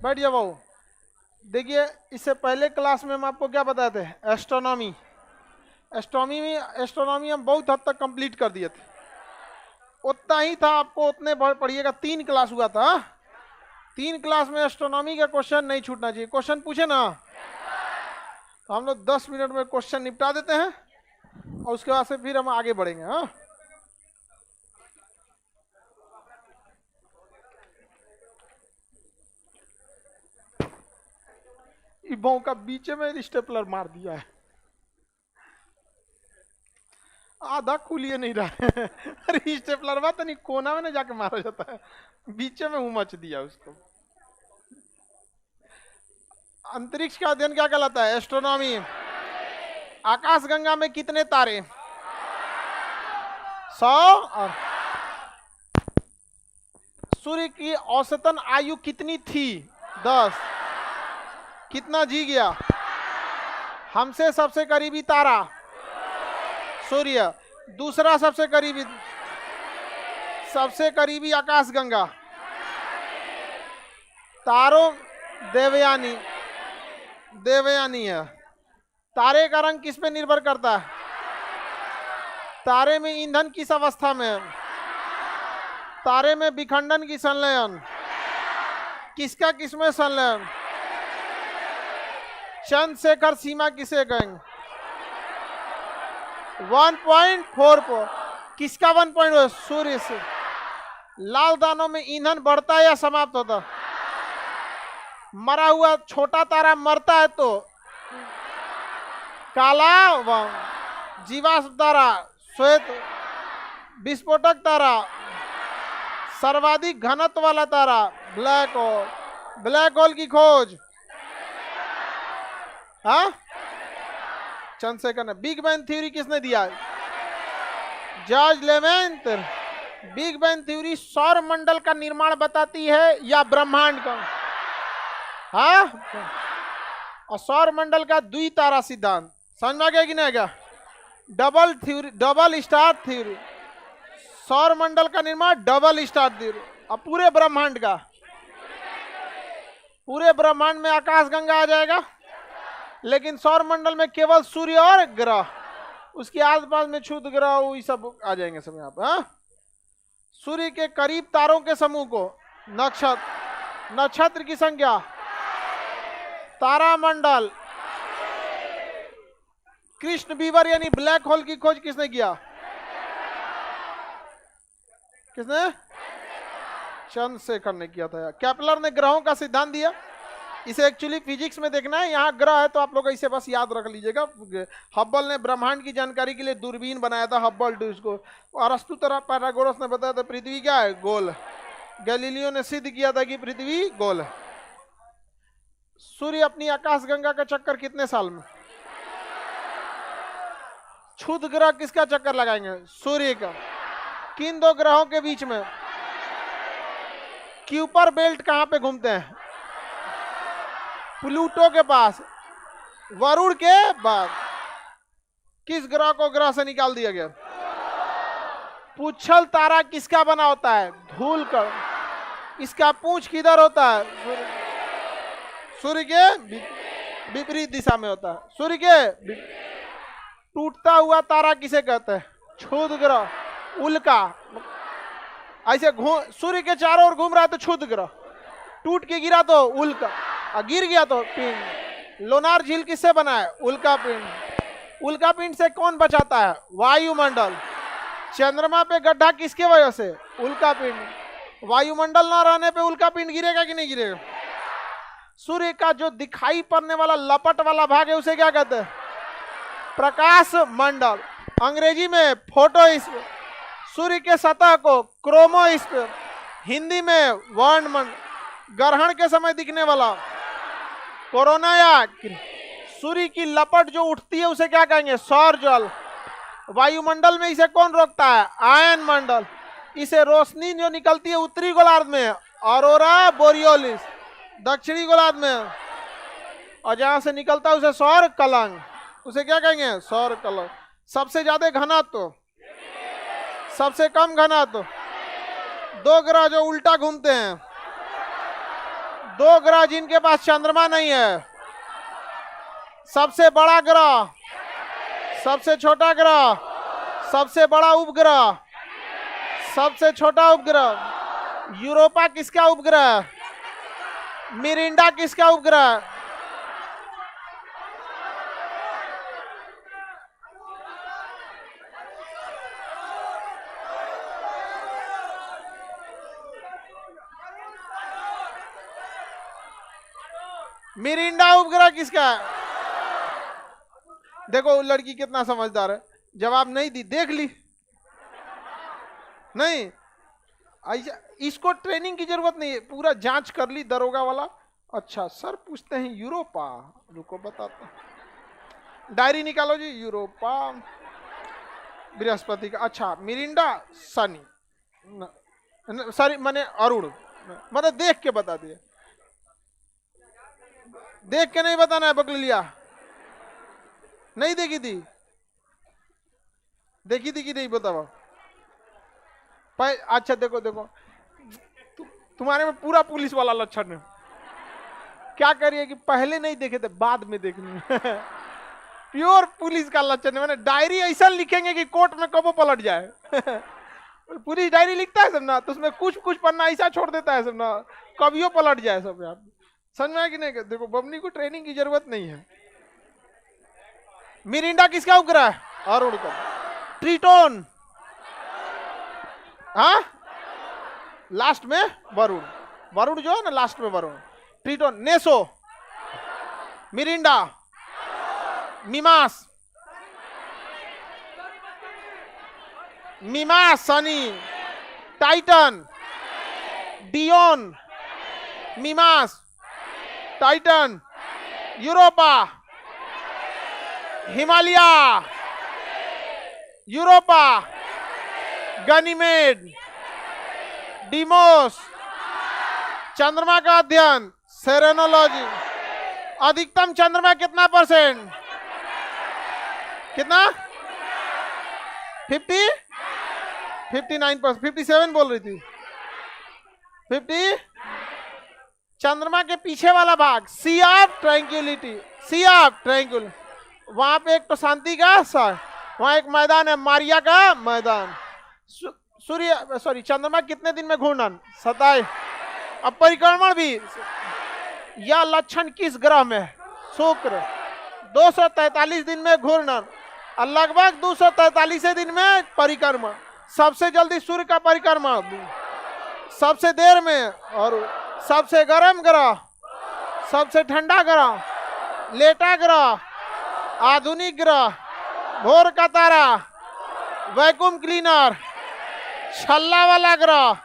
बैठ जाओ। देखिए, इससे पहले क्लास में हम आपको क्या बताए थे? एस्ट्रोनॉमी। एस्ट्रोनॉमी हम बहुत हद तक कंप्लीट कर दिए थे। उतना ही था, आपको उतने पढ़िएगा। 3 क्लास हुआ था। 3 क्लास में एस्ट्रोनॉमी का क्वेश्चन नहीं छूटना चाहिए। क्वेश्चन पूछे ना तो हम लोग 10 मिनट में क्वेश्चन निपटा देते हैं और उसके बाद से फिर हम आगे बढ़ेंगे। हाँ, इबों का बीच में स्टेपलर मार दिया है, आधा खुलिए नहीं रहा है। अरे स्टेपलर बात नहीं, कोना में ना जाके मारा जाता है, बीच में उमच दिया उसको। अंतरिक्ष का अध्ययन क्या कहलाता है? एस्ट्रोनॉमी। आकाशगंगा में कितने तारे? 100। और सूर्य की औसतन आयु कितनी थी? 10। कितना जी गया? हमसे सबसे करीबी तारा सूर्य, दूसरा सबसे करीबी आकाशगंगा, तारों देवयानी है। तारे का रंग किस पे निर्भर करता है? तारे में ईंधन किस अवस्था में है? तारे में विखंडन की संलयन किसका किसमें संलयन? चंद्रशेखर सीमा किसे कहेंगे? 1.4 किसका 1.4? सूर्य से। लाल दानों में ईंधन बढ़ता है या समाप्त होता? मरा हुआ छोटा तारा मरता है तो काला जीवाश्म तारा, श्वेत विस्फोटक तारा, सर्वाधिक घनत्व वाला तारा ब्लैक होल। ब्लैक होल की खोज हाँ चंद्रशेखर ने। बिग बैंग थ्योरी किसने दिया? George eleventh. Big bang theory सौर मंडल का निर्माण बताती है या ब्रह्मांड का? हाँ, और सौर मंडल का द्वितारा सिद्धांत समझ में आ गया कि नहीं आ गया? डबल स्टार थ्योरी, सौर मंडल का निर्माण डबल स्टार थ्योरी। अब पूरे ब्रह्मांड में आकाशगंगा आ जाएगा, लेकिन सौर मंडल में केवल सूर्य और ग्रह, उसके आसपास में क्षुद्र ग्रह ये सब आ जाएंगे सब यहाँ पे। सूर्य के करीब तारों के समूह को नक्षत्र की संख्या, तारामंडल। कृष्ण बीवर यानी ब्लैक होल की खोज किसने किया? किसने? चंद्रशेखर ने किया था। केपलर ने ग्रहों का सिद्धांत दिया। इसे एक्चुअली फिजिक्स में देखना है, यहाँ ग्रह है तो आप लोग इसे बस याद रख लीजिएगा। हब्बल ने ब्रह्मांड की जानकारी के लिए दूरबीन बनाया था, हब्बल टेलीस्कोप। अरस्तु पैरागोरस ने बताया था पृथ्वी क्या है? गोल। गैलीलियो ने सिद्ध किया था कि पृथ्वी गोल है। सूर्य अपनी आकाशगंगा का चक्कर कितने साल में? क्षुद्र ग्रह किसका चक्कर लगाएंगे? सूर्य का। किन 2 ग्रहों के बीच में? क्यूपर बेल्ट कहां पे घूमते हैं? प्लूटो के पास, वरुण के बाद। किस ग्रह को ग्रह से निकाल दिया गया? पूछल तारा किसका बना होता है? धूल का। इसका पूंछ किधर होता है? सूर्य के विपरीत दिशा में होता है। सूर्य के टूटता हुआ तारा किसे कहते हैं? क्षुद्र ग्रह, उल्का। ऐसे सूर्य के चारों ओर घूम रहा है तो क्षुद्र ग्रह, टूट के गिरा तो उल्का, और गिर गया तो पिंड। लोनार झील किससे बना है? उल्का पिंड। उल्का पिंड से कौन बचाता है? वायुमंडल। चंद्रमा पे गड्ढा किसके वजह से? उल्का पिंड। वायुमंडल ना रहने पे उल्का पिंड गिरेगा कि नहीं गिरेगा? सूर्य का जो दिखाई पड़ने वाला लपट वाला भाग है उसे क्या कहते हैं? प्रकाश मंडल। अंग्रेजी में फोटोस्फीयर। सूर्य के सतह को क्रोमोस्फीयर, हिंदी में वर्णमंडल। ग्रहण के समय दिखने वाला कोरोना या सूर्य की लपट जो उठती है उसे क्या कहेंगे? सौर जल। वायुमंडल में इसे कौन रोकता है? आयन मंडल। इसे रोशनी जो निकलती है उत्तरी गोलार्ध में, ऑरोरा बोरियोलिस। दक्षिणी गोलार्ध में, और जहां से निकलता है उसे सौर कलंग। उसे क्या कहेंगे? सौर कलंग। सबसे ज्यादा घनत्व, सबसे कम घनत्व। 2 ग्रह जो उल्टा घूमते हैं, दो ग्रह जिनके पास चंद्रमा नहीं है, सबसे बड़ा ग्रह, सबसे छोटा ग्रह, सबसे बड़ा उपग्रह, सबसे छोटा उपग्रह। यूरोपा किसका उपग्रह? मिरिंडा किसका उपग्रह? मिरिंडा उपग्रह किसका है? देखो वो लड़की कितना समझदार है, जवाब नहीं दी, देख ली नहीं। इसको ट्रेनिंग की जरूरत नहीं है, पूरा जांच कर ली दरोगा वाला। अच्छा सर पूछते हैं यूरोपा, रुको बताता, डायरी निकालो जी। यूरोपा बृहस्पति का, अच्छा मिरिंडा शनि, सॉरी मैंने अरुण, मतलब देख के बता दिया, देख के नहीं बताना है। बकल लिया नहीं, देखी थी, देखी थी कि नहीं बताओ। अच्छा देखो देखो, तुम्हारे में पूरा पुलिस वाला लक्षण है। क्या करिए कि पहले नहीं देखे थे, बाद में देखने प्योर पुलिस का लक्षण है। मैंने डायरी ऐसा लिखेंगे कि कोर्ट में कबो पलट जाए पुलिस डायरी लिखता है सब ना, तो उसमें कुछ कुछ पन्ना ऐसा छोड़ देता है सब ना, कभियो पलट जाए सब। यार समझ में आया कि नहीं? देखो बबनी को ट्रेनिंग की जरूरत नहीं है। मिरिंडा किसका उपग्रह है? अरुण का। ट्रिटोन, हाँ लास्ट में वरुण, वरुण जो है ना लास्ट में Varun. Triton, Neso, Miranda, Mimas, Mimas Shani, Titan, Dione, Mimas, Titan, Europa, Himalia, Europa, Ganymede, Deimos. चंद्रमा का अध्ययन सेरेनोलॉजी। अधिकतम चंद्रमा कितना %? कितना? 50, 59%, 57 बोल रही थी, 50। चंद्रमा के पीछे वाला भाग sea of tranquillity, sea of tranquil, वहां पे एक तो शांति का वहां एक मैदान है, मारिया का मैदान। सूर्य सॉरी चंद्रमा कितने दिन में घूर्णन? 27। अब परिक्रमण भी, यह लक्षण किस ग्रह में है? शुक्र, 243 दिन में घूर्णन और लगभग 243 दिन में परिक्रमण। सबसे जल्दी सूर्य का परिक्रमण, सबसे देर में, और सबसे गर्म ग्रह, सबसे ठंडा ग्रह, लेटा ग्रह, आधुनिक ग्रह, भोर का तारा, वैक्यूम क्लीनर, छल्ला वाला ग्रह,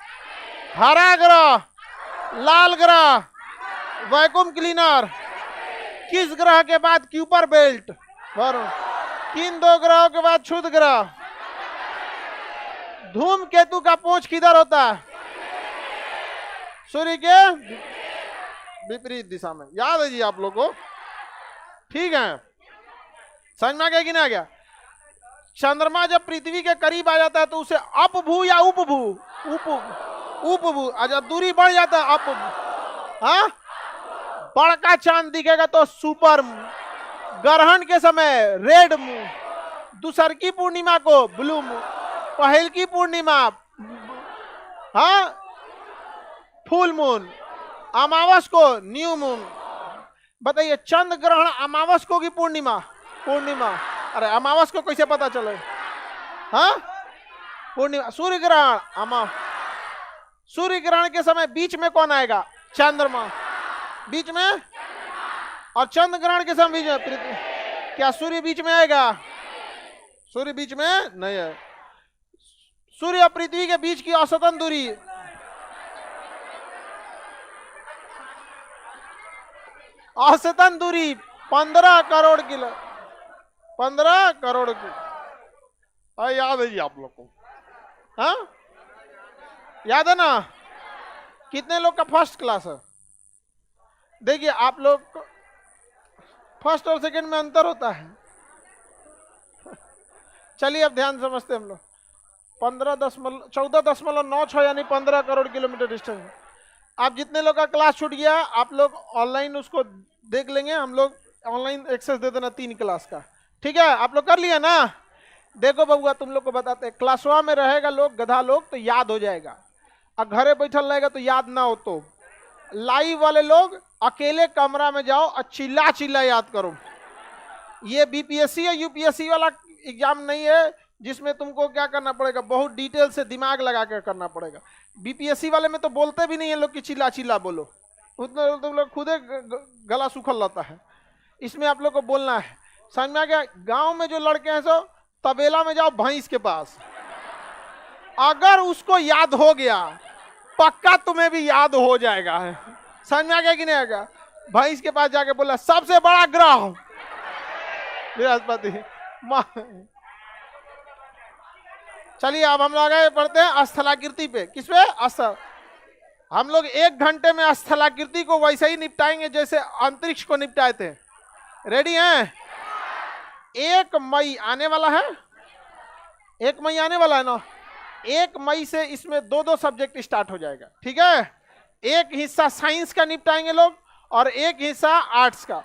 हरा ग्रह, लाल ग्रह, वैक्यूम क्लीनर। किस ग्रह के बाद क्यूपर बेल्ट? वरुण। किन दो ग्रहों के बाद क्षुद्र ग्रह? धूमकेतु का पूंछ किधर होता है? सूर्य के विपरीत दिशा में। याद है जी आप लोगों को? ठीक है, समझ में आ गया कि नहीं आ गया? चंद्रमा जब पृथ्वी के करीब आ जाता है तो उसे अपभू या उपभू? उपभू। जब दूरी बढ़ जाता है अपभू। हाँ, बड़का चांद दिखेगा तो सुपर मून, ग्रहण के समय रेड मून, दूसर की पूर्णिमा को ब्लू मून, पहल की पूर्णिमा हाँ फुल मून, अमावस को न्यू मून। बताइए चंद्र ग्रहण अमावस को की पूर्णिमा? पूर्णिमा। अरे अमावस को कैसे पता चले? हाँ पूर्णिमा। सूर्य ग्रहण सूर्य ग्रहण के समय बीच में कौन आएगा? चंद्रमा बीच में, और चंद्र ग्रहण के समय बीच में पृथ्वी। क्या सूर्य बीच में आएगा? सूर्य बीच में नहीं है। सूर्य और पृथ्वी के बीच की औसतन दूरी औसतन दूरी 15 करोड़ किलो, 15 करोड़ किलो। याद है जी आप लोग को? हाँ याद है ना? कितने लोग का फर्स्ट क्लास है? देखिए आप लोग फर्स्ट और सेकंड में अंतर होता है। चलिए अब ध्यान समझते हम लोग। 14.96 यानी 15 करोड़ किलोमीटर डिस्टेंस। आप जितने लोग का क्लास छूट गया आप लोग ऑनलाइन उसको देख लेंगे, हम लोग ऑनलाइन एक्सेस दे देना 3 क्लास का, ठीक है? आप लोग कर लिया ना? देखो बबुआ तुम लोग को बताते हैं, क्लासवा में रहेगा लोग गधा लोग तो याद हो जाएगा, और घरे बैठल रहेगा तो याद ना हो। तो लाइव वाले लोग अकेले कमरा में जाओ और चिल्ला चिल्ला याद करो। ये बीपीएससी या यूपीएससी वाला एग्जाम नहीं है जिसमें तुमको क्या करना पड़ेगा, बहुत डिटेल से दिमाग लगा कर करना पड़ेगा। बीपीएससी वाले में तो बोलते भी नहीं है लोग कि चिल्ला चिल्ला बोलो, उतना तुम लोग खुदे गला सूखल रहता है। इसमें आप लोग को बोलना है, समझ में आ गया? गांव में जो लड़के हैं सो तबेला में जाओ भैंस के पास, अगर उसको याद हो गया पक्का तुम्हें भी याद हो जाएगा। समझ में आ गया कि नहीं आएगा? भैंस के पास जाके बोला सबसे बड़ा ग्रह बृहस्पति। चलिए अब हम लोग आगे बढ़ते हैं स्थलाकृति पे। किस पे? हम लोग 1 घंटे में स्थलाकृति को वैसे ही निपटाएंगे जैसे अंतरिक्ष को निपटाए थे। रेडी हैं? 1 मई आने वाला है, 1 मई आने वाला है ना। 1 मई से इसमें 2-2 सब्जेक्ट स्टार्ट हो जाएगा, ठीक है? एक हिस्सा साइंस का निपटाएंगे लोग और एक हिस्सा आर्ट्स का।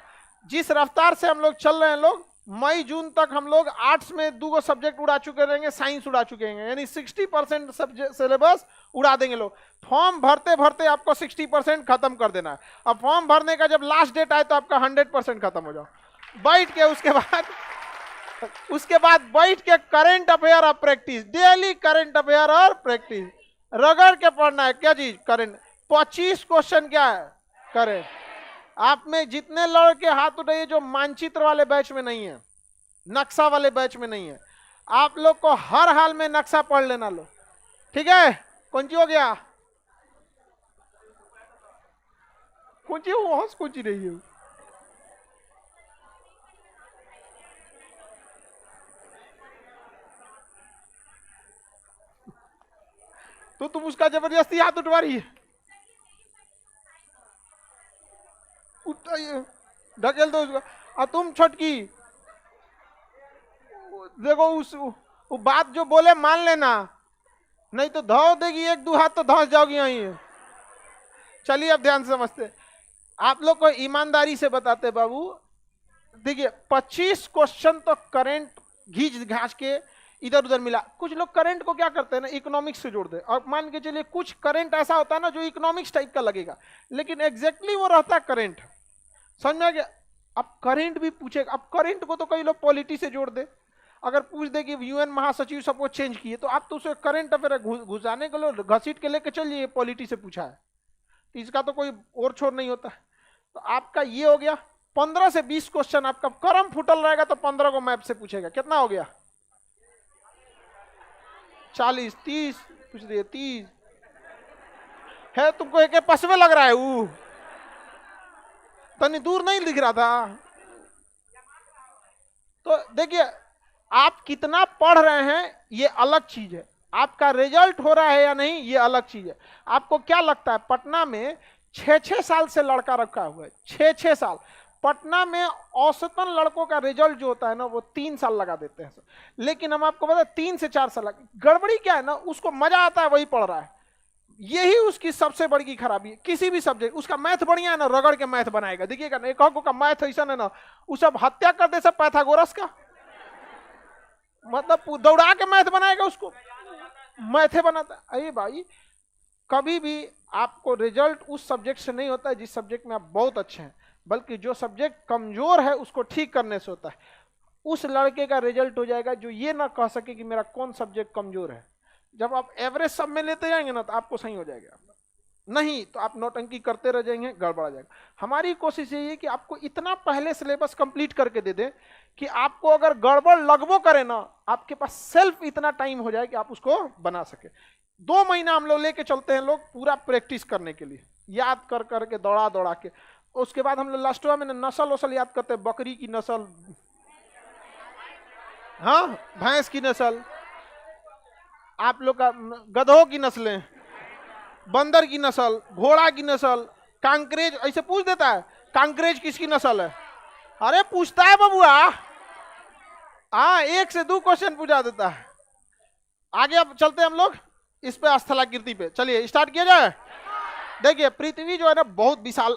जिस रफ्तार से हम लोग चल रहे हैं लोग, मई जून तक हम लोग आर्ट्स में 2 सब्जेक्ट उड़ा चुके रहेंगे, साइंस उड़ा चुके हैं, यानी 60% सब्जेक्ट सिलेबस उड़ा देंगे लोग। फॉर्म भरते भरते आपको 60% खत्म कर देना है। अब फॉर्म भरने का जब लास्ट डेट आए तो आपका 100% खत्म हो जाओ बैठ के। उसके बाद बैठ के करंट अफेयर और प्रैक्टिस, डेली करंट अफेयर और प्रैक्टिस रगड़ के पढ़ना है। क्या चीज? करंट। 25 क्वेश्चन क्या है? करें। आप में जितने लड़के हाथ उठाइए जो मानचित्र वाले बैच में नहीं है, नक्शा वाले बैच में नहीं है, आप लोग को हर हाल में नक्शा पढ़ लेना लो, ठीक है? कौन सी हो गया? कौन सी हंस कौन सी रही है? तो तुम उसका जबरदस्ती हाथ उठवा रही है। उठाइए, ढकेल दो उसको। और तुम छटकी देखो वो बात जो बोले मान लेना, नहीं तो धो देगी 1-2 हाथ तो धंस जाओगी यहीं। चलिए अब ध्यान से समझते, आप लोग को ईमानदारी से बताते बाबू। देखिए 25 क्वेश्चन तो करंट घींच घाच के इधर उधर मिला। कुछ लोग करंट को क्या करते हैं ना, इकोनॉमिक्स से जोड़ दे, और मान के चलिए कुछ करंट ऐसा होता है ना जो इकोनॉमिक्स टाइप का लगेगा, लेकिन एग्जैक्टली वो रहता है करंट। समझ में आ गया? अब करंट भी पूछेगा। अब करंट को तो कई लोग पॉलिटी से जोड़ दे, अगर पूछ दे कि यूएन महासचिव सपोज चेंज किए तो आप तो उसे करंट अफेयर घुसाने के लिए घसीट के लेके चलिए पॉलिटी से पूछा है, तो इसका तो कोई और छोर नहीं होता। तो आपका ये हो गया। 15 से 20 क्वेश्चन आपका करम फुटल रहेगा तो 15 को मैप से पूछेगा। कितना हो गया? 40, 30 पूछ दिए, 30 है। तुमको एक पसवे लग रहा है, वो तनी दूर नहीं दिख रहा था। तो देखिए आप कितना पढ़ रहे हैं ये अलग चीज है, आपका रिजल्ट हो रहा है या नहीं ये अलग चीज है। आपको क्या लगता है पटना में 6-6 साल से लड़का रखा हुआ है, 6-6 साल। पटना में औसतन लड़कों का रिजल्ट जो होता है ना वो 3 साल लगा देते हैं, लेकिन हम आपको बता 3 से 4 साल। गड़बड़ी क्या है ना, उसको मजा आता है वही पढ़ रहा है, यही उसकी सबसे बड़ी खराबी है। किसी भी सब्जेक्ट, उसका मैथ बढ़िया है ना, रगड़ के मैथ बनाएगा। देखिएगा ना, एक का मैथ ऐसा है ना, वो सब हत्या कर दे सब पैथागोरस का, मतलब दौड़ा के मैथ बनाएगा, उसको मैथे बनाता। अरे भाई कभी भी आपको रिजल्ट उस सब्जेक्ट से नहीं होता है जिस सब्जेक्ट में आप बहुत अच्छे हैं, बल्कि जो सब्जेक्ट कमजोर है उसको ठीक करने से होता है। उस लड़के का रिजल्ट हो जाएगा जो ये ना कह सके कि मेरा कौन सब्जेक्ट कमजोर है। जब आप एवरेज सब में लेते जाएंगे ना तो आपको सही हो जाएगा, नहीं तो आप नौटंकी करते रह जाएंगे, गड़बड़ा जाएगा। हमारी कोशिश यही है कि आपको इतना पहले सिलेबस कंप्लीट करके दे दें कि आपको अगर गड़बड़ लगबो करे ना, आपके पास सेल्फ इतना टाइम हो जाए कि आप उसको बना सके। 2 महीना हम लोग लेके चलते हैं लोग पूरा प्रैक्टिस करने के लिए, याद कर करके दौड़ा दौड़ा के। उसके बाद हम लोग लास्टवा में नस्ल वसल याद करते हैं, बकरी की नस्ल, हाँ भैंस की नस्ल, आप लोग का गधों की नस्लें, बंदर की नस्ल, घोड़ा की नस्ल, कांकरेज ऐसे पूछ देता है, कांकरेज किसकी नस्ल है? अरे पूछता है बबुआ, हाँ 1 से 2 क्वेश्चन पूछा देता है। आगे अब चलते हैं हम लोग इस पे स्थलाकृति पे। चलिए स्टार्ट किया जाए। देखिए पृथ्वी जो है ना बहुत विशाल,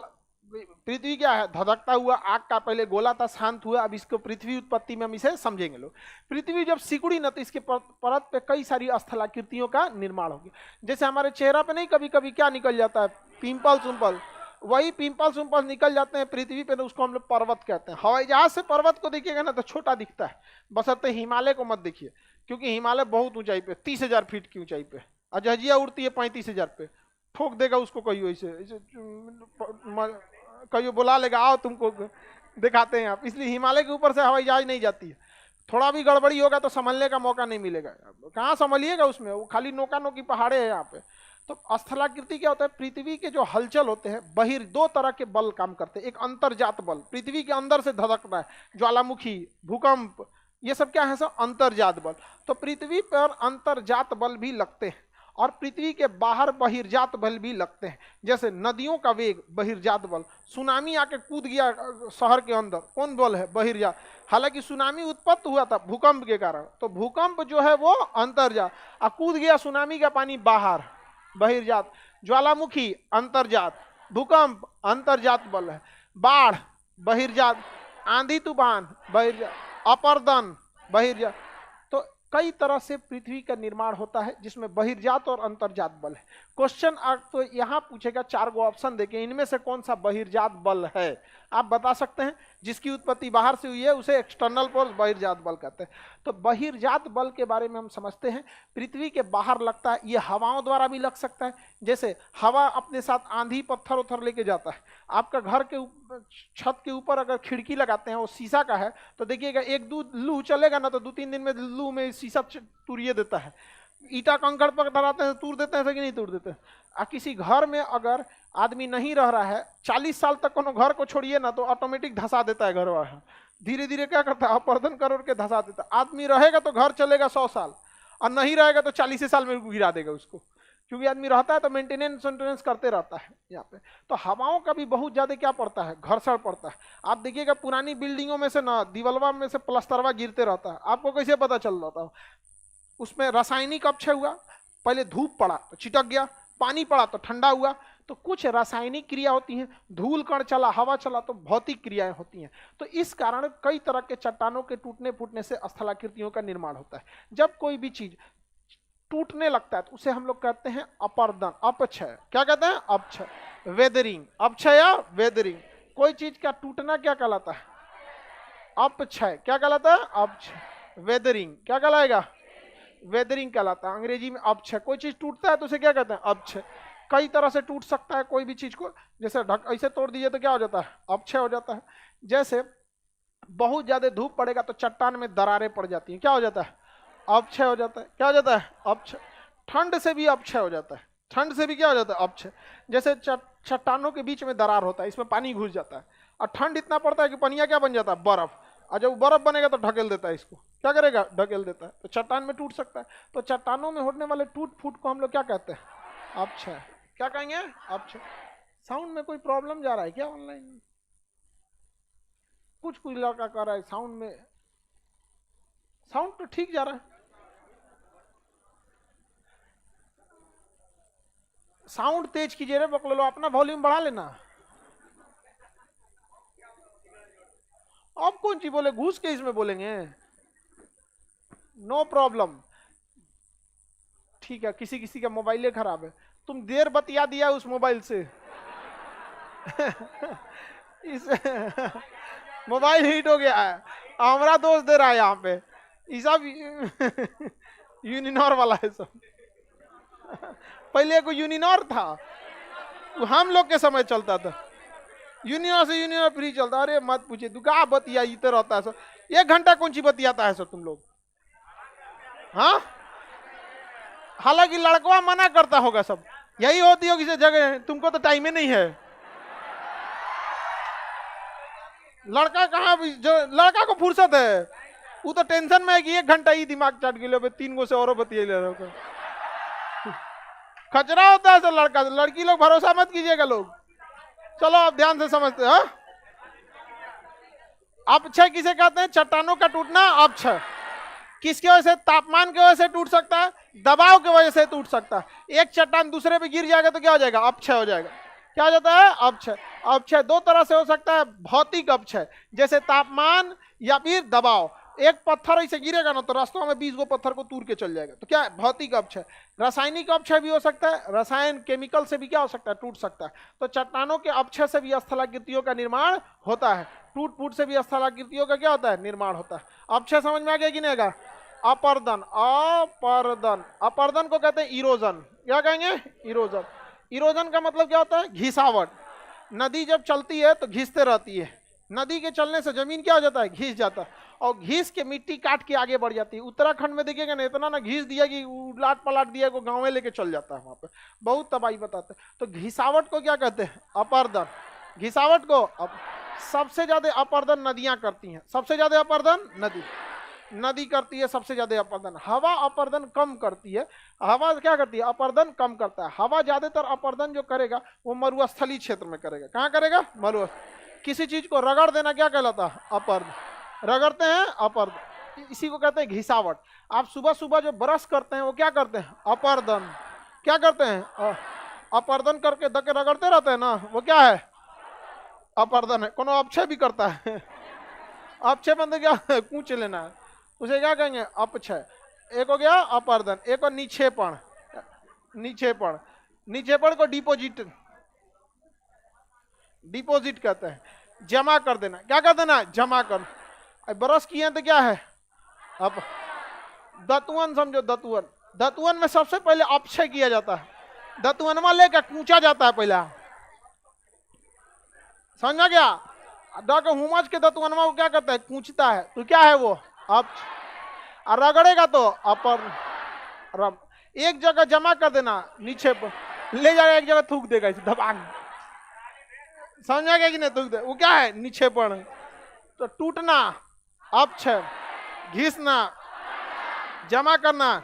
पृथ्वी क्या है, धधकता हुआ आग का पहले गोला था, शांत हुआ, अब इसको पृथ्वी उत्पत्ति में हम इसे समझेंगे लोग। पृथ्वी जब सिकुड़ी ना तो इसके परत पे कई सारी स्थलाकृतियों का निर्माण हो गया। जैसे हमारे चेहरा पे नहीं कभी कभी क्या निकल जाता है, पिंपल्स उम्पल, वही पिंपल्स उम्पल्स निकल जाते हैं पृथ्वी पे, तो उसको हम लोग पर्वत कहते हैं। हवाई जहाज से पर्वत को देखिएगा ना तो छोटा दिखता है, बशर्ते हिमालय को मत देखिए, क्योंकि हिमालय बहुत ऊंचाई पे 30,000 फीट की ऊंचाई पे, अजहजिया उड़ती है 35,000 पे, ठोक देगा उसको कहियो ऐसे कहियो बुला लेगा, आओ तुमको दिखाते हैं आप। इसलिए हिमालय के ऊपर से हवाई जहाज नहीं जाती है, थोड़ा भी गड़बड़ी होगा तो संभलने का मौका नहीं मिलेगा, कहाँ संभलिएगा उसमें, वो खाली नोका नोकी पहाड़े हैं यहाँ पे। तो स्थलाकृति क्या होता है, पृथ्वी के जो हलचल होते हैं बहिर, दो तरह के बल काम करते हैं। एक अंतर्जात बल, पृथ्वी के अंदर से धधकना है, ज्वालामुखी, भूकंप, ये सब क्या है सब अंतर्जात बल। तो पृथ्वी पर अंतर्जात बल भी लगते हैं और पृथ्वी के बाहर बहिर्जात बल भी लगते हैं। जैसे नदियों का वेग बहिर्जात बल, सुनामी आके कूद गया शहर के अंदर, कौन बल है, बहिर्जात। हालांकि सुनामी उत्पत्ति हुआ था भूकंप के कारण, तो भूकंप जो है वो अंतर्जात, और कूद गया सुनामी का पानी बाहर, बहिर्जात। ज्वालामुखी अंतर्जात, भूकंप अंतर्जात बल है, बाढ़ बहिर्जात, आंधी तूफान बहिर्जात, अपर्दन बहिर्जात। तो कई तरह से पृथ्वी का निर्माण होता है जिसमें बहिर्जात और अंतर्जात बल है। क्वेश्चन तो यहाँ पूछेगा, 4 गो ऑप्शन देके इनमें से कौन सा बहिर्जात बल है, आप बता सकते हैं। जिसकी उत्पत्ति बाहर से हुई है उसे एक्सटर्नल फोर्स बहिर्जात बल कहते हैं। तो बहिर्जात बल के बारे में हम समझते हैं, पृथ्वी के बाहर लगता है, ये हवाओं द्वारा भी लग सकता है। जैसे हवा अपने साथ आंधी पत्थर उथर लेके जाता है, आपका घर के छत के ऊपर अगर खिड़की लगाते हैं वो शीशा का है, तो देखिएगा एक दो लू चलेगा ना तो 2-3 दिन में लू में शीशा तूरिए देता है। ईटा कंकड़ पर धराते हैं, तूर देते हैं कि नहीं तूर देते हैं। किसी घर में अगर आदमी नहीं रह रहा है 40 साल तक, कोनो घर को छोड़िए ना तो ऑटोमेटिक धंसा देता है घर वाला, धीरे धीरे क्या करता है, अपर्दन कर के धंसा देता है। आदमी रहेगा तो घर चलेगा 100 साल, और नहीं रहेगा तो 40 साल में गिरा देगा उसको, क्योंकि आदमी रहता है तो मेंटेनेंस करते रहता है यहाँ पे। तो हवाओं का भी बहुत ज्यादा क्या पड़ता है, घर्षण पड़ता है। आप देखिएगा पुरानी बिल्डिंगों में से ना दीवालवा में से प्लस्तरवा गिरते रहता है, आपको कैसे पता चल रहा था, उसमें रासायनिक अपक्षय हुआ, पहले धूप पड़ा तो चिटक गया, पानी पड़ा तो ठंडा हुआ। तो कुछ रासायनिक क्रिया होती हैं, धूल कण चला, हवा चला तो भौतिक क्रियाएं होती हैं। तो इस कारण कई तरह के चट्टानों के टूटने फूटने से स्थलाकृतियों का निर्माण होता है। जब कोई भी चीज टूटने लगता है तो उसे हम लोग कहते हैं अपर्दन, अपक्षय। क्या कहते हैं, अपक्षय, वेदरिंग, अपक्षय या वेदरिंग। कोई चीज का टूटना क्या कहलाता है, अपक्षय। क्या कहलाता है, अपक्षय। वेदरिंग क्या कहलाएगा, वेदरिंग कहलाता है अंग्रेजी में अपक्षय। कोई चीज टूटता है तो उसे क्या कहते हैं, अपक्षय। कई तरह से टूट सकता है कोई भी चीज को, जैसे ऐसे तोड़ दीजिए तो क्या हो जाता है, अपक्षय हो जाता है। जैसे बहुत ज्यादा धूप पड़ेगा तो चट्टान में दरारें पड़ जाती हैं, क्या हो जाता है, अपक्षय हो जाता है। क्या हो जाता है, अपक्षय। ठंड से भी अपक्षय हो जाता है, ठंड से भी क्या हो जाता है, अपक्षय। जैसे चट्टानों के बीच में दरार होता है, इसमें पानी घुस जाता है और ठंड इतना पड़ता है कि पनिया क्या बन जाता है, बर्फ। और जब बर्फ बनेगा तो ढकेल देता है, इसको क्या करेगा, ढकेल देता है, तो चट्टान में टूट सकता है। तो चट्टानों में होने वाले टूट फूट को हम लोग क्या कहते हैं, अपक्षय। क्या कहेंगे, अपक्षय। साउंड में कोई प्रॉब्लम जा रहा है क्या ऑनलाइन, कुछ लड़का कर रहा है साउंड में, साउंड तो ठीक जा रहा है, साउंड तेज कीजिए रे बकलो, अपना वॉल्यूम बढ़ा लेना। अब कौन सी बोले, घुस के इसमें बोलेंगे, नो प्रॉब्लम। ठीक है, किसी किसी का मोबाइल खराब है, तुम देर बतिया दिया उस मोबाइल से इस मोबाइल हीट हो गया है, हमारा दोस्त दे रहा है यहाँ पे, ये सब यूनिनॉर वाला है सब। पहले को यूनिनॉर था, हम लोग के समय चलता था, यूनियन से यूनियन फ्री चलता। अरे मत पूछे, दुका बतिया इतना रहता है सर, 1 घंटा कौन सी बतियाता है सर तुम लोग, हाँ। हालांकि लड़का मना करता होगा, सब यही होती होगी जगह, तुमको तो टाइम ही नहीं है। लड़का कहाँ, जो लड़का को फुर्सत है, वो तो टेंशन में है कि 1 घंटा ही दिमाग चाट गए, 3 गो से और बतिया ले रहे हो, खचरा होता है सर लड़का। लड़की लोग भरोसा मत कीजिएगा लोग, चलो आप ध्यान से समझते हैं। अपक्षय किसे कहते हैं, चट्टानों का टूटना अपक्षय। किसके वजह से, तापमान की वजह से टूट सकता है, दबाव की वजह से टूट सकता है। एक चट्टान दूसरे पे गिर जाएगा तो क्या हो जाएगा? अपक्षय हो जाएगा। क्या हो जाता है? अपक्षय। अपक्षय दो तरह से हो सकता है, भौतिक अपक्षय जैसे तापमान या फिर दबाव। एक पत्थर ऐसे गिरेगा ना तो रास्तों में 20 गो पत्थर को तूर के चल जाएगा, तो क्या है? भौतिक अपक्षय। रासायनिक अपक्षय भी हो सकता है, रसायन केमिकल से भी क्या हो सकता है? टूट सकता है। तो चट्टानों के अपक्षय से भी स्थलाकृतियों का निर्माण होता है, टूट फूट से भी स्थलाकृतियों का क्या होता है? निर्माण होता है। अपक्षय समझ में आ गया कि नहीं आएगा? अपर्दन, अपर्दन, अपर्दन को कहते हैं इरोजन। क्या कहेंगे? इरोजन। इरोजन का मतलब क्या होता है? घिसावट। नदी जब चलती है तो घिसते रहती है, नदी के चलने से जमीन क्या हो जाता है? घिस जाता है, और घिस के मिट्टी काट के आगे बढ़ जाती है। उत्तराखंड में देखिएगा ना, इतना ना घिस दिया कि उलाट पलाट दिया को गाँव में लेके चल जाता है, वहां पे बहुत तबाही बताते हैं। तो घिसावट को क्या कहते हैं? अपर्दन। घिसावट को सबसे ज्यादा अपर्दन नदियां करती हैं, सबसे ज्यादा अपर्दन नदी करती है, सबसे ज्यादा अपर्दन। हवा अपर्दन कम करती है, हवा क्या करती है? अपर्दन कम करता है। हवा ज्यादातर अपर्दन जो करेगा वो मरुस्थलीय क्षेत्र में करेगा। कहाँ करेगा? किसी चीज को रगड़ देना क्या कहलाता है? अपर्दन। रगड़ते हैं, अपर्दन। इसी को कहते हैं घिसावट। आप सुबह सुबह जो ब्रश करते हैं वो क्या करते हैं? अपर्दन। क्या करते हैं? अपर्दन करके धक्के रगड़ते रहते हैं ना, वो क्या है? अपर्दन है। कोनो अपक्षय भी करता है, अपक्षय मतलब क्या? कूच लेना है, उसे क्या कहेंगे? अपक्षय। एक हो गया अपर्दन, एक और निक्षेपण। निक्षेपण, निक्षेपण को डिपोजिट, डिपोजिट कहते हैं, जमा कर देना। क्या कर देना? जमा कर। ब्रश किए तो क्या है? अब दतुअन समझो, दतुअन। दतुअन में सबसे पहले अपक्षय किया जाता है, दतुअन में लेकर कूचा जाता है पहला। समझा गया? हुमच के दतुअनमा को क्या करता है? कूचता है, तो क्या है वो? अपक्षय। और रगड़ेगा तो अपर रब। एक जगह जमा कर देना, नीचे ले जाएगा, एक जगह थूक देगा इसे दबांग। समझा गया कि नहीं? थूक दे, वो क्या है? निक्षेपण। तो टूटना अपक्षय, घिसना जमा करना।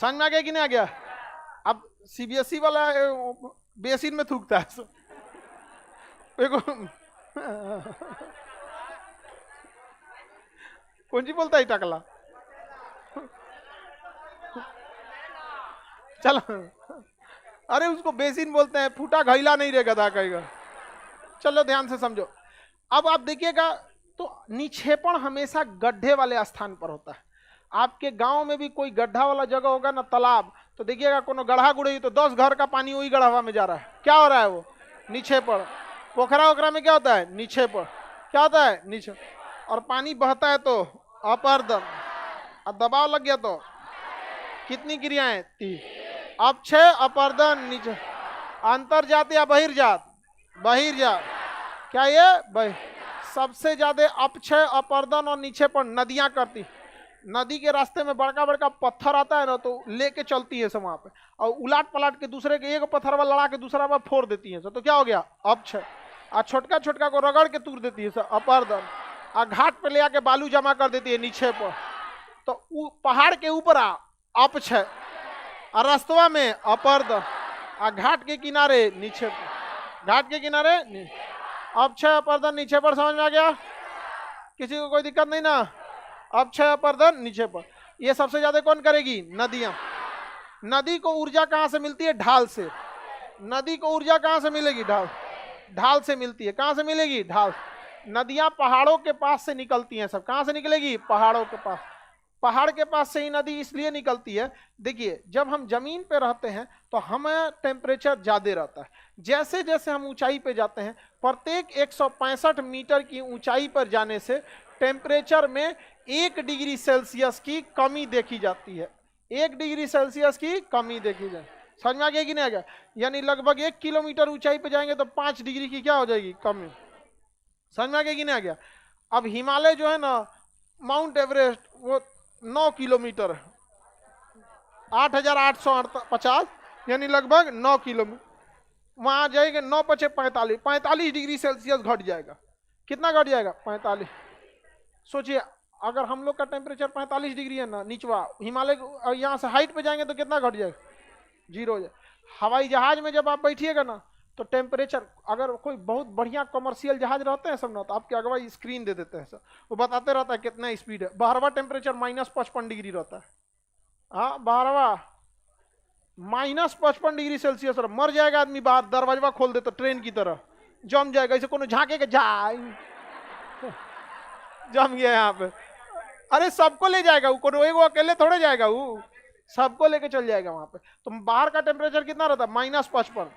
समझ में आ गया कि नहीं आ गया? अब सीबीएसई वाला बेसिन में थूकता है कौन सी बोलता है? टकला। चलो, अरे उसको बेसिन बोलते हैं, फूटा घैला नहीं रहेगा था कहेगा। चलो ध्यान से समझो। अब आप देखिएगा तो निक्षेपण हमेशा गड्ढे वाले स्थान पर होता है। आपके गांव में भी कोई गड्ढा वाला जगह होगा ना, तालाब, तो देखिएगा कोनो गड्ढा गुड़े तो 10 घर का पानी वही गड्ढा में जा रहा है। क्या हो रहा है? वो निक्षेपण। पोखरा वोखरा में क्या होता है? निक्षेपण। क्या होता है? निक्षेपण। और पानी बहता है तो अपर्दन, और दबाव लग गया तो कितनी क्रियाएं? 3। अपक्षय, अपर्दन, नीचे। अंतर्जात या बहिर्जात? बहिर्जात। क्या ये? सबसे ज्यादा अपक्षय, अपर्दन और निक्षेपण नदियां करती। नदी के रास्ते में बड़का बड़का पत्थर आता है ना, तो लेके चलती है सब वहां पे, और उलाट पलाट के दूसरे के, एक पत्थर वाला लड़ा के दूसरा बार फोड़ देती है सब, तो क्या हो गया? अपक्षय। और छोटका छोटका को रगड़ के तूर देती है सब, अपर्दन। और घाट पे ले आके बालू जमा कर देती है, निक्षेपण। तो पहाड़ के ऊपर अपक्षय, और रास्तवा में अपर्दन, और घाट के किनारे निक्षेपण। घाट के किनारे अपक्षय, अपर्दन, निक्षेपण। समझ में आ गया? किसी को कोई दिक्कत नहीं ना? अपक्षय, अपर्दन, निक्षेपण। ये सबसे ज्यादा कौन करेगी? नदियां। नदी को ऊर्जा कहां से मिलती है? ढाल से। नदी को ऊर्जा कहां से मिलेगी? ढाल। ढाल से मिलती है। कहां से मिलेगी? ढाल। नदियां पहाड़ों के पास से निकलती हैं सब। कहां से निकलेगी? पहाड़ों के पास। पहाड़ के पास से ही नदी इसलिए निकलती है, देखिए जब हम जमीन पे रहते हैं तो हमें टेम्परेचर ज्यादा रहता है। जैसे जैसे हम ऊंचाई पे जाते हैं, प्रत्येक 165 मीटर की ऊंचाई पर जाने से टेम्परेचर में 1 डिग्री सेल्सियस की कमी देखी जाती है। 1 डिग्री सेल्सियस की कमी देखी जाए। समझ में आ गया कि नहीं आ गया? यानी लगभग 1 किलोमीटर ऊंचाई पे जाएंगे तो 5 डिग्री की क्या हो जाएगी? कमी। समझ में आ गया कि नहीं आ गया? अब हिमालय जो है ना, माउंट एवरेस्ट, वो 9 किलोमीटर है, 8,850, यानी लगभग 9 किलोमीटर। वहां जाएंगे 9 पचे 45, 45 डिग्री सेल्सियस घट जाएगा। कितना घट जाएगा? 45। सोचिए अगर हम लोग का टेम्परेचर 45 डिग्री है ना निचवा, हिमालय यहाँ से हाइट पे जाएंगे तो कितना घट जाएगा? 0 हो जाएगा। हवाई जहाज में जब आप बैठिएगा ना तो टेम्परेचर, अगर कोई बहुत बढ़िया कमर्शियल जहाज रहते हैं सब ना, तो आपके अगवा स्क्रीन दे देते हैं सर, वो बताते रहता है कितना स्पीड है। बाहरवा टेम्परेचर -55 डिग्री रहता है। हाँ 12वां, -55 डिग्री सेल्सियस, और मर जाएगा आदमी बाहर, दरवाजा खोल दे तो ट्रेन की तरह जम जाएगा, इसे कोनो झांके के जा जम गया यहाँ पे। अरे सबको ले जाएगा वो, कोनो एगो अकेले थोड़े जाएगा वो, सबको लेके चल जाएगा वहां पे। तो बाहर का टेम्परेचर कितना रहता है? -55,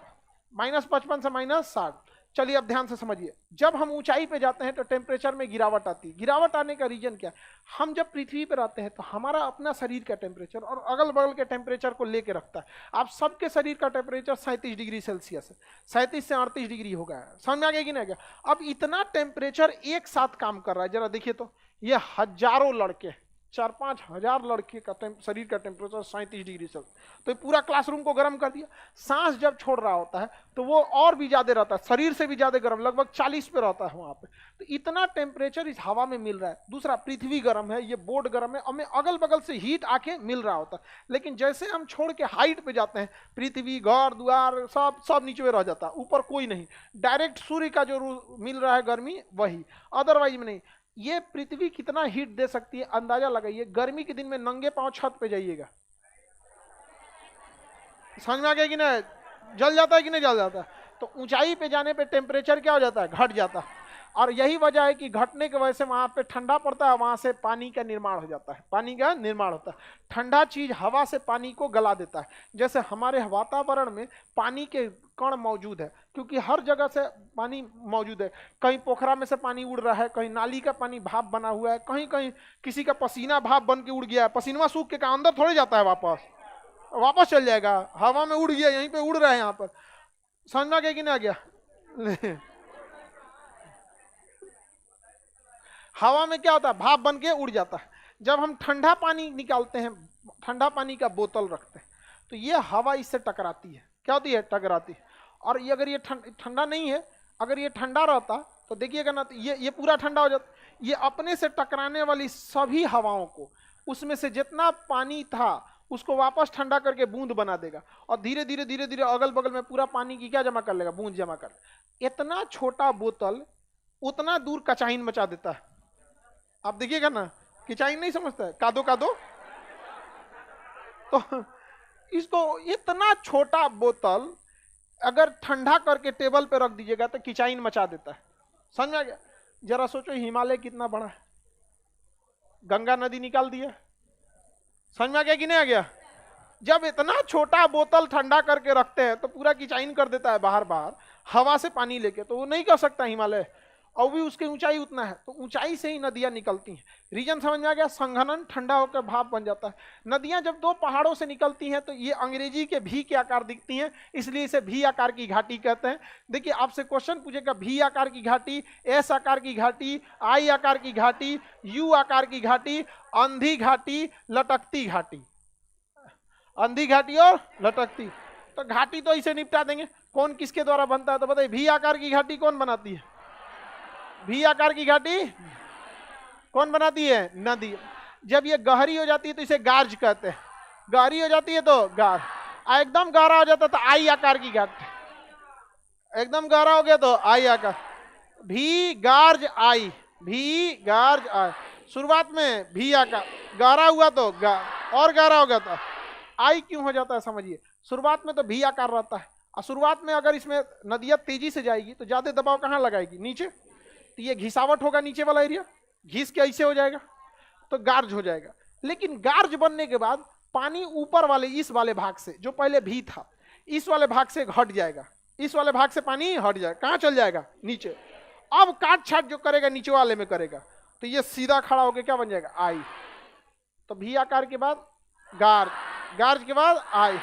-55 से -60। चलिए अब ध्यान से समझिए, जब हम ऊंचाई पे जाते हैं तो टेम्परेचर में गिरावट आती है। गिरावट आने का रीजन क्या है? हम जब पृथ्वी पर आते हैं तो हमारा अपना शरीर का टेम्परेचर और अगल बगल के टेम्परेचर को लेके रखता है। आप सबके शरीर का टेम्परेचर 37 डिग्री सेल्सियस है, 37 से 38 डिग्री हो गया है, समझ में आ गया कि नहीं गया? अब इतना टेम्परेचर एक साथ काम कर रहा है, जरा देखिए तो, ये हजारों लड़के, 4-5 हजार लड़के का शरीर का टेम्परेचर 37 डिग्री सेल्सियस, तो पूरा क्लासरूम को गर्म कर दिया। सांस जब छोड़ रहा होता है तो वो और भी ज्यादा रहता है, शरीर से भी ज्यादा गर्म, लगभग 40 पे रहता है वहां पे। तो इतना टेम्परेचर इस हवा में मिल रहा है। दूसरा, पृथ्वी गर्म है, ये बोर्ड गर्म है, हमें अगल बगल से हीट आके मिल रहा होता है। लेकिन जैसे हम छोड़ के हाइट पे जाते हैं, पृथ्वी, घर द्वार सब नीचे में रह जाता है, ऊपर कोई नहीं, डायरेक्ट सूर्य का जो मिल रहा है गर्मी वही, अदरवाइज में नहीं। ये पृथ्वी कितना हीट दे सकती है अंदाजा लगाइए। गर्मी के दिन में नंगे पांव छत पे जाइएगा, समझ में आ गया कि नहीं? जल जाता है कि नहीं जल जाता है? तो ऊंचाई पे जाने पे टेम्परेचर क्या हो जाता है? घट जाता है। और यही वजह है कि घटने की वजह से वहां पे ठंडा पड़ता है, वहां से पानी का निर्माण हो जाता है, पानी का निर्माण होता है। ठंडा चीज हवा से पानी को गला देता है। जैसे हमारे वातावरण में पानी के कण मौजूद है, क्योंकि हर जगह से पानी मौजूद है। कहीं पोखरा में से पानी उड़ रहा है, कहीं नाली का पानी भाप बना हुआ है, कहीं कहीं किसी का पसीना भाप बन के उड़ गया है, पसीना सूख के अंदर थोड़े जाता है, वापस चल जाएगा, हवा में उड़ गया, यहीं पे उड़ रहा है यहाँ पर, समझ में आ गया कि नहीं आ गया? हवा में क्या होता है? भाप बन के उड़ जाता है। जब हम ठंडा पानी निकालते हैं, ठंडा पानी का बोतल रखते हैं, तो ये हवा इससे टकराती है, क्या होती है? टकराती है। और ये अगर ये ठंडा नहीं है, अगर ये ठंडा रहता तो देखिएगा ना, तो ये पूरा ठंडा हो जाता। ये अपने से टकराने वाली सभी हवाओं को, उसमें से जितना पानी था उसको वापस ठंडा करके बूंद बना देगा, और धीरे धीरे धीरे धीरे अगल बगल में पूरा पानी की क्या जमा कर लेगा? बूंद जमा कर। इतना छोटा बोतल उतना दूर कचाइन मचा देता है। आप देखिएगा ना, किचाइन नहीं समझता है, कादो कादो। तो इसको, इतना छोटा बोतल अगर ठंडा करके टेबल पे रख दीजिएगा तो किचाइन मचा देता है, समझ में आ गया? जरा सोचो हिमालय कितना बड़ा है, गंगा नदी निकाल दिया, समझ में आ गया कि नहीं आ गया? जब इतना छोटा बोतल ठंडा करके रखते हैं तो पूरा किचाइन कर देता है बाहर बाहर हवा से पानी लेके, तो वो नहीं कर सकता हिमालय, और भी उसकी ऊंचाई उतना है, तो ऊंचाई से ही नदियां निकलती हैं। रीजन समझ में आ गया? संघनन, ठंडा होकर भाप बन जाता है। नदियां जब दो पहाड़ों से निकलती हैं तो ये अंग्रेजी के भी के आकार दिखती हैं, इसलिए इसे भी आकार की घाटी कहते हैं। देखिए आपसे क्वेश्चन पूछेगा, भी आकार की घाटी, एस आकार की घाटी, आई आकार की घाटी, यू आकार की घाटी, अंधी घाटी, लटकती घाटी, अंधी घाटी और लटकती। तो घाटी तो इसे निपटा देंगे। कौन किसके द्वारा बनता है? तो बताइए, भी आकार की घाटी कौन बनाती है? भी आकार की घाटी कौन बनाती है? नदी। जब ये गहरी हो जाती है तो इसे गार्ज कहते हैं, गहरी हो जाती है तो गार, एकदम गहरा हो जाता है तो आई आकार की घाटी, एकदम गहरा हो गया तो आई आकार। भी गार्ज आई, भी गार्ज आई। शुरुआत में भी आकार, गहरा हुआ तो और गहरा हो गया तो आई क्यों हो जाता है? समझिए, शुरुआत में तो भी आकार रहता है, और शुरुआत में अगर इसमें नदियां तेजी से जाएगी तो ज्यादा दबाव कहाँ लगाएगी? नीचे, तो ये घिसावट होगा नीचे वाला एरिया, घिस के ऐसे हो जाएगा तो गार्ज हो जाएगा। लेकिन गार्ज बनने के बाद पानी ऊपर वाले इस वाले भाग से, जो पहले भी था, इस वाले भाग से हट जाएगा, इस वाले भाग से पानी हट जाएगा, कहाँ चल जाएगा? नीचे। अब काट छाट जो करेगा नीचे वाले में करेगा, तो ये सीधा खड़ा होकर क्या बन जाएगा? आई। तो भी आकार के बाद गार्ज, गार्ज के बाद आई,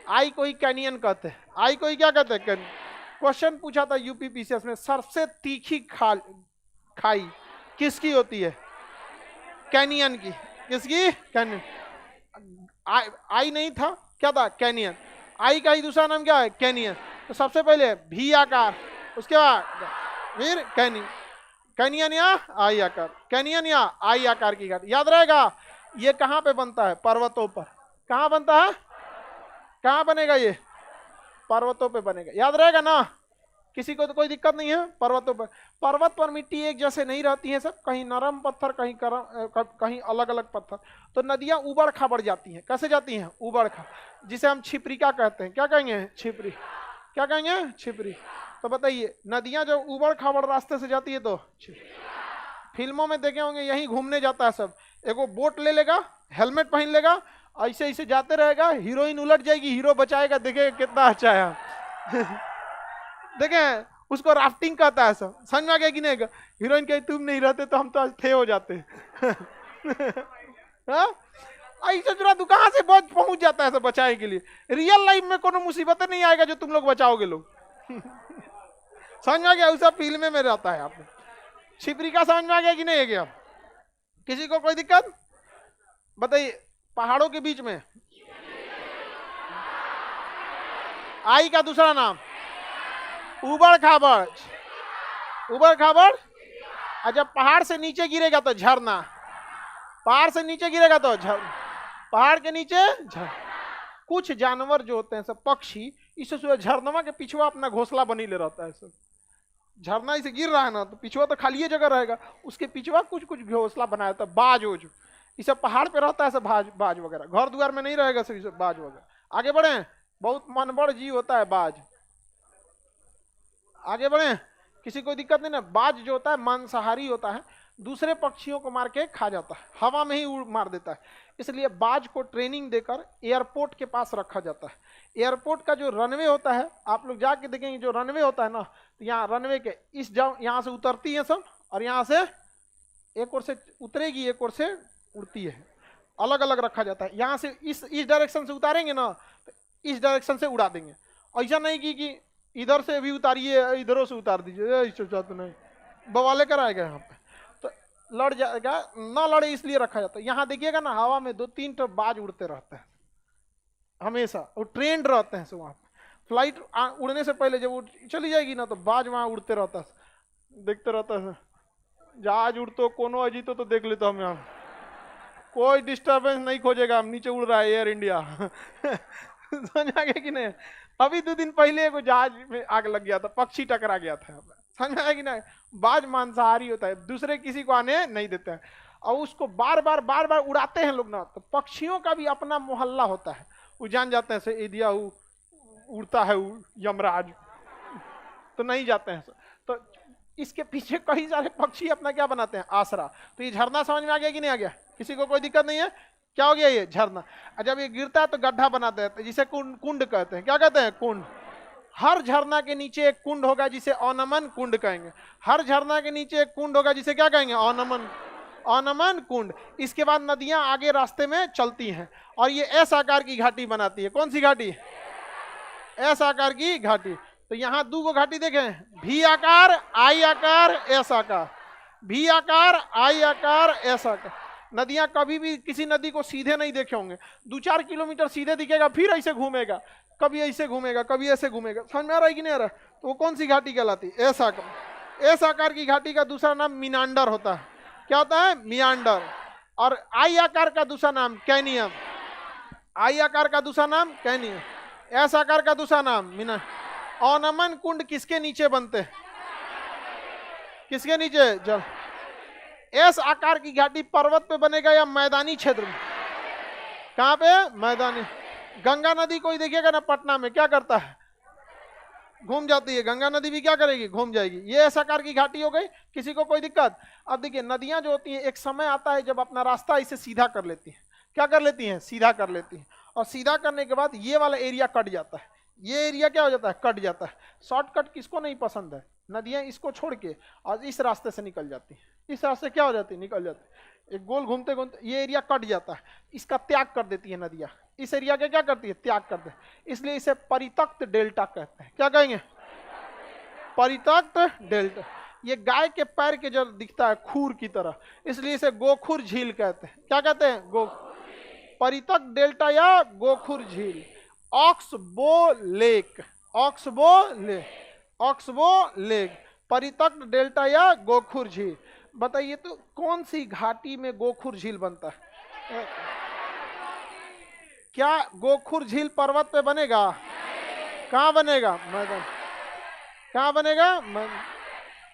आई को ही कैनियन कहते हैं, आई को ही क्या कहते हैं? कैनियन। क्वेश्चन पूछा था यूपी पीसीएस में, सबसे तीखी खाई किसकी होती है? कैनियन की। किसकी? कैनियन। आई नहीं था, क्या था? कैनियन। आई का ही दूसरा नाम क्या है? कैनियन। तो सबसे पहले भी आकार, उसके बाद फिर कैनियन, कैनियन या आई आकार, कैनियन या आई आकार की घाटी। याद रहेगा, ये कहां पे बनता है? पर्वतों पर। कहां बनता है? कहां बनेगा? ये पर्वतों पे बनेगा, याद रहेगा ना? किसी को तो कोई दिक्कत नहीं है पर्वतों पर। पर्वत पर मिट्टी एक जैसे नहीं रहती है सब, कहीं नरम पत्थर, कहीं कहीं अलग अलग पत्थर। तो नदियां उबड़ खाबड़ जाती हैं। कैसे जाती हैं? उबड़ खाबड़, जिसे हम छिपरिका कहते हैं। क्या कहेंगे? छिपरी। क्या कहेंगे? छिपरी। तो बताइए, नदियां जब उबड़ खाबड़ रास्ते से जाती है तो फिल्मों में देखे होंगे, यहीं घूमने जाता है सब। एगो बोट ले लेगा, हेलमेट पहन लेगा, ऐसे ऐसे जाते रहेगा, हीरोइन उलट जाएगी, हीरो बचाएगा, देखेगा कितना अच्छा है। देखें, उसको राफ्टिंग कहता है सब। समझ में आ गया कि नहीं? हीरोइन कहे तुम नहीं रहते तो हम तो आज थे हो जाते। ऐसे जरा तू कहां से पहुंच जाता है सब बचाने के लिए। रियल लाइफ में कोनो मुसीबत नहीं आएगा जो तुम लोग बचाओगे लोग। समझ में आ गया? उस फिल्म में रहता है। आपने छिपरी का समझ में आ गया कि नहीं? गया किसी को कोई दिक्कत? बताइए, पहाड़ों के बीच में आई का दूसरा नाम उबड़ खाबड़। उबड़ खाबड़। और जब पहाड़ से नीचे गिरेगा तो झरना, पहाड़ से नीचे गिरेगा तो पहाड़ के नीचे कुछ जानवर जो होते हैं सब, पक्षी, इससे झरनमा के पिछुआ अपना घोंसला बनी ले रहता है सब। झरना इसे गिर रहा है ना, तो पिछुआ तो खाली जगह रहेगा, उसके पिछुआ कुछ कुछ घोंसला बनाया था। बाज ओज ये सब पहाड़ पे रहता है सब, बाज वगैरह। घर द्वार में नहीं रहेगा सब बाज वगैरह। आगे बढ़े, बहुत मनबड़ जीव होता है बाज। आगे बढ़े, किसी को दिक्कत नहीं ना? बाज जो होता है मांसाहारी होता है, दूसरे पक्षियों को मार के खा जाता है, हवा में ही मार देता है। इसलिए बाज को ट्रेनिंग देकर एयरपोर्ट के पास रखा जाता है। एयरपोर्ट का जो रनवे होता है, आप लोग जाके देखेंगे, जो रनवे होता है ना, तो यहाँ रनवे के इस यहाँ से उतरती है सब, और यहाँ से एक ओर से उतरेगी, एक ओर से उड़ती है, अलग अलग रखा जाता है। यहाँ से इस डायरेक्शन से उतारेंगे ना, तो इस डायरेक्शन से उड़ा देंगे। ऐसा नहीं कि इधर से भी उतारिए, इधरों से उतार दीजिए, तो नहीं, बवाले कराएगा यहाँ पे, तो लड़ जाएगा ना। लड़े इसलिए रखा जाता है। यहाँ देखिएगा ना, हवा में 2-3 तो बाज उड़ते रहते हैं हमेशा, वो ट्रेंड रहते हैं सब वहाँ पे। फ्लाइट उड़ने से पहले जब वो चली जाएगी ना, तो बाज वहाँ उड़ते रहता है, देखते रहता है। जहाज उड़तो कोनो अजीतो तो देख लेता हम, यहाँ कोई डिस्टर्बेंस नहीं खोजेगा, हम नीचे उड़ रहा है एयर इंडिया। समझ आ गया कि नहीं? अभी 2 दिन पहले एगो जहाज में आग लग गया था, पक्षी टकरा गया था। समझ आया कि नहीं? बाज मांसाहारी होता है, दूसरे किसी को आने नहीं देते हैं, और उसको बार बार उड़ाते हैं लोग ना। तो पक्षियों का भी अपना मोहल्ला होता है, वो जान जाते हैं से एदिया उड़ता है यमराज, तो नहीं जाते हैं। तो इसके पीछे कई सारे पक्षी अपना क्या बनाते हैं? आसरा। तो ये झरना समझ में आ गया कि नहीं आ गया? किसी को कोई दिक्कत नहीं है? क्या हो गया ये झरना? जब ये गिरता है तो गड्ढा बनाते हैं, जिसे कुंड कहते हैं। क्या कहते हैं? कुंड। हर झरना के नीचे एक कुंड होगा जिसे अनमन कुंड कहेंगे। हर झरना के नीचे एक कुंड होगा जिसे क्या कहेंगे? अनमन कुंड। इसके बाद नदियां आगे रास्ते में चलती हैं और ये एस आकार की घाटी बनाती है। कौन सी घाटी? एस आकार की घाटी। तो यहाँ 2 गो घाटी देखें, भी आकार, आई आकार, एस आकार। भी आकार, आई आकार, एस आकार। नदियां कभी भी किसी नदी को सीधे नहीं देखे होंगे। 2-4 किलोमीटर सीधे दिखेगा, फिर ऐसे घूमेगा, कभी ऐसे घूमेगा, कभी ऐसे घूमेगा। समझ में आ रहा है कि नहीं आ रहा? तो वो कौन सी घाटी कहलाती? एस आकार। एस आकार की घाटी का दूसरा नाम मिनांडर होता है। क्या होता है? मियांडर। और आई आकार का दूसरा नाम कैनियम। आई आकार का दूसरा नाम कैनियम। एस आकार का दूसरा नाम मिना। अनमन कुंड किसके नीचे बनते हैं? किसके नीचे? जल। एस आकार की घाटी पर्वत पे बनेगा या मैदानी क्षेत्र में? कहां पे? मैदानी। गंगा नदी कोई देखिएगा ना पटना में, क्या करता है? घूम जाती है। गंगा नदी भी क्या करेगी? घूम जाएगी। ये एस आकार की घाटी हो गई। किसी को कोई दिक्कत? अब देखिए, नदियां जो होती हैं, एक समय आता है जब अपना रास्ता इसे सीधा कर लेती है। क्या कर लेती हैं? सीधा कर लेती है। और सीधा करने के बाद ये वाला एरिया कट जाता है। ये एरिया क्या हो जाता है? कट जाता है। शॉर्टकट किसको नहीं पसंद है? नदियां इसको छोड़ के और इस रास्ते से निकल जाती है। इस रास्ते क्या हो जाती है? निकल जाती है। एक गोल घूमते घूमते ये एरिया कट जाता है, इसका त्याग कर देती है नदियां। इस एरिया का क्या करती है? त्याग कर दे। इसलिए इसे परित्यक्त डेल्टा कहते हैं। क्या कहेंगे? परित्यक्त डेल्टा। ये गाय के पैर के जो दिखता है खूर की तरह, इसलिए इसे गोखुर झील कहते हैं। क्या कहते हैं? गो। परित्यक्त डेल्टा या गोखुर झील। Oxbow lake. Oxbow lake. Oxbow lake, परित्यक्त डेल्टा या गोखुर झील। बताइए तो कौन सी घाटी में गोखुर झील बनता है? क्या गोखुर झील पर्वत पे बनेगा? कहाँ बनेगा? मैदान। कहाँ बनेगा?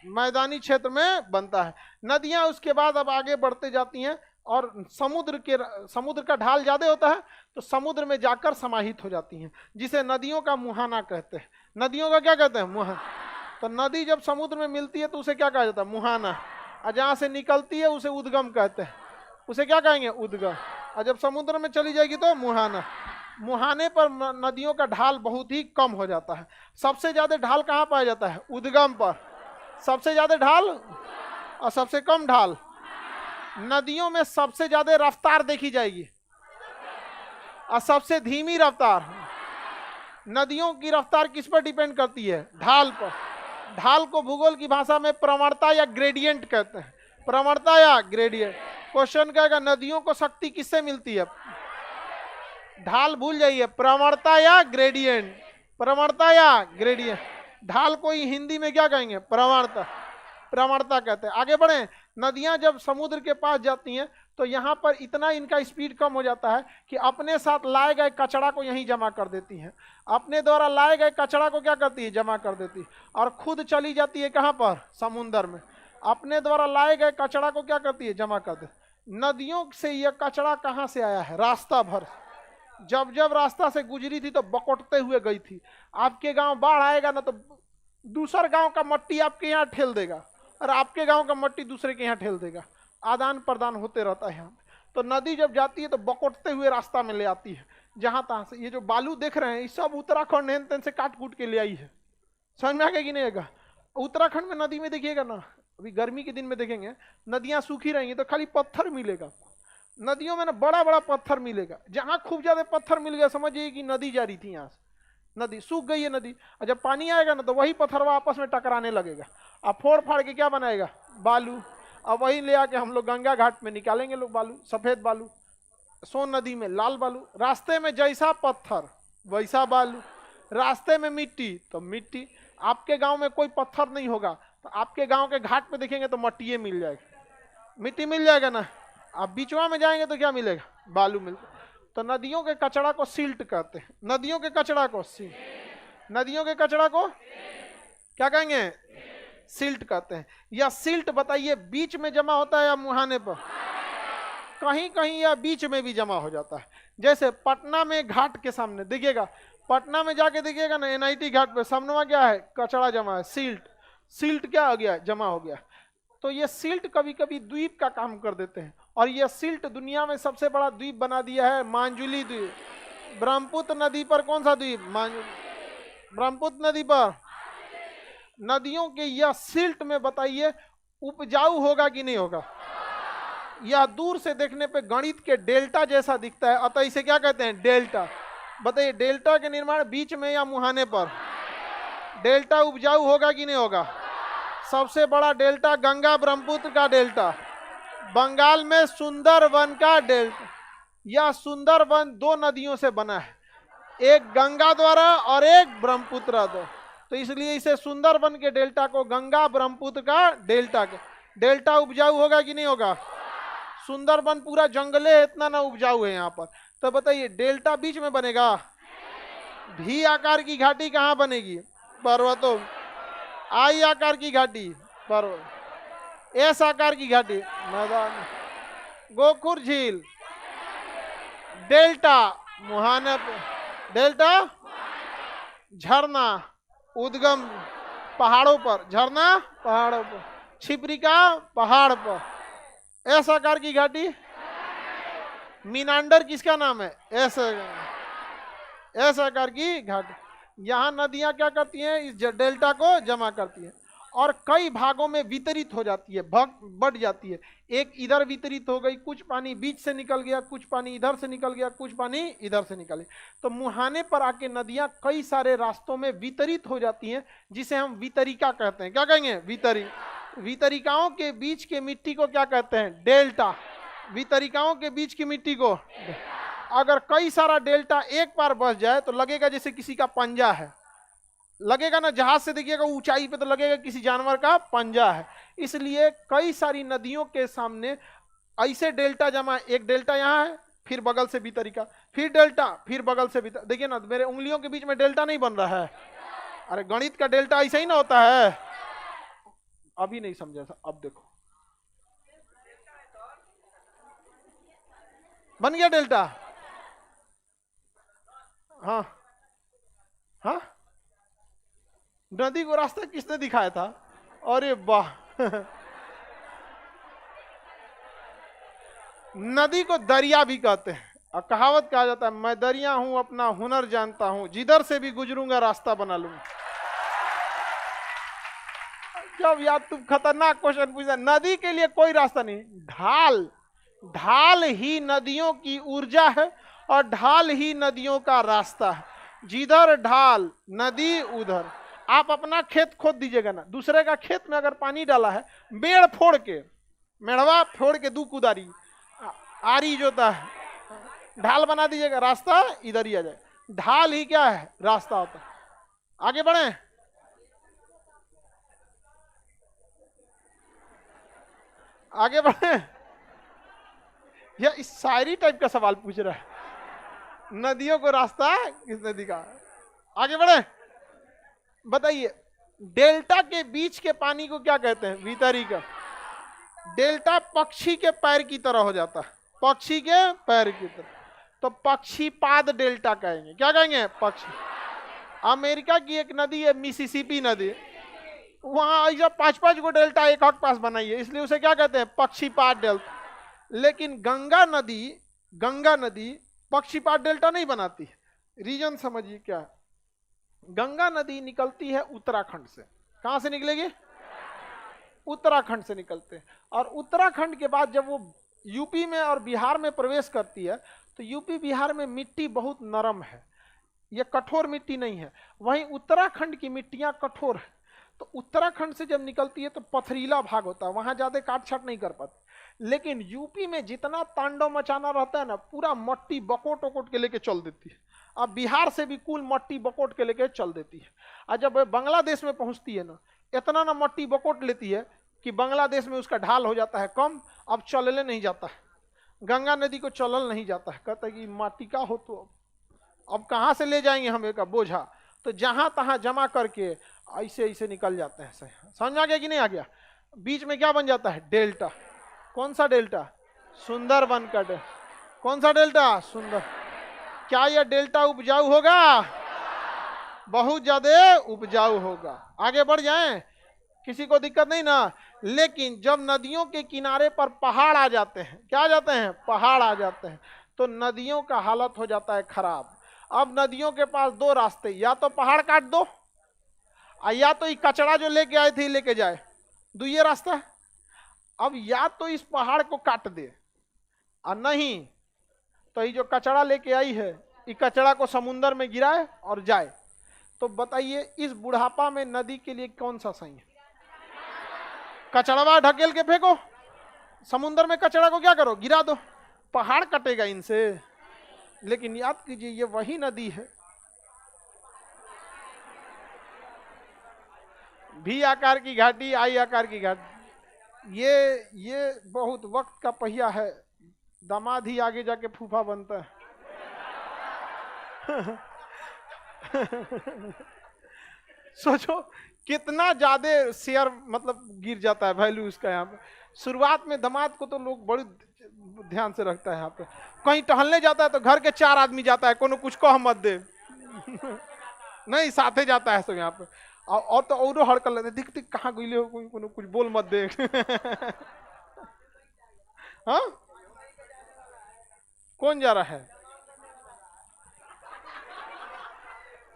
मैदानी क्षेत्र में बनता है। नदियां उसके बाद अब आगे बढ़ते जाती हैं और समुद्र का ढाल ज्यादा होता है तो समुद्र में जाकर समाहित हो जाती हैं, जिसे नदियों का मुहाना कहते हैं। नदियों का क्या कहते हैं? मुहाना। तो नदी जब समुद्र में मिलती है तो उसे क्या कहा जाता है? मुहाना। और जहां से निकलती है उसे उद्गम कहते हैं। उसे क्या कहेंगे? उद्गम। और जब समुद्र में चली जाएगी तो मुहाना। मुहाने पर नदियों का ढाल बहुत ही कम हो जाता है। सबसे ज्यादा ढाल कहाँ पाया जाता है? उद्गम पर। सबसे ज्यादा ढाल और सबसे कम ढाल। नदियों में सबसे ज्यादा रफ्तार देखी जाएगी और सबसे धीमी रफ्तार। नदियों की रफ्तार किस पर डिपेंड करती है? ढाल पर। ढाल को भूगोल की भाषा में प्रवणता या ग्रेडियंट कहते हैं। प्रवणता या ग्रेडियंट। क्वेश्चन कहेगा नदियों को शक्ति किससे मिलती है? ढाल भूल जाइए, प्रवणता या ग्रेडियंट। प्रवणता या ग्रेडियंट। ढाल को ही हिंदी में क्या कहेंगे? प्रवणता। प्रवणता कहते हैं। आगे बढ़े। नदियां जब समुद्र के पास जाती हैं तो यहाँ पर इतना इनका स्पीड कम हो जाता है कि अपने साथ लाए गए कचरा को यहीं जमा कर देती हैं। अपने द्वारा लाए गए कचरा को क्या करती है? जमा कर देती है और खुद चली जाती है कहाँ पर? समुद्र में। अपने द्वारा लाए गए कचरा को क्या करती है? जमा कर देती। नदियों से यह कचरा कहाँ से आया है? रास्ता भर। जब जब रास्ता से गुजरी थी तो बकोटते हुए गई थी। आपके गांव बाढ़ आएगा ना तो दूसर गांव का मट्टी आपके यहाँ ठेल देगा और आपके गांव का मट्टी दूसरे के यहाँ ठेल देगा। आदान प्रदान होते रहता है यहाँ पे। तो नदी जब जाती है तो बकोटते हुए रास्ता में ले आती है जहां तहां से। ये जो बालू देख रहे हैं ये सब उत्तराखंड हेन तेन से काट कूट के ले आई है। समझ में आ गया कि नहीं आएगा? उत्तराखंड में नदी में देखिएगा ना, अभी गर्मी के दिन में देखेंगे नदियां सूखी रहेंगी तो खाली पत्थर मिलेगा। नदियों में ना बड़ा बड़ा पत्थर मिलेगा। जहां खूब ज्यादा पत्थर मिल गया समझिए कि नदी जा रही थी यहाँ से। नदी सूख गई है नदी, और जब पानी आएगा ना तो वही पत्थर आपस में टकराने लगेगा और फोड़ फाड़ के क्या बनाएगा? बालू। अब वही ले आके हम लोग गंगा घाट में निकालेंगे लोग बालू, सफेद बालू। सोन नदी में लाल बालू। रास्ते में जैसा पत्थर वैसा बालू। रास्ते में मिट्टी तो मिट्टी। आपके गांव में कोई पत्थर नहीं होगा तो आपके गांव के घाट पे देखेंगे तो मट्टी मिल जाएगा, मिट्टी मिल जाएगा ना। आप बीचवा में जाएंगे तो क्या मिलेगा? बालू मिलता। तो नदियों के कचरा को सिल्ट कहते हैं। नदियों के कचरा को नदियों के कचरा को क्या कहेंगे? सिल्ट कहते हैं। या सिल्ट बताइए बीच में जमा होता है या मुहाने पर? कहीं कहीं या बीच में भी जमा हो जाता है। जैसे पटना में घाट के सामने देखिएगा, पटना में जाके देखिएगा ना एनआईटी घाट पे सामने क्या है? कचरा जमा है, सिल्ट। सिल्ट क्या हो गया? जमा हो गया। तो ये सिल्ट कभी कभी द्वीप का काम कर देते हैं और ये सिल्ट दुनिया में सबसे बड़ा द्वीप बना दिया है मांजुली द्वीप। ब्रह्मपुत्र नदी पर कौन सा द्वीप? ब्रह्मपुत्र नदी पर। नदियों के यह सिल्ट में बताइए उपजाऊ होगा कि नहीं होगा? यह दूर से देखने पे गणित के डेल्टा जैसा दिखता है, अतः इसे क्या कहते हैं? डेल्टा। बताइए डेल्टा के निर्माण बीच में या मुहाने पर? डेल्टा उपजाऊ होगा कि नहीं होगा? सबसे बड़ा डेल्टा गंगा ब्रह्मपुत्र का डेल्टा। बंगाल में सुंदरवन का डेल्टा। यह सुंदरवन दो नदियों से बना है, एक गंगा द्वारा और एक ब्रह्मपुत्र द्वारा। तो इसलिए इसे सुंदरवन के डेल्टा को गंगा ब्रह्मपुत्र का डेल्टा के। डेल्टा उपजाऊ होगा कि नहीं होगा? सुंदरवन पूरा जंगले है, इतना ना उपजाऊ है यहाँ पर। तो बताइए डेल्टा बीच में बनेगा? भी आकार की घाटी कहाँ बनेगी? पर्वतों। आई आकार की घाटी पर्वत। एस आकार की घाटी मैदान। गोखुर झील। डेल्टा मुहाने पर। डेल्टा झरना उद्गम पहाड़ों पर। झरना पहाड़ों पर। छिपरिका पहाड़ पर। एस आकार की घाटी। मीनांडर किसका नाम है? एस आकार की घाटी। यहाँ नदियां क्या करती हैं? इस डेल्टा को जमा करती हैं और कई भागों में वितरित हो जाती है, बढ़ जाती है। एक इधर वितरित हो गई, कुछ पानी बीच से निकल गया, कुछ पानी इधर से निकल गया, कुछ पानी इधर से निकल गया। तो मुहाने पर आके नदियां कई सारे रास्तों में वितरित हो जाती हैं, जिसे हम वितरिका कहते हैं। क्या कहेंगे? वितरिकाओं के बीच के मिट्टी को क्या कहते हैं? डेल्टा। वितरिकाओं के बीच की मिट्टी को। अगर कई सारा डेल्टा एक बार बस जाए तो लगेगा जैसे किसी का पंजा है। लगेगा ना, जहाज से देखिएगा ऊंचाई पे तो लगेगा किसी जानवर का पंजा है। इसलिए कई सारी नदियों के सामने ऐसे डेल्टा जमा। एक डेल्टा यहाँ है, फिर बगल से वितरिका, फिर डेल्टा, फिर बगल से वितरिका। देखिए ना मेरे उंगलियों के बीच में डेल्टा नहीं बन रहा है, अरे गणित का डेल्टा ऐसा ही ना होता है। अभी नहीं समझा था, अब देखो बन गया डेल्टा। हाँ हाँ, नदी को रास्ता किसने दिखाया था? अरे वाह नदी को दरिया भी कहते हैं, और कहावत कहा जाता है, मैं दरिया हूं अपना हुनर जानता हूं, जिधर से भी गुजरूंगा रास्ता बना लूंगा। जब यार तुम खतरनाक क्वेश्चन पूछा, नदी के लिए कोई रास्ता नहीं, ढाल, ढाल ही नदियों की ऊर्जा है और ढाल ही नदियों का रास्ता है। जिधर ढाल नदी उधर। आप अपना खेत खोद दीजिएगा ना, दूसरे का खेत में अगर पानी डाला है, मेड़ फोड़ के, मेड़वा फोड़ के दू कुदारी आरी जोता है, ढाल बना दीजिएगा, रास्ता इधर ही आ जाए। ढाल ही क्या है? रास्ता होता है। आगे बढ़े। आगे बढ़े। यह इस शायरी टाइप का सवाल पूछ रहा है, नदियों को रास्ता किसने दिखाया? आगे बढ़े। बताइए, डेल्टा के बीच के पानी को क्या कहते हैं? वितरी का। डेल्टा पक्षी के पैर की तरह हो जाता है, पक्षी के पैर की तरह, तो पक्षीपाद डेल्टा कहेंगे। क्या कहेंगे? पक्षी। अमेरिका की एक नदी है मिसिसिपी नदी, वहां ऐसा 5-5 को डेल्टा एक हक पास बनाई है, इसलिए उसे क्या कहते हैं? पक्षीपाद डेल्टा। लेकिन गंगा नदी पक्षीपाद डेल्टा नहीं बनाती। रीजन समझिए क्या है। गंगा नदी निकलती है उत्तराखंड से। कहां से निकलेगी? उत्तराखंड से निकलते हैं, और उत्तराखंड के बाद जब वो यूपी में और बिहार में प्रवेश करती है, तो यूपी बिहार में मिट्टी बहुत नरम है, ये कठोर मिट्टी नहीं है। वहीं उत्तराखंड की मिट्टियां कठोर है, तो उत्तराखंड से जब निकलती है तो पथरीला भाग होता है, वहां ज्यादा काट छाट नहीं कर पाती। लेकिन यूपी में जितना तांडव मचाना रहता है ना, पूरा मट्टी बकोट वकोट के लेके चल देती है। अब बिहार से भी कुल मट्टी बकोट के लेके चल देती है, और जब बांग्लादेश में पहुंचती है ना, इतना ना मट्टी बकोट लेती है कि बांग्लादेश में उसका ढाल हो जाता है कम, अब चलने नहीं जाता है, गंगा नदी को चलल नहीं जाता है। कहता है कि माटी का हो तो अब कहाँ से ले जाएंगे हम एक बोझा, तो जहां तहां जमा करके ऐसे ऐसे निकल जाते हैं। समझ में आ गया कि नहीं आ गया? बीच में क्या बन जाता है? डेल्टा। कौन सा डेल्टा? सुंदरबन का डेल्टा। कौन सा डेल्टा? सुंदर। क्या यह डेल्टा उपजाऊ होगा? बहुत ज्यादा उपजाऊ होगा। आगे बढ़ जाएं, किसी को दिक्कत नहीं ना। लेकिन जब नदियों के किनारे पर पहाड़ आ जाते हैं, क्या आ जाते हैं? पहाड़ आ जाते हैं, तो नदियों का हालत हो जाता है खराब। अब नदियों के पास दो रास्ते, या तो पहाड़ काट दो, या तो ये कचरा जो लेके आए थे लेके जाए, दो ये रास्ता है। अब या तो इस पहाड़ को काट दे, और नहीं तो ये जो कचरा लेके आई है, ये कचरा को समुन्द्र में गिराए और जाए। तो बताइए, इस बुढ़ापा में नदी के लिए कौन सा सही है? कचड़वा ढकेल के फेंको, समुन्द्र में कचरा को क्या करो? गिरा दो, पहाड़ कटेगा इनसे। लेकिन याद कीजिए, ये वही नदी है, भी आकार की घाटी, आई आकार की घाटी। ये बहुत वक्त का पहिया है, दामाद ही आगे जाके फूफा बनता है। सोचो कितना ज्यादा शेयर मतलब गिर जाता है वैल्यू उसका। यहाँ पे शुरुआत में दामाद को तो लोग बड़ी ध्यान से रखता है। यहाँ पे कहीं टहलने जाता है तो घर के 4 आदमी जाता है, कोनो कुछ कह मत दे। नहीं, साथे जाता है सब यहाँ पे। और तो औरो हड़कल लेते, दिख दिख कहाँ गईले हो, कोई कोनो कुछ बोल मत दे। हाँ, कौन जा रहा है?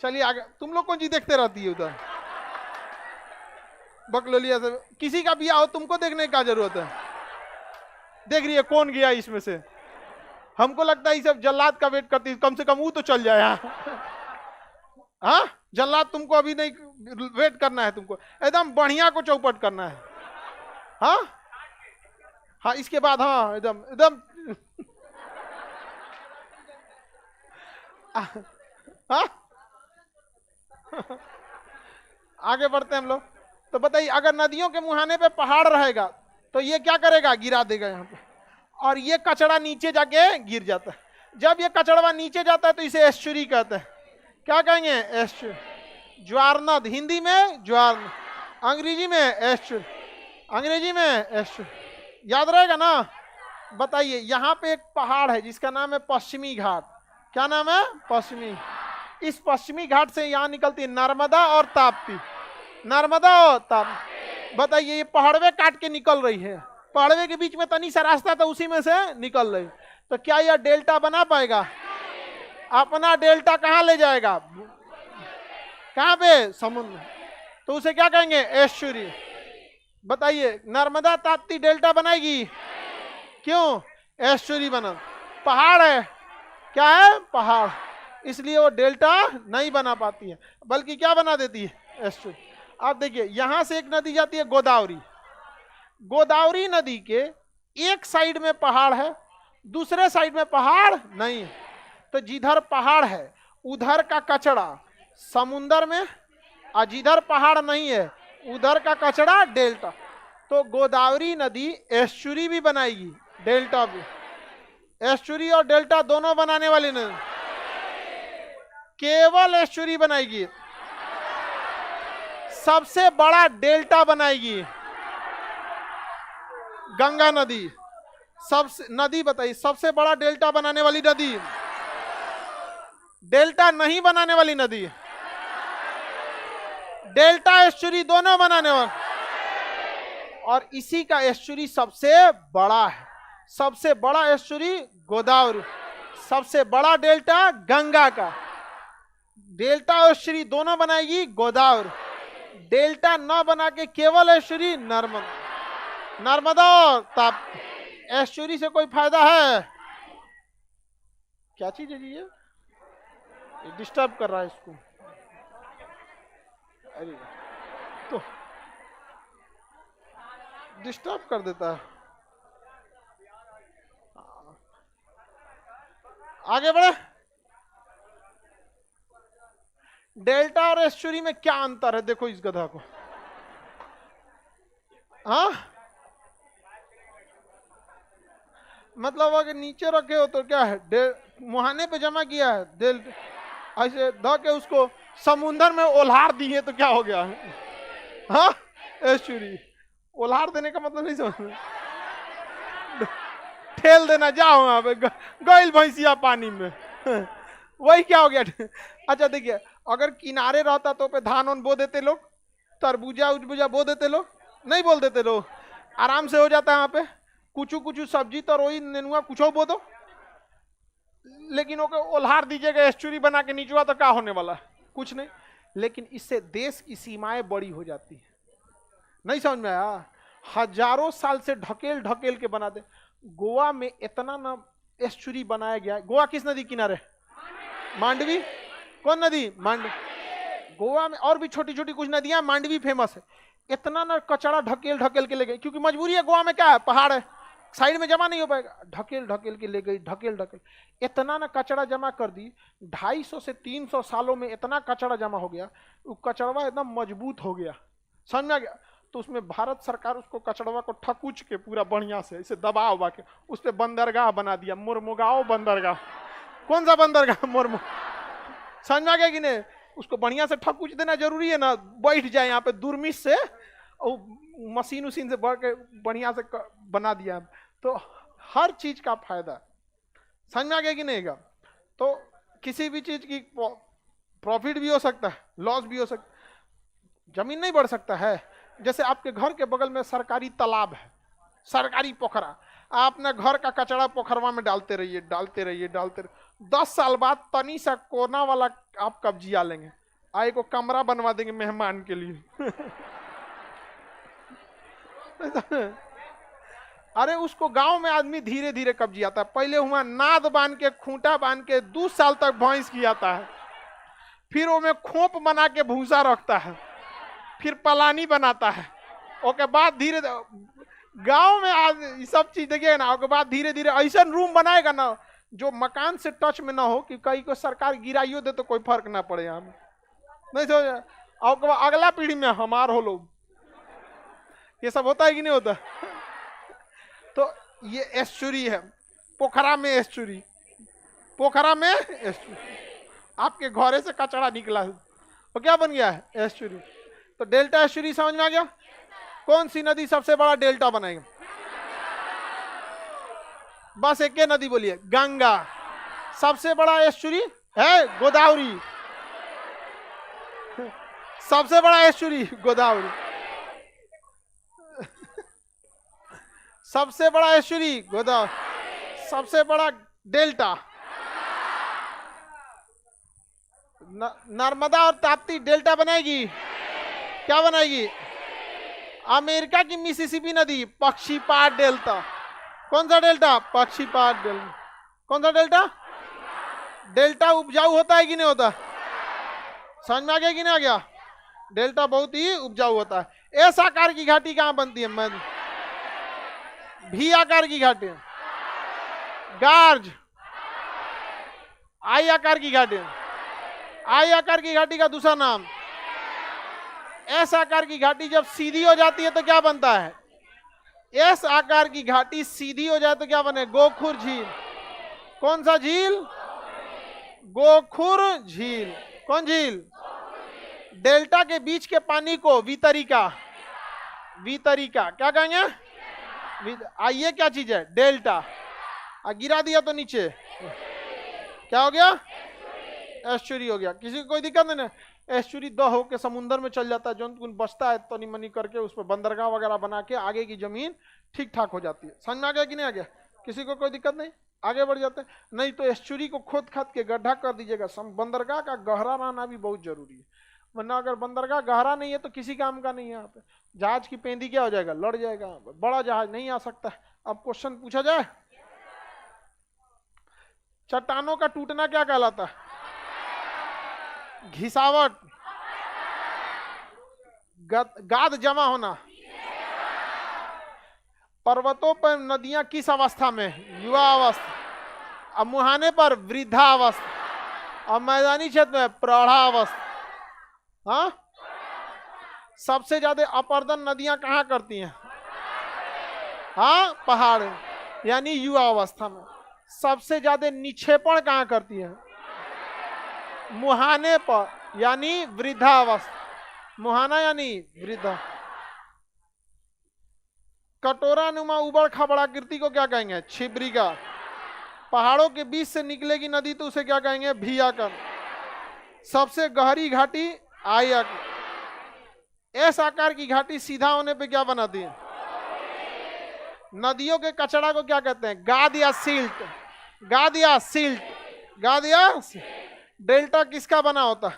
चलिए आगे। तुम लोग कौन चीज देखते रहती है उधर? बकलोलिया से किसी का बिया हो, तुमको देखने की क्या जरूरत है? देख रही है कौन गया इसमें से? हमको लगता है ये सब जल्लाद का वेट करती है, कम से कम वो तो चल जाए। हाँ, जल्लाद तुमको अभी नहीं वेट करना है, तुमको एकदम बढ़िया को चौपट करना है। हाँ हाँ, इसके बाद हाँ एकदम एकदम। हाँ, आगे बढ़ते हैं हम लोग। तो बताइए, अगर नदियों के मुहाने पे पहाड़ रहेगा तो ये क्या करेगा? गिरा देगा यहाँ पे, और ये कचरा नीचे जाके गिर जाता है। जब ये कचड़वा नीचे जाता है तो इसे एस्चुरी कहते हैं। क्या कहेंगे? एस्चुरी। ज्वार नद, हिंदी में ज्वार, अंग्रेजी में एस्चुरी, अंग्रेजी में एस्चुरी। याद रहेगा ना? बताइए, यहाँ पे एक पहाड़ है जिसका नाम है पश्चिमी घाट। क्या नाम है? पश्चिमी। इस पश्चिमी घाट से यहाँ निकलती है नर्मदा और ताप्ती, नर्मदा और ताप्ती। बताइए, ये पहाड़वे काट के निकल रही है, पहाड़वे के बीच में तनी सा रास्ता था, उसी में से निकल रही। तो क्या यह डेल्टा बना पाएगा? अपना डेल्टा कहाँ ले जाएगा? कहाँ पे? समुद्र। तो उसे क्या कहेंगे? एस्चुरी। बताइए, नर्मदा ताप्ती डेल्टा बनाएगी? क्यों? एस्चुरी बना, पहाड़ है। क्या है? पहाड़, इसलिए वो डेल्टा नहीं बना पाती है, बल्कि क्या बना देती है? एस्चुरी। अब देखिए, यहां से एक नदी जाती है गोदावरी। गोदावरी नदी के एक साइड में पहाड़ है, दूसरे साइड में पहाड़ नहीं है। तो जिधर पहाड़ है उधर का कचरा समुंदर में, और जिधर पहाड़ नहीं है उधर का कचरा डेल्टा। तो गोदावरी नदी एस्चुरी भी बनाएगी, डेल्टा भी। एस्चुरी और डेल्टा दोनों बनाने वाली नदी, केवल एस्चुरी बनाएगी। सबसे बड़ा डेल्टा बनाएगी गंगा नदी। सबसे नदी बताइए, सबसे बड़ा डेल्टा बनाने वाली नदी, डेल्टा नहीं बनाने वाली नदी, डेल्टा एस्चुरी दोनों बनाने वाली। और इसी का एस्चुरी सबसे बड़ा है। सबसे बड़ा एस्चुरी गोदावरी, सबसे बड़ा डेल्टा गंगा का। डेल्टा और एस्चुरी दोनों बनाएगी गोदावरी, डेल्टा न बना के केवल एस्चुरी नर्मदा, नर्मदा और ताप्ती। एस्चुरी से कोई फायदा है? क्या चीज है जी? ये डिस्टर्ब कर रहा है इसको। अरे तो डिस्टर्ब कर देता है। आगे बढ़े। डेल्टा और एस्चुरी में क्या अंतर है? देखो इस गधा को। हाँ, मतलब अगर नीचे रखे हो तो क्या है? मुहाने पे जमा किया है, डेल ऐसे ध के उसको समुंदर में ओल्हार दिए तो क्या हो गया? हाँ, एस्चुरी। ओल्हार देने का मतलब नहीं समझ, ठेल देना, जाओ वहां पे, गइल भैंसिया पानी में, वही क्या हो गया? अच्छा देखिए, अगर किनारे रहता तो पे धान बो देते लोग, तरबूजा उजबूजा बो देते लोग, नहीं बोल देते लोग, आराम से हो जाता है वहां पे। कुछ कुछ सब्जी तो रोई नेनुआ कुछ बो दो, लेकिन ओके ओल्हार दीजिएगा एस्चुरी बना के नीचवा तो क्या होने वाला? कुछ नहीं। लेकिन इससे देश की सीमाएं बड़ी हो जाती है। नहीं समझ में आया? हजारों साल से ढकेल ढकेल के बना दे। गोवा में इतना ना एस्चुरी बनाया गया। गोवा किस नदी किनारे? मांडवी। कौन नदी? मांडवी। गोवा में और भी छोटी छोटी कुछ नदियां, मांडवी फेमस है। इतना ना कचरा ढकेल ढकेल के ले गए, क्योंकि मजबूरी है, गोवा में क्या है? पहाड़ है, साइड में जमा नहीं हो पाएगा। ढकेल ढकेल के ले गई, ढकेल ढकेल, इतना ना कचरा जमा कर दी। 250 से 300 सालों में इतना कचरा जमा हो गया, वो कचड़वा एकदम मजबूत हो गया। समझ में आ गया? तो उसमें भारत सरकार उसको कचड़वा को ठकुच के पूरा बढ़िया से इसे दबा उबा के उस पर बंदरगाह बना दिया, मोरमुगाओ बंदरगाह। कौन सा बंदरगाह? मोरमु। समझ में आ गया कि नहीं? उसको बढ़िया से ठकुच देना जरूरी है ना, बैठ जाए यहाँ पे दूरमिश से, और मशीन उसीन से बढ़ के बढ़िया से बना दिया। तो हर चीज का फायदा। समझ में आ गया कि नहीं? का तो किसी भी चीज की प्रॉफिट भी हो सकता है, लॉस भी हो सकता है। जमीन नहीं बढ़ सकता है। जैसे आपके घर के बगल में सरकारी तालाब है, सरकारी पोखरा, आप अपने घर का कचरा पोखरवा में डालते रहिए, डालते रहिए, डालते रहिए। 10 साल बाद तनी सा कोना वाला आप कब्जिया लेंगे, आए को कमरा बनवा देंगे मेहमान के लिए। अरे उसको गांव में आदमी धीरे धीरे कब्जियाता है। पहले हुआ नाद बांध के, खूंटा बांध के 2 साल तक भैंस कियाता है, फिर वो में खोप बना के भूसा रखता है, फिर पलानी बनाता है। उसके बाद धीरे गांव में आज ये सब चीज देखिएगा ना। उसके बाद धीरे धीरे ऐसा रूम बनाएगा ना जो मकान से टच में ना हो, कि कहीं को सरकार गिराइयो दे तो कोई फर्क ना पड़े। हम नहीं समझ? और अगला पीढ़ी में हमार हो लोग, ये सब होता है कि नहीं होता? तो ये एस्चुरी है, पोखरा में एस्चुरी, पोखरा में एस्चुरी। आपके घरे से कचरा निकला तो क्या बन गया है? एस्चुरी। तो डेल्टा एस्चुरी समझ में आ गया? कौन सी नदी सबसे बड़ा डेल्टा बनाएगी? बस एक नदी बोलिए, गंगा। सबसे बड़ा एस्चुरी है गोदावरी। सबसे बड़ा एस्चुरी गोदावरी। सबसे बड़ा एस्चुरी गोदावरी। सबसे बड़ा डेल्टा नर्मदा और ताप्ती डेल्टा बनाएगी। क्या बनाएगी? अमेरिका की मिसिसिपी नदी पक्षीपात डेल्टा। कौन सा डेल्टा? पक्षीपात डेल्टा। कौन सा डेल्टा? डेल्टा उपजाऊ होता है कि नहीं होता? समझ में आ गया कि नहीं आ गया? डेल्टा बहुत ही उपजाऊ होता है। एस आकार की घाटी कहां बनती है? भी आकार की घाटी, गार्ज। आई आकार की घाटी, आई आकार की घाटी का दूसरा नाम। एस आकार की घाटी जब सीधी हो जाती है तो क्या बनता है? एस आकार की घाटी सीधी हो जाए तो क्या बने? गोखुर झील। कौन सा झील? गोखुर झील। कौन झील? डेल्टा के बीच के पानी को वितरिका। वितरिका क्या कहेंगे? ये क्या चीज है? डेल्टा। गिरा दिया तो नीचे क्या हो गया? एस्चुरी हो गया। किसी को कोई दिक्कत नहीं ना? एस्चुरी दो होके समुद्र में चल जाता है, जो बचता है तनी मनी करके उस पर बंदरगाह वगैरह बना के आगे की जमीन ठीक ठाक हो जाती है। समझ में आ गया कि नहीं आ गया? किसी को कोई दिक्कत नहीं? आगे बढ़ जाते हैं। नहीं तो एस्चुरी को खोद खाद के गड्ढा कर दीजिएगा। बंदरगाह का गहरा रहना भी बहुत जरूरी है, वरना अगर बंदरगाह गहरा नहीं है तो किसी काम का नहीं है। यहाँ पे जहाज की पेंदी क्या हो जाएगा? लड़ जाएगा। बड़ा जहाज नहीं आ सकता। अब क्वेश्चन पूछा जाए, चट्टानों का टूटना क्या कहलाता है? घिसावट। गाद जमा होना। पर्वतों पर नदियां किस अवस्था में? युवा अवस्था। अब मुहाने पर वृद्धावस्था। और मैदानी क्षेत्र में प्रौढ़ावस्था। हाँ, सबसे ज्यादा अपरदन नदियां कहाँ करती हैं? हाँ, पहाड़, यानी युवा अवस्था में। सबसे ज्यादा निक्षेपण कहाँ करती है? मुहाने पर, यानी वृद्धावस्था। मुहाना यानी वृद्धा। कटोरा नुमा उबड़ खाबड़ आकृति को क्या कहेंगे? छिब्रिका। पहाड़ों के बीच से निकलेगी नदी तो उसे क्या कहेंगे? भीयाकर। सबसे गहरी घाटी आयक। एस आकार की घाटी सीधा होने पे क्या बनाती है? नदियों के कचरा को क्या कहते हैं? गाद या सिल्ट। गाद या सिल्ट। गाद या डेल्टा किसका बना होता है?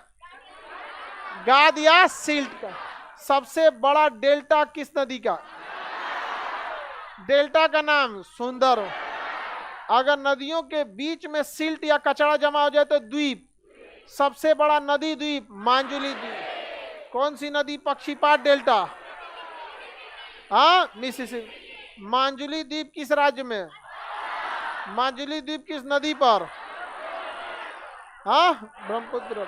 गाद या सिल्ट का। सबसे बड़ा डेल्टा किस नदी का? डेल्टा का नाम सुंदर। अगर नदियों के बीच में सिल्ट या कचरा जमा हो जाए तो द्वीप। सबसे बड़ा नदी द्वीप मांजुली द्वीप। कौन सी नदी? पक्षीपात डेल्टा। हाँ, मिसिसिपी। मांजुली द्वीप किस राज्य में? मांजुली द्वीप किस नदी पर? हाँ, ब्रह्मपुत्र।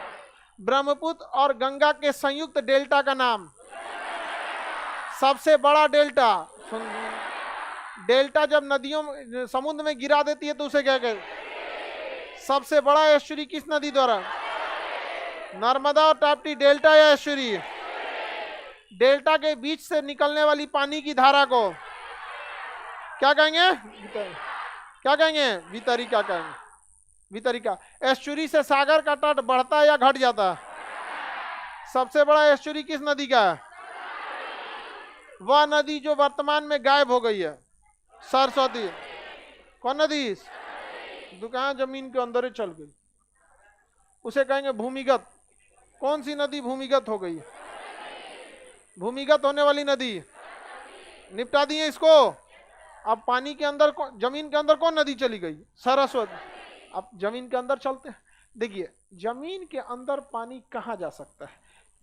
ब्रह्मपुत्र और गंगा के संयुक्त डेल्टा का नाम? सबसे बड़ा डेल्टा। डेल्टा जब नदियों समुद्र में गिरा देती है तो उसे क्या कहते? सबसे बड़ा एस्चुरी किस नदी द्वारा? नर्मदा और ताप्ती। डेल्टा या एस्चुरी? डेल्टा के बीच से निकलने वाली पानी की धारा को क्या कहेंगे? क्या कहेंगे? वितरिका कहेंगे। वितरिका। एस्चुरी से सागर का तट बढ़ता है या घट जाता है? सबसे बड़ा एस्चुरी किस नदी का है? वह नदी जो वर्तमान में गायब हो गई है, सरस्वती। कौन नदी? दुकान जमीन के अंदर ही चल गई, उसे कहेंगे भूमिगत। कौन सी नदी भूमिगत हो गई? भूमिगत होने वाली नदी निपटा दी है इसको। अब पानी के अंदर, जमीन के अंदर कौन नदी चली गई? सरस्वती। अब जमीन के अंदर चलते हैं। देखिए, जमीन के अंदर पानी कहाँ जा सकता है?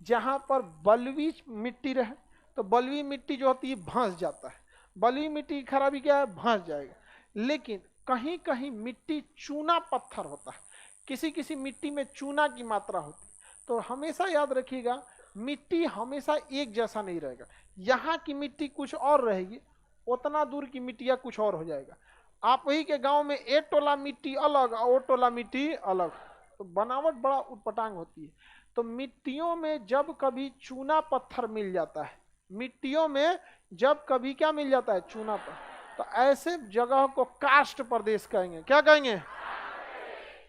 जहां पर बलुई मिट्टी रहे, तो बलुई मिट्टी जो होती है भंस जाता है। बलुई मिट्टी की खराबी क्या है? भंस जाएगा। लेकिन कहीं कहीं मिट्टी चूना पत्थर होता है, किसी किसी मिट्टी में चूना की मात्रा होती है। तो हमेशा याद रखिएगा, मिट्टी हमेशा एक जैसा नहीं रहेगा। यहाँ की मिट्टी कुछ और रहेगी, उतना दूर की मिट्टियाँ कुछ और हो जाएगा। आप वही के गांव में एक टोला मिट्टी अलग और टोला मिट्टी अलग, तो बनावट बड़ा उटपटांग होती है। तो मिट्टियों में जब कभी चूना पत्थर मिल जाता है, मिट्टियों में जब कभी क्या मिल जाता है, चूना पत्थर, तो ऐसे जगह को काष्ठ प्रदेश कहेंगे। क्या कहेंगे?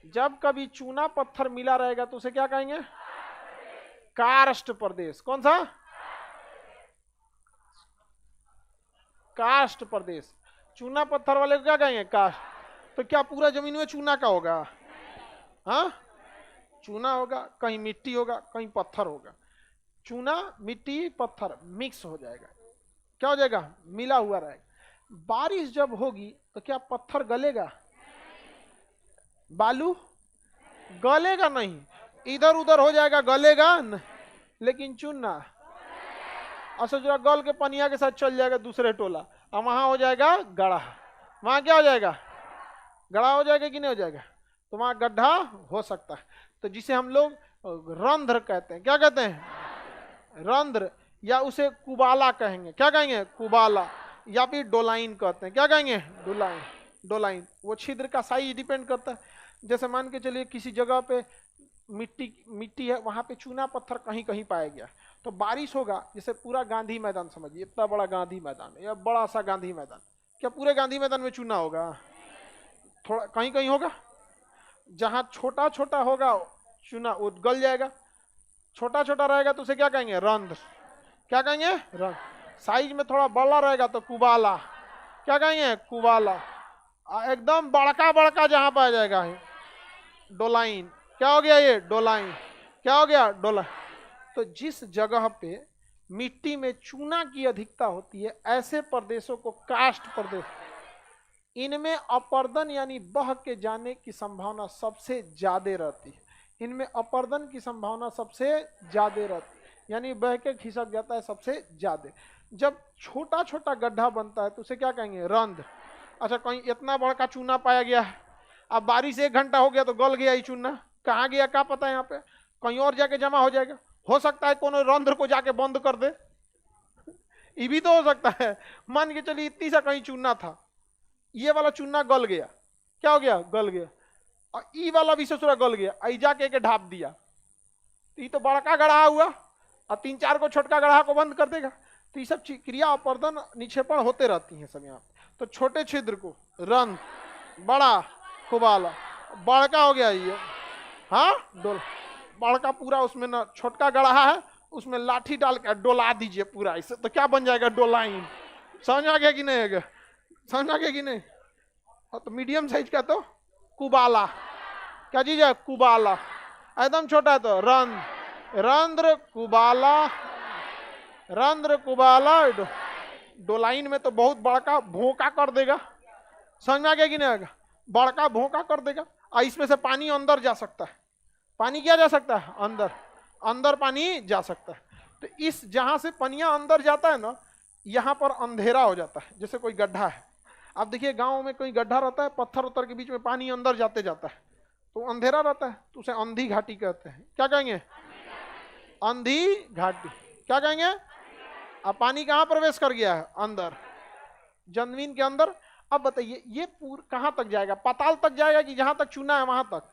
जब कभी चूना पत्थर मिला रहेगा तो उसे क्या कहेंगे? काष्ठ प्रदेश। कौन सा? काष्ठ प्रदेश। चूना पत्थर वाले को क्या कहेंगे? काष्ठ। तो क्या पूरा जमीन में चूना का होगा? हाँ, चूना होगा, कहीं मिट्टी होगा, कहीं पत्थर होगा। चूना, मिट्टी, पत्थर मिक्स हो जाएगा। क्या हो जाएगा? मिला हुआ रहेगा। बारिश जब होगी तो क्या पत्थर गलेगा? बालू गलेगा नहीं, इधर उधर हो जाएगा, गलेगा नहीं। लेकिन चूना अच्छा जो गल के पनिया के साथ चल जाएगा दूसरे टोला, और वहां हो जाएगा गड्ढा। वहां क्या हो जाएगा? गड्ढा हो जाएगा कि नहीं हो जाएगा? तो वहां गड्ढा हो सकता है। तो जिसे हम लोग रंध्र कहते हैं। क्या कहते हैं? रंध्र, या उसे कुबाला कहेंगे। क्या कहेंगे? कुबाला, या फिर डोलाइन कहते हैं। क्या कहेंगे? डोलाइन। डोलाइन वो छिद्र का साइज डिपेंड करता है। जैसे मान के चलिए किसी जगह पे मिट्टी है, वहां पे चूना पत्थर कहीं कहीं पाया गया, तो बारिश होगा, जैसे पूरा गांधी मैदान समझिए, इतना बड़ा गांधी मैदान या बड़ा सा गांधी मैदान, क्या पूरे गांधी मैदान में चूना होगा? थोड़ा कहीं कहीं होगा। जहां छोटा छोटा होगा चूना वो गल जाएगा, छोटा छोटा रहेगा तो उसे क्या कहेंगे? रंध्र। क्या कहेंगे? रंध्र। साइज में थोड़ा बड़ा रहेगा तो कुबाला। क्या कहेंगे? कुबाला। एकदम बड़का बड़का जहां पाया जाएगा डोलाइन। क्या हो गया? ये डोलाइन। क्या हो गया? डोलाइन। तो जिस जगह पे मिट्टी में चूना की अधिकता होती है, ऐसे प्रदेशों को काष्ठ प्रदेश। इनमें अपर्दन यानी बह के जाने की संभावना सबसे ज्यादा रहती है। इनमें अपर्दन की संभावना सबसे ज्यादा रहती है, यानी बह के खिसक जाता है सबसे ज्यादा। जब छोटा छोटा गड्ढा बनता है तो उसे क्या कहेंगे? रंध्र। अच्छा, कहीं इतना बड़ा चूना पाया गया है, अब बारिश 1 घंटा हो गया तो गल गया ये चूना, कहाँ गया क्या पता? यहाँ पे कहीं और जाके जमा हो जाएगा। हो सकता है कोनो रंध्र को जाके बंद कर दे, ये भी तो हो सकता है। मान के चलिए इतनी सा कहीं चूना था, ये वाला चूना गल गया। क्या हो गया? गल गया। और ई वाला भी ससुरा गल गया, आई जाके ढाप दिया, तो ये तो बड़का गढ़ा हुआ, और 3-4 को छोटका गढ़ा को बंद कर देगा। तो ये सब क्रिया अपर्दन निक्षेपण होते रहती है सब यहाँ। तो छोटे छिद्र को रंध्र, बड़ा कुबाला, बड़का हो गया ये, हाँ डोल, बड़का पूरा उसमें ना छोटका गढ़ा है, उसमें लाठी डाल के डोला दीजिए पूरा इसे, तो क्या बन जाएगा? डोलाइन। समझ आ गया कि नहीं है? समझ आ गया कि नहीं? और तो मीडियम साइज का तो कुबाला। क्या चीज है? कुबाला। एकदम छोटा है तो रंध्र। रंध्र, कुबाला, रंध्र, कुबाला। डोलाइन में तो बहुत बड़का भोंका कर देगा। समझ में आ गया कि नहीं आएगा? बड़का भोंका कर देगा, और इसमें से पानी अंदर जा सकता है। पानी क्या जा सकता है? अंदर। अंदर पानी जा सकता है। तो इस जहां से पनिया अंदर जाता है ना, यहाँ पर अंधेरा हो जाता है। जैसे कोई गड्ढा है, आप देखिए गांव में कोई गड्ढा रहता है, पत्थर उत्तर के बीच में पानी अंदर जाते जाता है, तो अंधेरा रहता है, तो उसे अंधी घाटी कहते हैं। क्या कहेंगे? अंधी घाटी। क्या कहेंगे? अब पानी कहाँ प्रवेश कर गया है? अंदर, जमीन के अंदर। अब बताइए ये कहां तक जाएगा? पाताल तक जाएगा कि जहां तक चूना है वहां तक?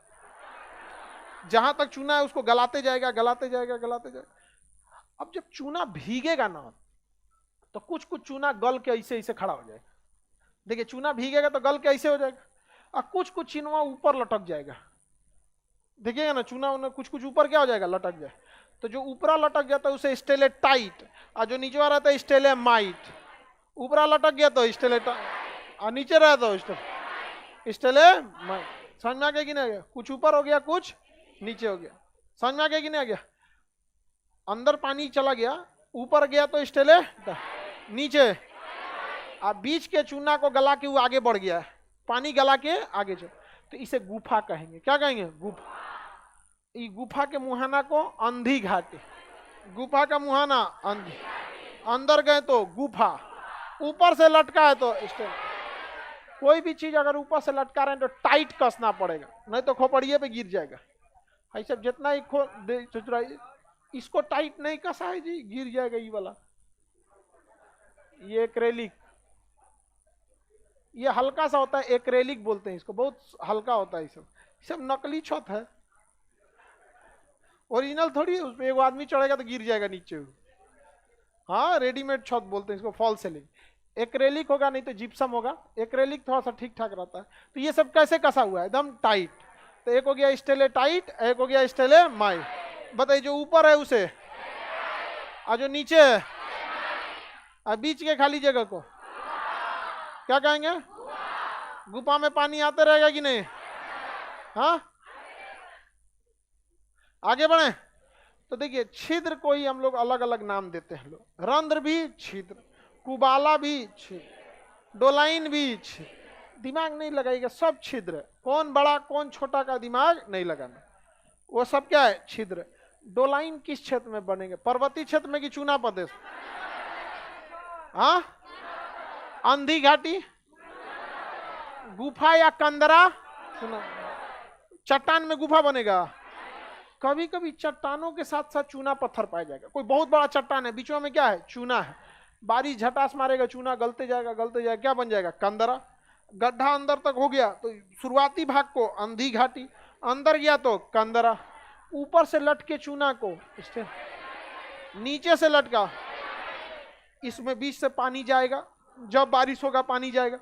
जहां तक चूना है उसको गलाते जाएगा, गलाते जाएगा, गलाते जाएगा। अब जब चूना भीगेगा ना, तो कुछ कुछ चूना गल के ऐसे ऐसे खड़ा हो जाएगा। देखिए चूना भीगेगा तो गल के ऐसे हो जाएगा, और कुछ कुछ चीनवा ऊपर लटक जाएगा। देखिएगा ना, चूना कुछ कुछ ऊपर क्या हो जाएगा? लटक जाए। तो जो ऊपरा लटक जाता है उसे स्टेलेटाइट, और जो नीचे वाला रहता है स्टेलेमाइट। ऊपरा लटक गया तो स्टेलेटाइट, और नीचे रहा तो स्टेलेमाइट। समझ में आ गया कि नहीं आ गया? कुछ ऊपर हो गया, कुछ नीचे हो गया। समझ में आ गया कि नहीं आ गया? अंदर पानी चला गया, ऊपर गया तो स्टेले नीचे, और बीच के चूना को गला के वो आगे बढ़ गया है, पानी गला के आगे चल, तो इसे गुफा कहेंगे। क्या कहेंगे? गुफा। गुफा के मुहाना को अंधी घाटी। गुफा का मुहाना अंधी। अंदर गए तो गुफा, ऊपर से लटका है तो स्टेल। कोई भी चीज अगर ऊपर से लटका रहे हैं तो टाइट कसना पड़ेगा, नहीं तो खोपड़िए पे गिर जाएगा। भाई सब जितना ही सोच रहा है इसको टाइट नहीं कसा है जी, गिर जाएगा ये वाला। ये एक्रेलिक, ये हल्का सा होता है, एक्रेलिक बोलते हैं इसको, बहुत हल्का होता है। सब नकली छत है। ओरिजिनल थोड़ी है, उसमें एक आदमी चढ़ेगा तो गिर जाएगा नीचे। हाँ, रेडीमेड छत बोलते हैं इसको, फॉल सीलिंग। एक्रेलिक होगा नहीं तो जिप्सम होगा, एक्रेलिक थोड़ा सा ठीक ठाक रहता है। तो ये सब कैसे कसा हुआ है? एकदम टाइट। तो एक हो गया स्टेले टाइट, एक हो गया स्टेले माइट। बताइए जो ऊपर है उसे, और जो नीचे है, और बीच के खाली जगह को क्या कहेंगे? गुफा में पानी आते रहेगा कि नहीं? हाँ, आगे बढ़े। तो देखिए छिद्र को ही हम लोग अलग अलग नाम देते हैं लोग। रंध्र भी छिद्र, कुबाला भी छिद्र, डोलाइन भी छिद्र। दिमाग नहीं लगाएगा, सब छिद्र। कौन बड़ा कौन छोटा का दिमाग नहीं लगाना, वो सब क्या है? छिद्र। डोलाइन किस क्षेत्र में बनेंगे? पर्वतीय क्षेत्र में कि चूना प्रदेश? हाँ, अंधी घाटी, गुफा या कंदरा? सुना, चट्टान में गुफा बनेगा। कभी कभी चट्टानों के साथ साथ चूना पत्थर पाया जाएगा। कोई बहुत बड़ा चट्टान है, बीचों में क्या है? चूना है। बारिश झटास मारेगा, चूना गलते जाएगा गलते जाएगा, क्या बन जाएगा? कंदरा। गड्ढा अंदर तक हो गया तो शुरुआती भाग को अंधी घाटी, अंदर गया तो कंदरा। ऊपर से लटके चूना को, नीचे से लटका, इसमें बीच से पानी जाएगा। जब बारिश होगा पानी जाएगा,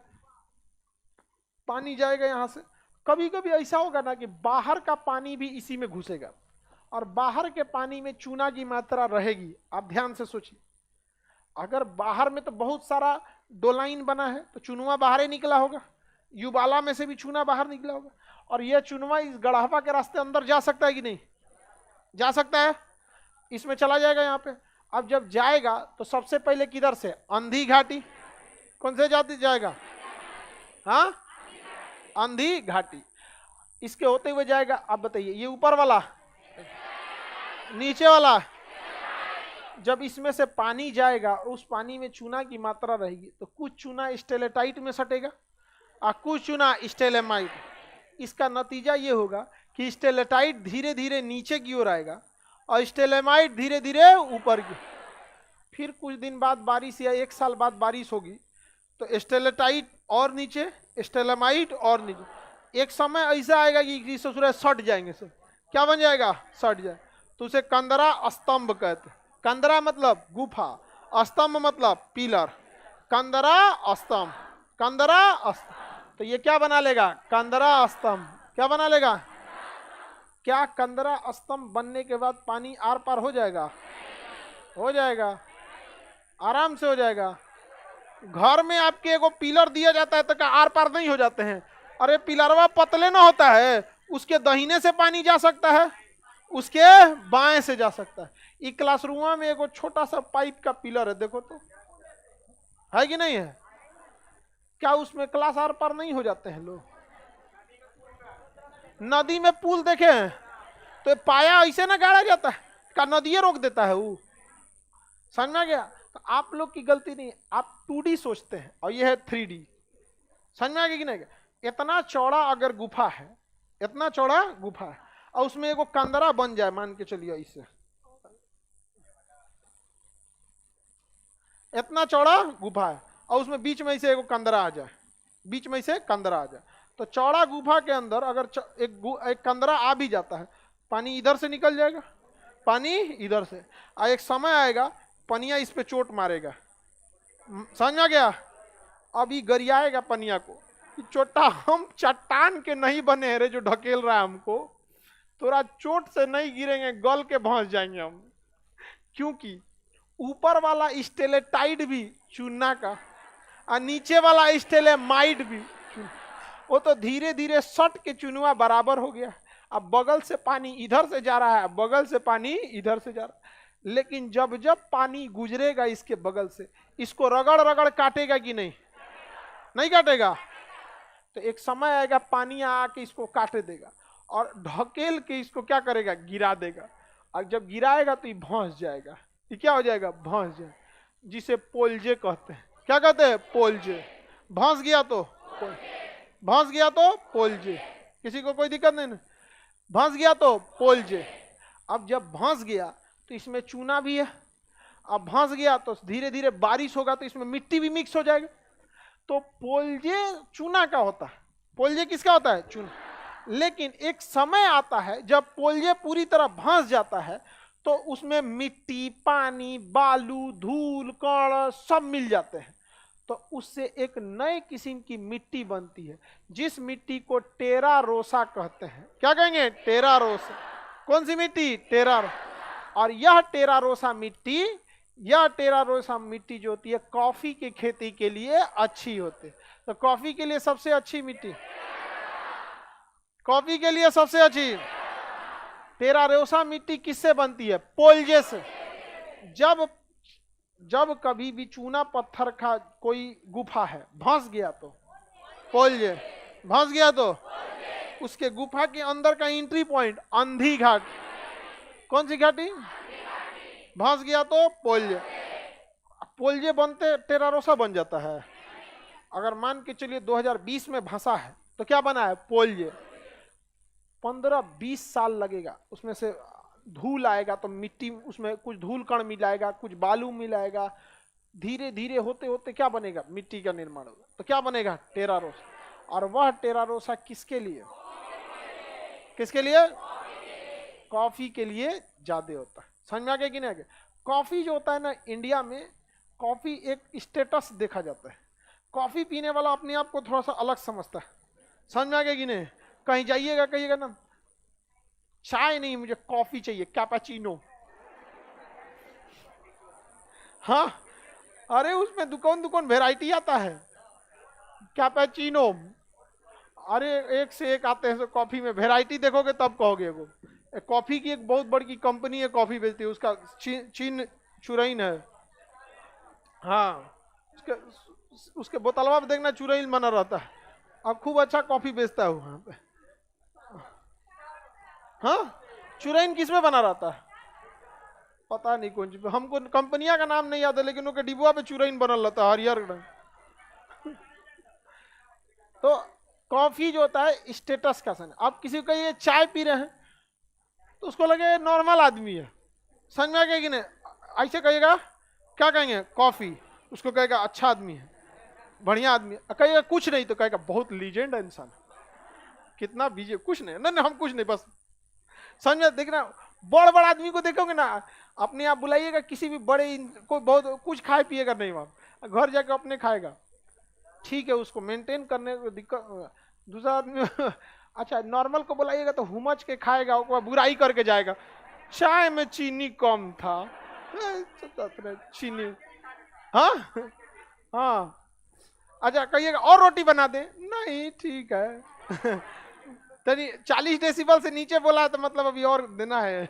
पानी जाएगा यहां से। कभी कभी ऐसा होगा ना कि बाहर का पानी भी इसी में घुसेगा, और बाहर के पानी में चूना की मात्रा रहेगी। आप ध्यान से सोचिए, अगर बाहर में तो बहुत सारा डोलाइन बना है तो चुनवा बाहर ही निकला होगा, युबाला में से भी चूना बाहर निकला होगा, और यह चुनवा इस गढ़ावा के रास्ते अंदर जा सकता है कि नहीं? जा सकता है, इसमें चला जाएगा यहाँ पे। अब जब जाएगा तो सबसे पहले किधर से? अंधी घाटी। कौन से जाति जाएगा? हाँ, अंधी घाटी। इसके होते हुए जाएगा। अब बताइए ये ऊपर वाला, नीचे वाला, जब इसमें से पानी जाएगा उस पानी में चूना की मात्रा रहेगी, तो कुछ चूना स्टेलेटाइट में सटेगा और कुछ चूना स्टेलेमाइट। इसका नतीजा ये होगा कि स्टेलेटाइट धीरे धीरे नीचे की ओर आएगा और स्टेलेमाइट धीरे धीरे ऊपर की। फिर कुछ दिन बाद बारिश या एक साल बाद बारिश होगी तो स्टेलेटाइट और नीचे, स्टेलेमाइट और नीचे। एक समय ऐसा आएगा कि ससुर सट जाएंगे सब। क्या बन जाएगा? सट जाए। तो उसे कंदरा स्तंभ कहते। कंदरा मतलब गुफा, स्तंभ मतलब पिलर। कंदरा स्तंभ, कंदरा स्तंभ। तो ये क्या बना लेगा? कंदरा स्तंभ। क्या बना लेगा? क्या कंदरा स्तंभ बनने के बाद पानी आर पार हो जाएगा? हो जाएगा, आराम से हो जाएगा। घर में आपके एगो पिलर दिया जाता है तो क्या आर पार नहीं हो जाते हैं? अरे पिलरवा पतले ना होता है, उसके दाहिने से पानी जा सकता है, उसके बाएं से जा सकता है। ये क्लासरूम में एगो छोटा सा पाइप का पिलर है, देखो तो है कि नहीं है? क्या उसमें क्लास आर पार नहीं हो जाते हैं लोग? नदी में पुल देखे हैं तो पाया ऐसे ना गाड़ा जाता है, क्या नदी रोक देता है वो? समझ में आ गया? तो आप लोग की गलती नहीं, आप 2D सोचते हैं और ये है 3D। समझ में आ गया कि नहीं? इतना चौड़ा अगर गुफा है, इतना चौड़ा गुफा है, और उसमें एगो कंदरा बन जाए, मान के चलिए इससे, इतना चौड़ा गुफा है और उसमें बीच में से एगो कंदरा आ जाए, बीच में से कंदरा आ जाए, तो चौड़ा गुफा के अंदर अगर एक कंदरा आ भी जाता है, पानी इधर से निकल जाएगा, पानी इधर से, और एक समय आएगा पनिया इस पे चोट मारेगा। समझ में गया? अभी गरियाएगा पनिया को कि चोटा हम चट्टान के नहीं बने हैं रे जो ढकेल रहा है हमको, थोड़ा चोट से नहीं गिरेंगे, गल के भंस जाएंगे हम। क्योंकि ऊपर वाला स्टेलेटाइट भी चूना का और नीचे वाला स्टेलेमाइट भी, वो तो धीरे धीरे सट के चुनवा बराबर हो गया। अब बगल से पानी इधर से जा रहा है, बगल से पानी इधर से जा रहा है, लेकिन जब जब पानी गुजरेगा इसके बगल से, इसको रगड़ रगड़ काटेगा कि नहीं? नहीं काटेगा। तो एक समय आएगा पानी आके इसको काटे देगा और ढकेल के इसको क्या करेगा? गिरा देगा, और जब गिराएगा तो ये भंस जाएगा। ये क्या हो जाएगा? भंस जाएगा, जिसे पोलजे कहते हैं। क्या कहते हैं? पोलजे। भंस गया तो भंस गया तो पोलजे। किसी को कोई दिक्कत नहीं ना? भंस गया तो पोलजे। अब जब भंस गया तो इसमें चूना भी है, अब भंस गया तो धीरे धीरे बारिश होगा तो इसमें मिट्टी भी मिक्स हो जाएगा। तो पोलजे चूना का होता है। पोलजे किसका होता है? चूना। लेकिन एक समय आता है जब पोल्जे पूरी तरह भंस जाता है तो उसमें मिट्टी, पानी, बालू, धूल, कण सब मिल जाते हैं, तो उससे एक नए किस्म की मिट्टी बनती है जिस मिट्टी को टेरा रोसा कहते हैं। क्या कहेंगे? टेरा रोसा। कौन सी मिट्टी? टेरा। और यह टेरा रोसा मिट्टी, यह टेरा रोसा मिट्टी जो होती है कॉफी की खेती के लिए अच्छी होती है। तो कॉफी के लिए सबसे अच्छी मिट्टी, कॉफी के लिए सबसे अच्छी टेरा रोसा मिट्टी किससे बनती है? पोल्जे से। जब जब कभी भी चूना पत्थर का कोई गुफा है धंस गया तो पोल्जे, धंस गया तो उसके गुफा के अंदर का एंट्री पॉइंट अंधी घाट। कौन सी घाटी? धंस गया तो पोल्जे। पोल्जे बनते टेरारोसा बन जाता है। अगर मान के चलिए 2020 में भंसा है तो क्या बना है? पोल्जे। 15-20 साल लगेगा, उसमें से धूल आएगा तो मिट्टी, उसमें कुछ धूल कण मिलाएगा, कुछ बालू मिलाएगा, धीरे धीरे होते होते क्या बनेगा? मिट्टी का निर्माण होगा। तो क्या बनेगा? टेरारोसा। और वह टेरारोसा किसके लिए? किसके लिए? कॉफी के लिए ज्यादा होता है। समझ में आ गया कि नहीं आ गया? कॉफी जो होता है ना, इंडिया में कॉफी एक स्टेटस देखा जाता है। कॉफी पीने वाला अपने आप को थोड़ा सा अलग समझता है। समझ में आ गया कि नहीं? कहीं जाइएगा कहिएगा ना चाय नहीं, मुझे कॉफी चाहिए, कैपेचिनो। हाँ, अरे उसमें दुकान दुकान वैरायटी आता है, कैपेचिनो। अरे एक से एक आते हैं कॉफी में, वैरायटी देखोगे तब कहोगे। वो कॉफी की एक बहुत बड़ी कंपनी है, कॉफी बेचती है, उसका चीन चुरैन है। हाँ, उसके बोतलवा में देखना चुरैन बना रहता है। अब खूब अच्छा कॉफी बेचता है वहां पे। हाँ, चुरैन किस में बना रहता है पता नहीं कौन सी, हमको कंपनिया का नाम नहीं याद है, लेकिन उनके डिब्बा पे चुरैन बनल रहता है हरियर रंग। तो कॉफी जो होता है स्टेटस का सन। आप किसी को ये चाय पी रहे हैं तो उसको लगे नॉर्मल आदमी है। समझ में आ गया कि नहीं? ऐसे कहिएगा, क्या कहेंगे? कॉफी। उसको कहेगा अच्छा आदमी है, बढ़िया आदमी है। कहेगा कुछ नहीं तो कहेगा बहुत लीजेंड है इंसान, कितना बीजे। कुछ नहीं, नहीं हम कुछ नहीं, बस समझ में। देखना, बड़ बड़ा आदमी को देखोगे ना, अपने आप बुलाइएगा किसी भी बड़े कोई बहुत कुछ खाए पिएगा नहीं, वहां घर जाकर अपने खाएगा, ठीक है, उसको मेंटेन करने को दिक्कत। दूसरा आदमी अच्छा नॉर्मल को बुलाइएगा तो हुमच के खाएगा, बुराई करके जाएगा, चाय में चीनी कम था, चीनी। हाँ हाँ, अच्छा कहिएगा और रोटी बना दे, नहीं ठीक है। तभी 40 डेसिबल से नीचे बोला तो मतलब अभी और देना है।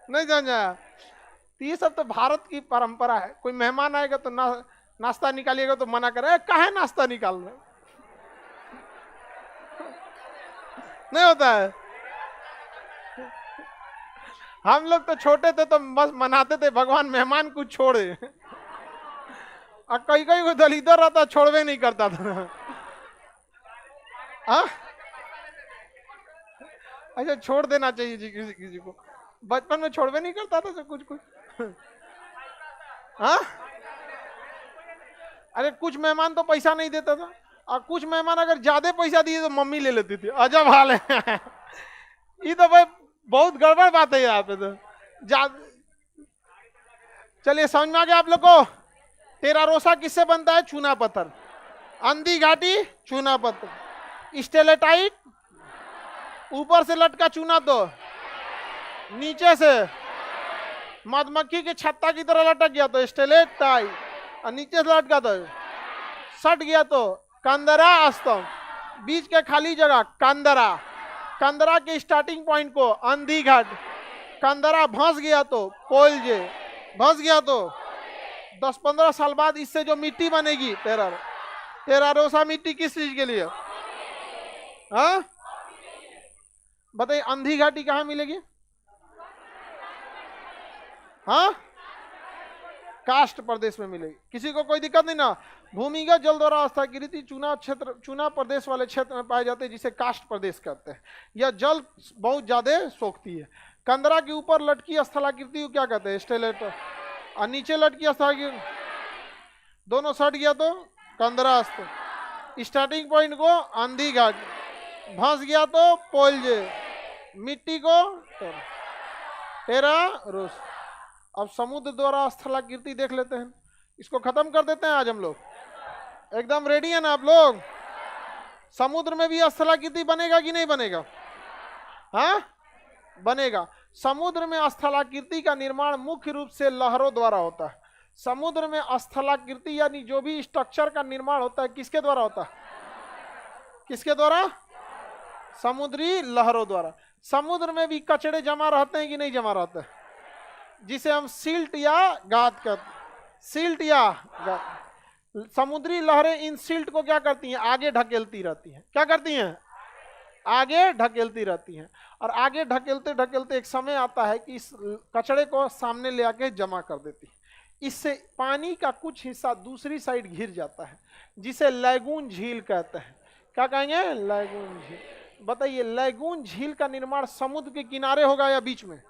नहीं समझा? तो ये सब तो भारत की परंपरा है। कोई मेहमान आएगा तो नाश्ता निकालिएगा तो मना करे, काहे नाश्ता निकाल रहे? नहीं होता है। हम लोग तो छोटे थे तो बस मनाते थे भगवान मेहमान कुछ छोड़े, और कई कई को दलिदर रहता छोड़वे नहीं करता था। हाँ, अच्छा छोड़ देना चाहिए जी किसी किसी को, बचपन में छोड़वे नहीं करता था कुछ कुछ। हाँ, अरे कुछ मेहमान तो पैसा नहीं देता था, और कुछ मेहमान अगर ज्यादा पैसा दिए तो मम्मी ले लेती थी। अजब हाल है। ये तो भाई बहुत गड़बड़ बात है यहाँ पे तो। चलिए समझ में आ गया आप लोग को? टेरारोसा किससे बनता है? चूना पत्थर। अंधी घाटी चूना पत्थर। स्टेलेटाइट ऊपर से लटका चूना, तो नीचे से मधुमक्खी के छत्ता की तरह लटक गया तो स्टेलेटाइट, और नीचे से लटका तो सट गया तो कंदरा स्तंभ। बीच के खाली जगह कंदरा, कंदरा के स्टार्टिंग पॉइंट को अंधी घाट। कंदरा भंस गया तो पोल्जे, भंस गया तो 10-15 साल बाद इससे जो मिट्टी बनेगी टेरारोसा मिट्टी किस चीज के लिए? हाँ बताइए, अंधी घाटी कहाँ मिलेगी? हाँ, कास्ट प्रदेश में मिलेगी। किसी को कोई दिक्कत नहीं ना? भूमिगत जल द्वारा स्थायीकृत चूना क्षेत्र, चूना प्रदेश वाले क्षेत्र में पाए जाते हैं जिसे कास्ट प्रदेश कहते हैं। यह जल बहुत ज्यादा सोखती है। कंदरा के ऊपर लटकी स्थलाकृति को क्या कहते हैं? स्टेलेट। और नीचे लटकी स्थलाकृति, दोनों सट गया तो कंदरा स्टार्टिंग पॉइंट को आंधी घाट, धंस गया तो पोलजे, मिट्टी को टेरा रोस। अब समुद्र द्वारा स्थलाकृति देख लेते हैं, इसको खत्म कर देते हैं आज हम लोग। एकदम रेडी है ना आप लोग? समुद्र में भी स्थलाकृति बनेगा कि नहीं बनेगा? हाँ बनेगा। समुद्र में स्थलाकृति का निर्माण मुख्य रूप से लहरों द्वारा होता है। समुद्र में स्थलाकृति यानी जो भी स्ट्रक्चर का निर्माण होता है किसके द्वारा होता है? किसके द्वारा? समुद्री लहरों द्वारा। समुद्र में भी कचड़े जमा रहते हैं कि नहीं जमा रहते हैं, जिसे हम सिल्ट या गाद कहते हैं। सिल्ट या गाद। समुद्री लहरें इन सिल्ट को क्या करती हैं? आगे ढकेलती रहती हैं। क्या करती हैं? आगे ढकेलती रहती हैं। और आगे ढकेलते ढकेलते एक समय आता है कि इस कचड़े को सामने ले आके जमा कर देती है। इससे पानी का कुछ हिस्सा दूसरी साइड घिर जाता है, जिसे लैगून झील कहते हैं। क्या कहेंगे? लैगून झील। बताइए, लैगून झील का निर्माण समुद्र के किनारे होगा या बीच में?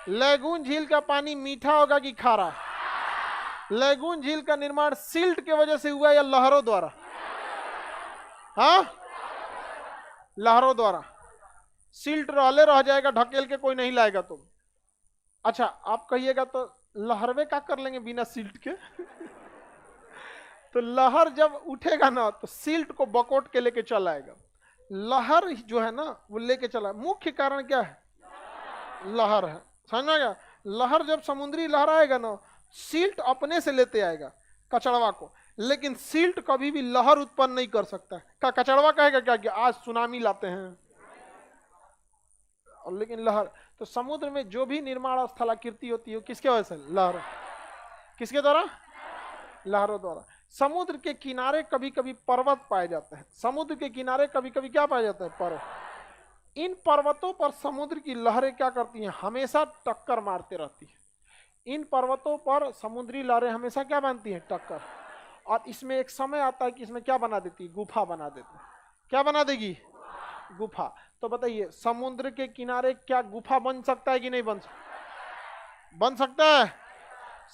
लैगून झील का पानी मीठा होगा कि खारा? लैगून झील का निर्माण सिल्ट के वजह से हुआ या लहरों द्वारा? हाँ, लहरों द्वारा। सिल्ट रहले रह जाएगा, ढकेल के कोई नहीं लाएगा तुम। अच्छा, आप कहिएगा तो लहरवे क्या कर लेंगे बिना सिल्ट के? तो लहर जब उठेगा ना तो सिल्ट को बकोट के लेके चल आएगा। लहर जो है ना वो लेके चला। मुख्य कारण क्या है? लहर है। समझ में गया? लहर जब समुद्री लहर आएगा ना, सिल्ट अपने से लेते आएगा कचड़वा को, लेकिन सिल्ट कभी भी लहर उत्पन्न नहीं कर सकता। क्या कचड़वा कहेगा क्या कि आज सुनामी लाते हैं? और लेकिन लहर, तो समुद्र में जो भी निर्माण स्थलाकृति होती है किसके वजह से? लहर। किसके द्वारा? लहरों द्वारा। समुद्र के किनारे कभी कभी पर्वत पाए जाते हैं। समुद्र के किनारे कभी कभी क्या पाया जाता है? पर्वत। इन पर्वतों पर समुद्र की लहरें क्या करती हैं? हमेशा टक्कर मारते रहती हैं। इन पर्वतों पर समुद्री लहरें हमेशा क्या बनती हैं? टक्कर। और इसमें एक समय आता है कि इसमें क्या बना देती है? गुफा बना देती है। क्या बना देगी? गुफा। तो बताइए, समुद्र के किनारे क्या गुफा बन सकता है कि नहीं बन सकता? बन सकता है।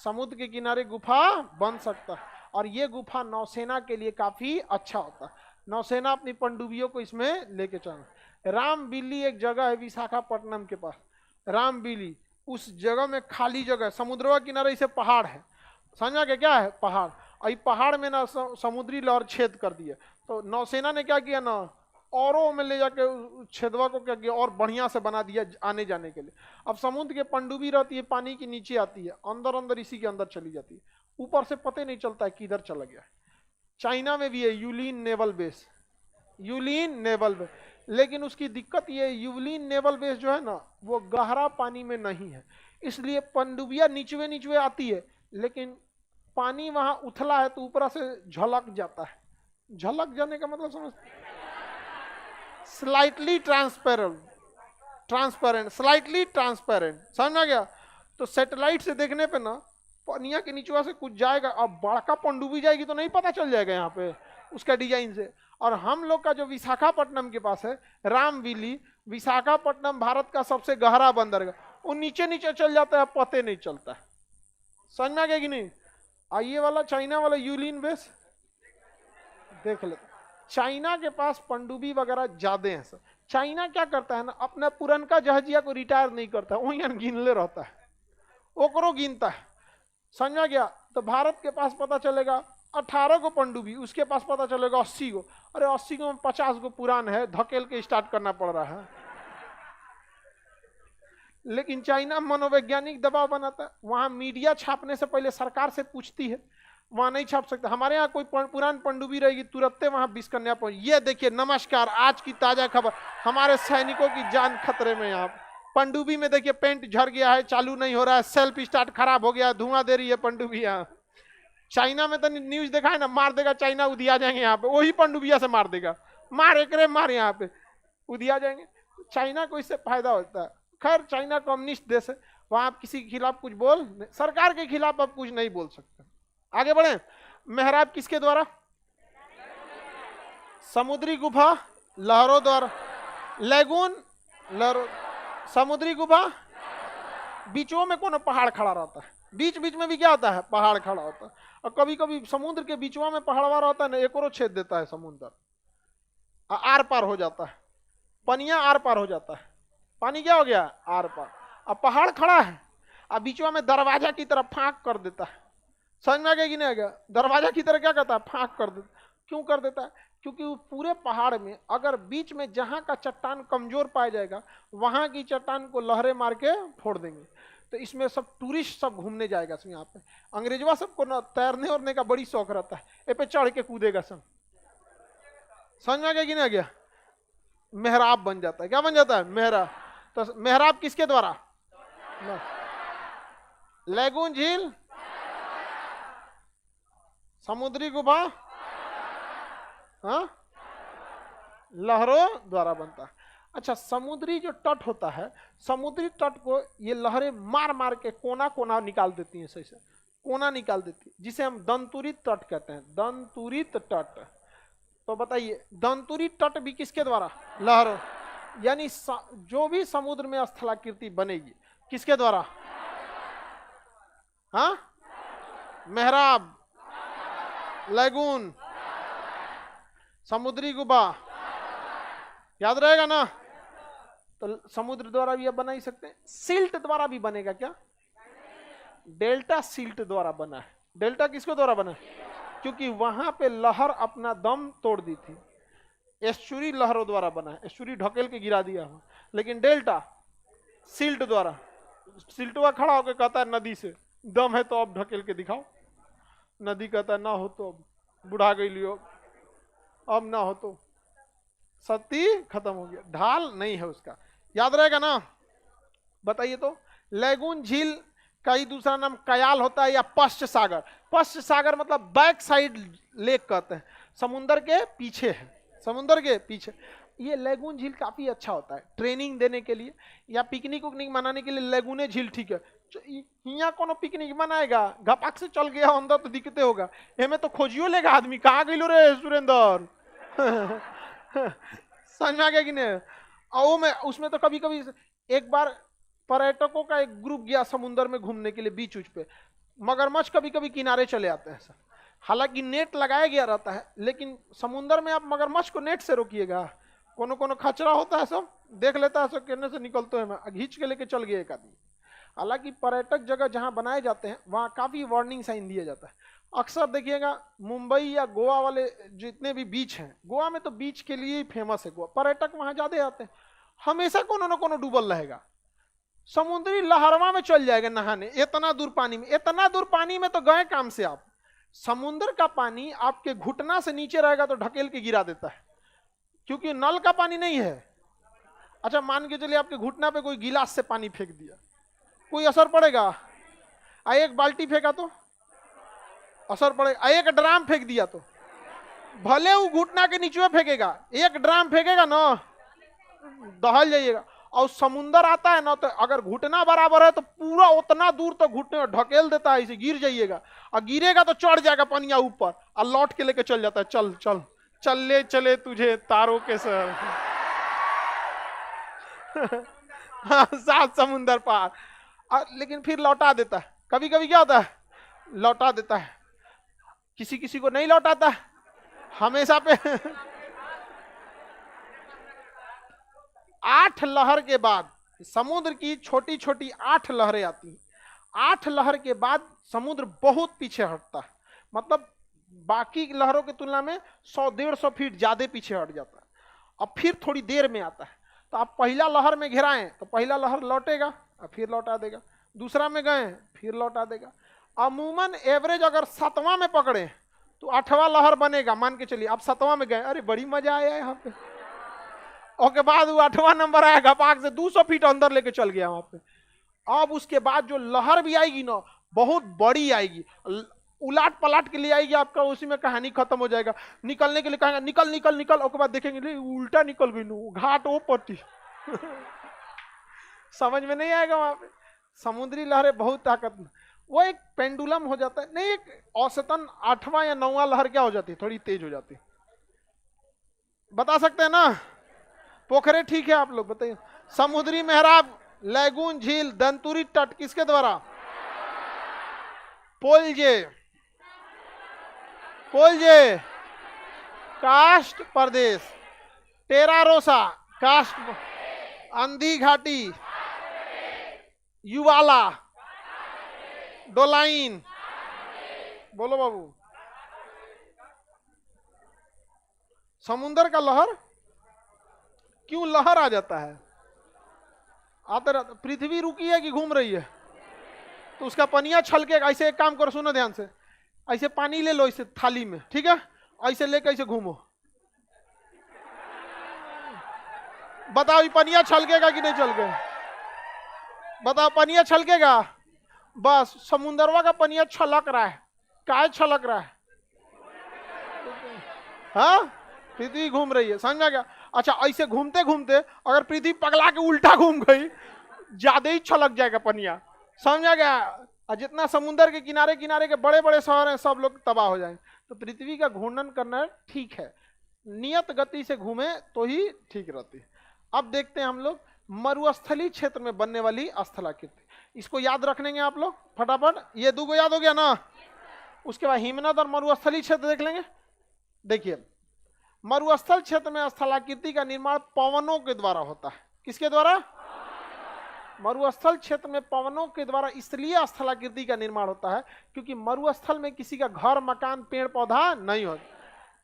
समुद्र के किनारे गुफा बन सकता है। और ये गुफा नौसेना के लिए काफी अच्छा होता है। नौसेना अपनी पनडुब्बियों को इसमें लेके चलना। रामबिली एक जगह है विशाखापट्टनम के पास। रामबिली, उस जगह में खाली जगह, समुद्र के किनारे इसे पहाड़ है। समझा क्या है? पहाड़। और पहाड़ में ना समुद्री लहर छेद कर दिए, तो नौसेना ने क्या किया ना, औरों में ले जाके छेदवा को क्या किया और बढ़िया से बना दिया आने जाने के लिए। अब समुद्र के पनडुब्बी रहती है, पानी के नीचे आती है, अंदर अंदर इसी के अंदर चली जाती है, ऊपर से पता नहीं चलता है किधर चला गया। चाइना में भी है Yulin naval base. Yulin naval base, लेकिन उसकी दिक्कत ये है, यूलिन नेवल बेस जो है ना वो गहरा पानी में नहीं है, इसलिए पनडुब्बिया नीचवे नीचवे आती है, लेकिन पानी वहां उथला है तो ऊपर से झलक जाता है। झलक जाने का मतलब समझ? Slightly transparent, transparent, slightly transparent. समझ में गया? तो सैटेलाइट से देखने पे ना पनिया के नीचे से कुछ जाएगा, अब बड़का पनडुब्बी जाएगी तो नहीं पता चल जाएगा यहाँ पे उसका डिजाइन से। और हम लोग का जो विशाखापट्टनम के पास है रामबिली, विशाखापट्टनम भारत का सबसे गहरा बंदरगाह, वो नीचे नीचे चल जाता है, पते नहीं चलता है। समझ में आ गया कि नहीं? आइए वाला चाइना वाला यूलिन बेस देख लेते। चाइना के पास पनडुब्बी वगैरह ज्यादा है सर। चाइना क्या करता है ना, अपना पुरनका जहाजिया को रिटायर नहीं करता है, वही गिनले रहता है, ओकरो गिनता है। समझा गया? तो भारत के पास पता चलेगा 18 को पनडुब्बी, उसके पास पता चलेगा 80 को। अरे 80 को 50 को पुरान है, धकेल के स्टार्ट करना पड़ रहा है। लेकिन चाइना मनोवैज्ञानिक दबाव बनाता है, वहां मीडिया छापने से पहले सरकार से पूछती है, वहां नहीं छाप सकता। हमारे यहाँ कोई पुरान पनडुब्बी रहेगी, तुरंत वहां 20 कन्या पहुंच, ये देखिए नमस्कार, आज की ताजा खबर, हमारे सैनिकों की जान खतरे में। यहाँ पनडुब्बी में देखिए पेंट झड़ गया है, चालू नहीं हो रहा है, सेल्फ स्टार्ट खराब हो गया, धुआं दे रही है पनडुब्बी। यहाँ चाइना में तो न्यूज देखा है ना, मार देगा चाइना, उदिया जाएंगे यहाँ पे, वही पनडुब्बिया से मार देगा, मार एक रे मार, यहाँ पे उदिया जाएंगे। चाइना को इससे फायदा होता है। खैर चाइना कम्युनिस्ट देश है, वहां आप किसी के खिलाफ कुछ बोल, सरकार के खिलाफ आप कुछ नहीं बोल सकते। आगे बढ़े। मेहराब किसके द्वारा? समुद्री गुफा लहरों द्वारा। लैगून लहरों, समुद्री गुफा बीचों में कोनो पहाड़ खड़ा रहता है, बीच बीच में भी क्या होता है, पहाड़ खड़ा होता है। और कभी कभी समुद्र के बीचवा में पहाड़वा रहता है ना, एक और छेद देता है समुद्र, आर पार हो जाता है, पनिया आर पार हो जाता है, पानी क्या हो गया, आर पार। अब पहाड़ खड़ा है, अब बीचवा में दरवाजा की तरफ फांक कर देता है। समझ में आ गया कि नहीं आ गया? दरवाजा की तरह क्या करता है, फांक कर देता। क्यों कर देता है? क्योंकि वो पूरे पहाड़ में अगर बीच में जहां का चट्टान कमजोर पाया जाएगा, वहां की चट्टान को लहरें मार के फोड़ देंगे। तो इसमें सब टूरिस्ट सब घूमने जाएगा सब यहाँ पे। अंग्रेजवा सबको ना तैरने उड़ने का बड़ी शौक रहता है, ए पे चढ़ के कूदेगा सब। समझ में आ गया कि नहीं आ गया? मेहराब बन जाता है। क्या बन जाता है? मेहराब। तो मेहराब किसके द्वारा? लैगून झील, समुद्री गुफा, हाँ, लहरों द्वारा बनता है। अच्छा, समुद्री जो तट होता है, समुद्री तट को ये लहरें मार मार के कोना कोना निकाल देती हैं, सही से कोना निकाल देती है, जिसे हम दंतुरित तट कहते हैं, दंतुरित तट। तो बताइए, दंतुरित तट भी किसके द्वारा? लहरों। यानी जो भी समुद्र में स्थलाकृति बनेगी किसके द्वारा? हाँ, मेहराब, लैगून, समुद्री गुफा, याद रहेगा ना? तो समुद्र द्वारा भी अब बना ही सकते हैं। सिल्ट द्वारा भी बनेगा क्या? डेल्टा सिल्ट द्वारा बना है। डेल्टा किसके द्वारा बना है? क्योंकि वहां पे लहर अपना दम तोड़ दी थी। एस्चुरी लहरों द्वारा बना है, एस्चुरी ढकेल के गिरा दिया है, लेकिन डेल्टा सिल्ट द्वारा। सिल्टवा खड़ा होकर कहता है नदी से, दम है तो अब ढकेल के दिखाओ। नदी कहता है ना हो तो अब बुढ़ा गई लियो, अब ना हो तो सती खत्म हो गया, ढाल नहीं है उसका। याद रहेगा ना? बताइए तो। लैगून झील का ही दूसरा नाम कयाल होता है या पश्च सागर। पश्च सागर मतलब बैक साइड लेक कहते हैं, समुंदर के पीछे है, समुंदर के पीछे। ये लैगून झील काफी अच्छा होता है ट्रेनिंग देने के लिए या पिकनिक उकनिक मनाने के लिए। लैगूने झील ठीक है। यहाँ कोनो पिकनिक मनाएगा, घपाक से चल गया अंदर तो दिखते होगा, हमें तो खोजियो लेगा आदमी, कहाँ गई रे सुरेंद्र। समझ में आ गया कि नहीं? और में उसमें तो कभी कभी एक बार पर्यटकों का एक ग्रुप गया समुद्र में घूमने के लिए, बीच उच पे मगरमच्छ कभी कभी किनारे चले आते हैं। हालांकि नेट लगाया गया रहता है, लेकिन समुद्र में आप मगरमच्छ को नेट से रोकिएगा, कोनो कोनो खचरा होता है सब देख लेता है, सब कहने से निकलते हैं, घींच के लेके चल गया एक आदमी। हालांकि पर्यटक जगह जहां बनाए जाते हैं वहां काफी वार्निंग साइन दिया जाता है। अक्सर देखिएगा मुंबई या गोवा वाले जितने भी बीच हैं, गोवा में तो बीच के लिए ही फेमस है गोवा, पर्यटक वहां ज्यादा आते हैं, हमेशा कोनो न कोनो डूबल रहेगा, समुद्री लहरवा में चल जाएगा नहाने। इतना दूर पानी में, इतना दूर पानी में तो गए काम से आप। समुद्र का पानी आपके घुटना से नीचे रहेगा तो ढकेल के गिरा देता है, क्योंकि नल का पानी नहीं है। अच्छा, मान के चलिए आपके घुटना पे कोई गिलास से पानी फेंक दिया, कोई असर पड़ेगा? एक बाल्टी फेंका तो असर पड़ेगा, एक ड्राम फेंक दिया तो भले वो घुटना के नीचे फेंकेगा, एक ड्राम फेंकेगा ना दहल जाइएगा। और समुंदर आता है ना, तो अगर घुटना बराबर है तो पूरा उतना दूर तो घुटने ढकेल देता है, इसे गिर जाइएगा, और गिरेगा तो चढ़ जाएगा पनिया ऊपर और लौट के लेके चल जाता है। चल चल चल चले तुझे तारों के सर। सात समुंदर पार, लेकिन फिर लौटा देता है। कभी कभी क्या होता है, लौटा देता है, किसी किसी को नहीं लौटाता है हमेशा पे। 8 लहर के बाद समुद्र की छोटी छोटी 8 लहरें आती हैं। 8 लहर के बाद समुद्र बहुत पीछे हटता है, मतलब बाकी लहरों की तुलना में 100-150 फीट ज्यादा पीछे हट जाता है। अब फिर थोड़ी देर में आता है, तो आप पहला लहर में घेराएं तो पहला लहर लौटेगा और फिर लौटा देगा, दूसरा में गए फिर लौटा देगा। अमूमन एवरेज अगर 7वां में पकड़े तो 8वां लहर बनेगा। मान के चलिए आप 7वां में गए, अरे बड़ी मजा आया यहाँ पे, और के बाद वो 8वां नंबर आया, घपाक से 200 फीट अंदर लेके चल गया वहां पे। अब उसके बाद जो लहर भी आएगी ना, बहुत बड़ी आएगी, उलाट पलाट के लिए आएगी आपका, उसी में कहानी खत्म हो जाएगा। निकलने के लिए कहेंगे निकल निकल निकल, और के बाद देखेंगे उल्टा निकल गई, घाट वो पट्टी। समझ में नहीं आएगा वहां पे। समुद्री लहरें बहुत ताकत, वो एक पेंडुलम हो जाता है, नहीं एक औसतन 8वां या 9वां लहर क्या हो जाती है, थोड़ी तेज हो जाती है। बता सकते हैं ना? पोखरे ठीक है, आप लोग बताइए। समुद्री मेहराब लैगून झील, दंतुरी तट किसके द्वारा? पोलजे, पोलजे कास्ट प्रदेश, टेरारोसा कास्ट, अंधी घाटी, युवाला, डोलाइन, बोलो बाबू। समुंदर का लहर, क्यों लहर आ जाता है? आते रहता, पृथ्वी रुकी है कि घूम रही है? तो उसका पनिया छलकेगा। ऐसे एक काम करो, सुनो ध्यान से, ऐसे पानी ले लो इसे थाली में, ठीक है, ऐसे लेकर ऐसे घूमो, बताओ ये पनिया छलकेगा कि नहीं छलकेगा? बताओ पनिया छलकेगा? बस समुंदरवा का पनिया छलक रहा है। काय छलक रहा है? हाँ, पृथ्वी घूम रही है, समझ में आ गया? अच्छा, ऐसे घूमते घूमते अगर पृथ्वी पगला के उल्टा घूम गई, ज्यादा ही छलक जाएगा पनिया, समझ आ गया? और जितना समुंदर के किनारे किनारे के बड़े बड़े शहर हैं सब लोग तबाह हो जाएंगे। तो पृथ्वी का घूर्णन करना ठीक है, नियत गति से घूमे तो ही ठीक रहती है। अब देखते हैं हम लोग मरुस्थलीय क्षेत्र में बनने वाली स्थलाकृति, इसको याद रखेंगे आप लोग फटाफट। ये दो याद हो गया ना? उसके बाद हिमनद और मरुस्थलीय क्षेत्र देख लेंगे। देखिए, मरुस्थल क्षेत्र में स्थलाकृति का निर्माण पवनों के द्वारा होता है। किसके द्वारा? मरुस्थल क्षेत्र में पवनों के द्वारा इसलिए स्थलाकृति का निर्माण होता है क्योंकि मरुस्थल में किसी का घर, मकान, पेड़ पौधा नहीं होता,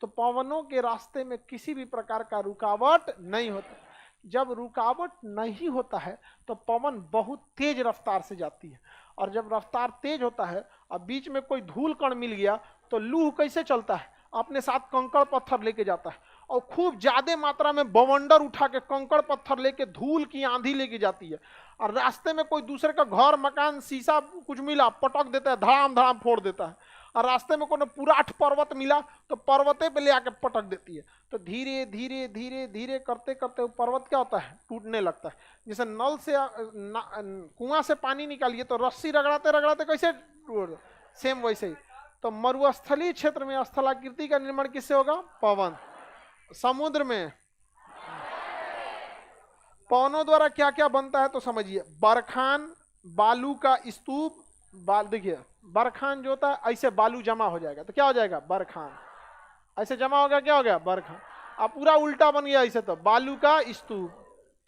तो पवनों के रास्ते में किसी भी प्रकार का रुकावट नहीं होता। जब रुकावट नहीं होता है तो पवन बहुत तेज रफ्तार से जाती है, और जब रफ्तार तेज होता है और बीच में कोई धूल कण मिल गया तो लूह कैसे चलता है? अपने साथ कंकड़ पत्थर लेके जाता है, और खूब ज्यादा मात्रा में बवंडर उठा के कंकड़ पत्थर लेके धूल की आंधी लेके जाती है, और रास्ते में कोई दूसरे का घर, मकान, शीशा कुछ मिला पटक देता है, धड़ाम धड़ाम फोड़ देता है, और रास्ते में कोई पुराठ पर्वत मिला तो पर्वते पे ले आके पटक देती है। तो धीरे धीरे धीरे धीरे करते करते वो पर्वत क्या होता है? टूटने लगता है। जैसे नल से कुआं से पानी निकालिए तो रस्सी रगड़ाते रगड़ाते कैसे, सेम वैसे ही। तो मरुस्थलीय क्षेत्र में स्थलाकृति का निर्माण किससे होगा? पवन। समुद्र में पवनों द्वारा क्या क्या बनता है तो समझिए। बरखान, बालू का स्तूप, देखिए बरखान जो होता है ऐसे बालू जमा हो जाएगा तो क्या हो जाएगा? बरखान। ऐसे जमा हो गया, क्या हो गया? बरखान। अब पूरा उल्टा बन गया ऐसे तो बालू का स्तूप।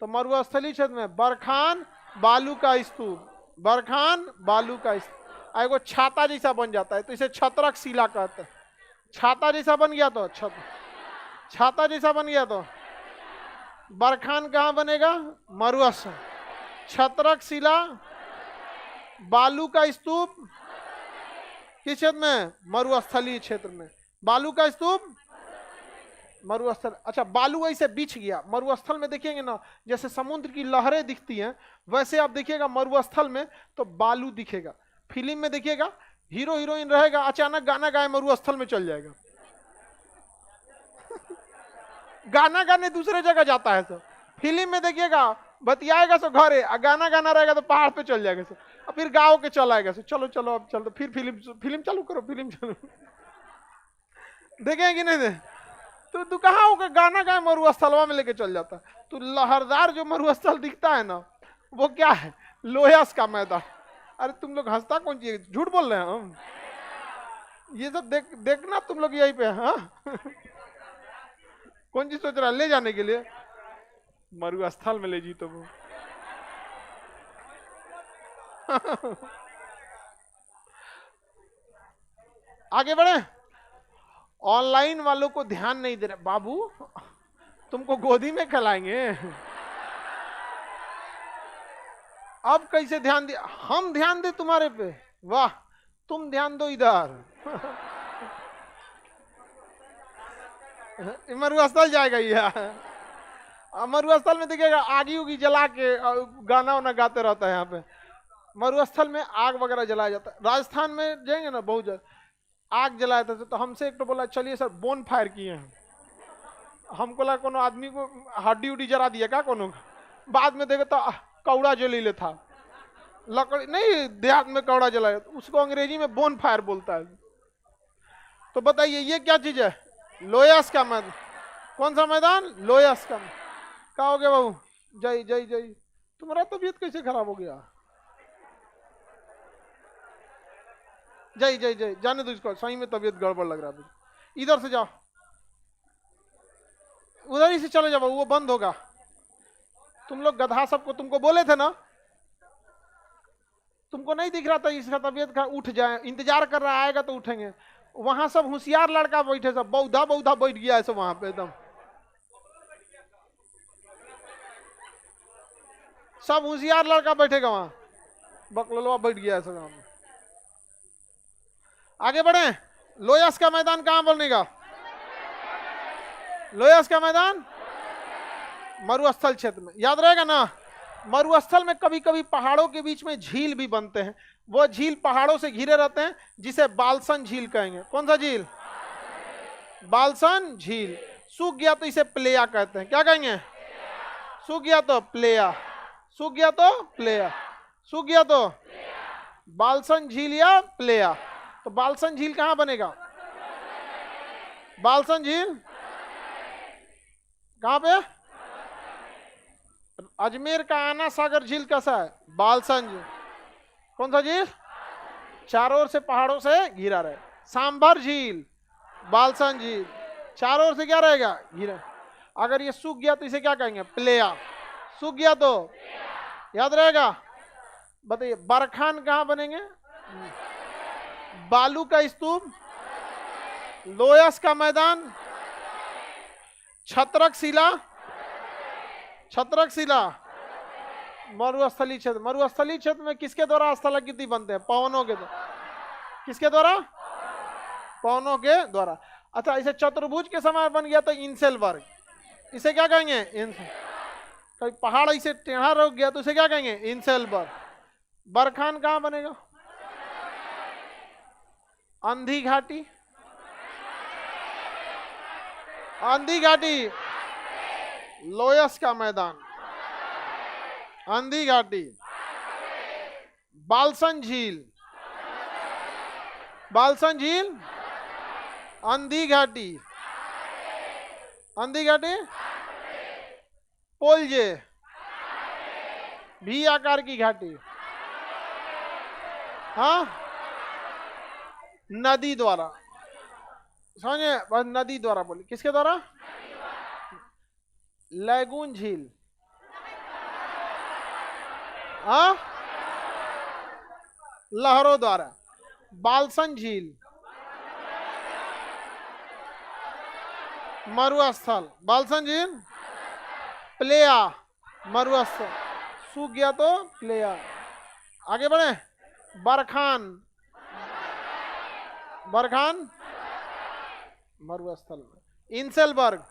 तो मरुस्थलीय क्षेत्र में बरखान, बालू का स्तूप, बरखान, बालू का स्तूप, एगो छाता जैसा बन जाता है तो इसे छत्रक शिला कहते हैं। छाता जैसा बन गया तो छाता जैसा बन गया तो बरखान कहाँ बनेगा? मरुस्थल। छत्रक शिला, बालू का स्तूप किस क्षेत्र में? मरुस्थलीय क्षेत्र में। बालू का स्तूप मरुस्थल। अच्छा, बालू ऐसे बिछ गया मरुस्थल में, देखिएंगे ना जैसे समुद्र की लहरें दिखती हैं वैसे आप देखिएगा मरुस्थल में तो बालू दिखेगा। फिल्म में देखिएगा हीरो हीरोइन रहेगा, अचानक गाना गाए मरुस्थल में चल जाएगा गाना गाने दूसरे जगह जाता है सब। फिल्म में देखिएगा बतियाएगा सो घरे, गाना गाना रहेगा तो पहाड़ पे चल जाएगा सो, और फिर गाँव के चल आएगा सो, चलो चलो अब चलो, फिर फिल्म चालू करो, फिल्म चालू देखें कि नहीं? तो तू कहाँ होगा? गाना गाए मरुस्थलवा में लेके चल जाता है। तो लहरदार जो मरुस्थल दिखता है ना वो क्या है? लोहयास का मैदान। अरे तुम लोग हंसता कौन चीज? झूठ बोल रहे हैं हम? ये सब देखना तुम लोग यहीं पे। हाँ कौन चीज सोच रहा है ले जाने के लिए? मरुस्थल में ले जी तो वो आगे बढ़े। ऑनलाइन वालों को ध्यान नहीं दे रहे बाबू, तुमको गोदी में खिलाएंगे। अब कैसे ध्यान दे? हम ध्यान दे तुम्हारे पे? वाह, तुम ध्यान दो इधर मरुस्थल जाएगा ये। मरुस्थल में देखिएगा आगी उगी जला के गाना वाना गाते रहता है। यहाँ पे मरुस्थल में आग वगैरह जलाया जाता है। राजस्थान में जाएंगे ना बहुत ज्यादा आग जलाया था, तो हमसे एक तो बोला चलिए सर बोन फायर किए हैं। हमको लगा कोनो आदमी को हड्डी उड्डी जला दिया क्या कोनो, बाद में देखा तो कौड़ा जलीले था, लकड़ी नहीं, देहात में कौड़ा जलाया, उसको अंग्रेजी में बोन फायर बोलता है। तो बताइए ये क्या चीज है? लोयस का मैदान। कौन सा मैदान? लोयस का। क्या हो गया बाबू? जय जय जय। तुम्हारा तबीयत कैसे खराब हो गया? जय जय जय, जाने दो इसको, सही में तबीयत गड़बड़ लग रहा है। इधर से जाओ, उधर ही से चले जाओ, वो बंद होगा। तुम लोग गधा सबको, तुमको बोले थे ना, तुमको नहीं दिख रहा था इसका तबीयत का? उठ जाए, इंतजार कर रहा आएगा तो उठेंगे। वहां सब होशियार लड़का बैठे, सब बौधा बौधा बैठ गया है सब वहां पे एकदम, सब होशियार लड़का बैठेगा वहां, बकलोलवा बैठ गया है सब वहां पे। आगे बढ़े। लोयस का मैदान कहां बनेगा? लोयस का मैदान मरुस्थल क्षेत्र में, याद रहेगा ना। मरुस्थल में कभी कभी पहाड़ों के बीच में झील भी बनते हैं, वो झील पहाड़ों से घिरे रहते हैं, जिसे बालसन झील कहेंगे। कौन सा झील? बालसन झील। सूख गया तो इसे प्लेया कहते हैं। क्या कहेंगे? सूख गया तो प्लेया, सूख गया तो प्लेया, सूख गया तो बालसन झील या प्लेया। तो बालसन झील कहां बनेगा? बालसन झील कहां पे? अजमेर का आना सागर झील कैसा है? बालसन झील। कौन सा झील? चारों ओर से पहाड़ों से घिरा रहे। सांभर झील, बालसन झील, चारों ओर से क्या रहेगा? घिरा। अगर ये सूख गया तो इसे क्या कहेंगे? प्लेया। सूख गया तो याद रहेगा। बताइए बरखान कहां बनेंगे? बालू का स्तूप, लोयस का मैदान, छत्रक शिला, छत्रक शिला, मरुस्थली क्षेत्र। मरुस्थली क्षेत्र में किसके द्वारा स्थलाकृति बनते हैं? पवनों के द्वारा। किसके द्वारा? पवनों के द्वारा। अच्छा, इसे चतुर्भुज के समान बन गया तो इंसेलबर्ग, इसे क्या कहेंगे? कभी पहाड़ इसे टेढ़ा रुक गया तो इसे क्या कहेंगे? इंसेलबर्ग। बरखान कहां बनेगा? अंधी घाटी, अंधी घाटी, लोयस का मैदान, अंधी घाटी, बालसन झील, बालसन झील, अंधी घाटी, अंधी घाटी, पोलजे, भी आकार की घाटी। हाँ, नदी द्वारा, समझे? बस नदी द्वारा बोली। किसके द्वारा? लैगून झील, हाँ, लहरों द्वारा। बालसन झील, मरुस्थल, बालसन झील, प्लेया, मरुस्थल। सूख गया तो प्लेया। आगे बढ़े। बरखान, बरखान मरुस्थल में। इंसेलबर्ग,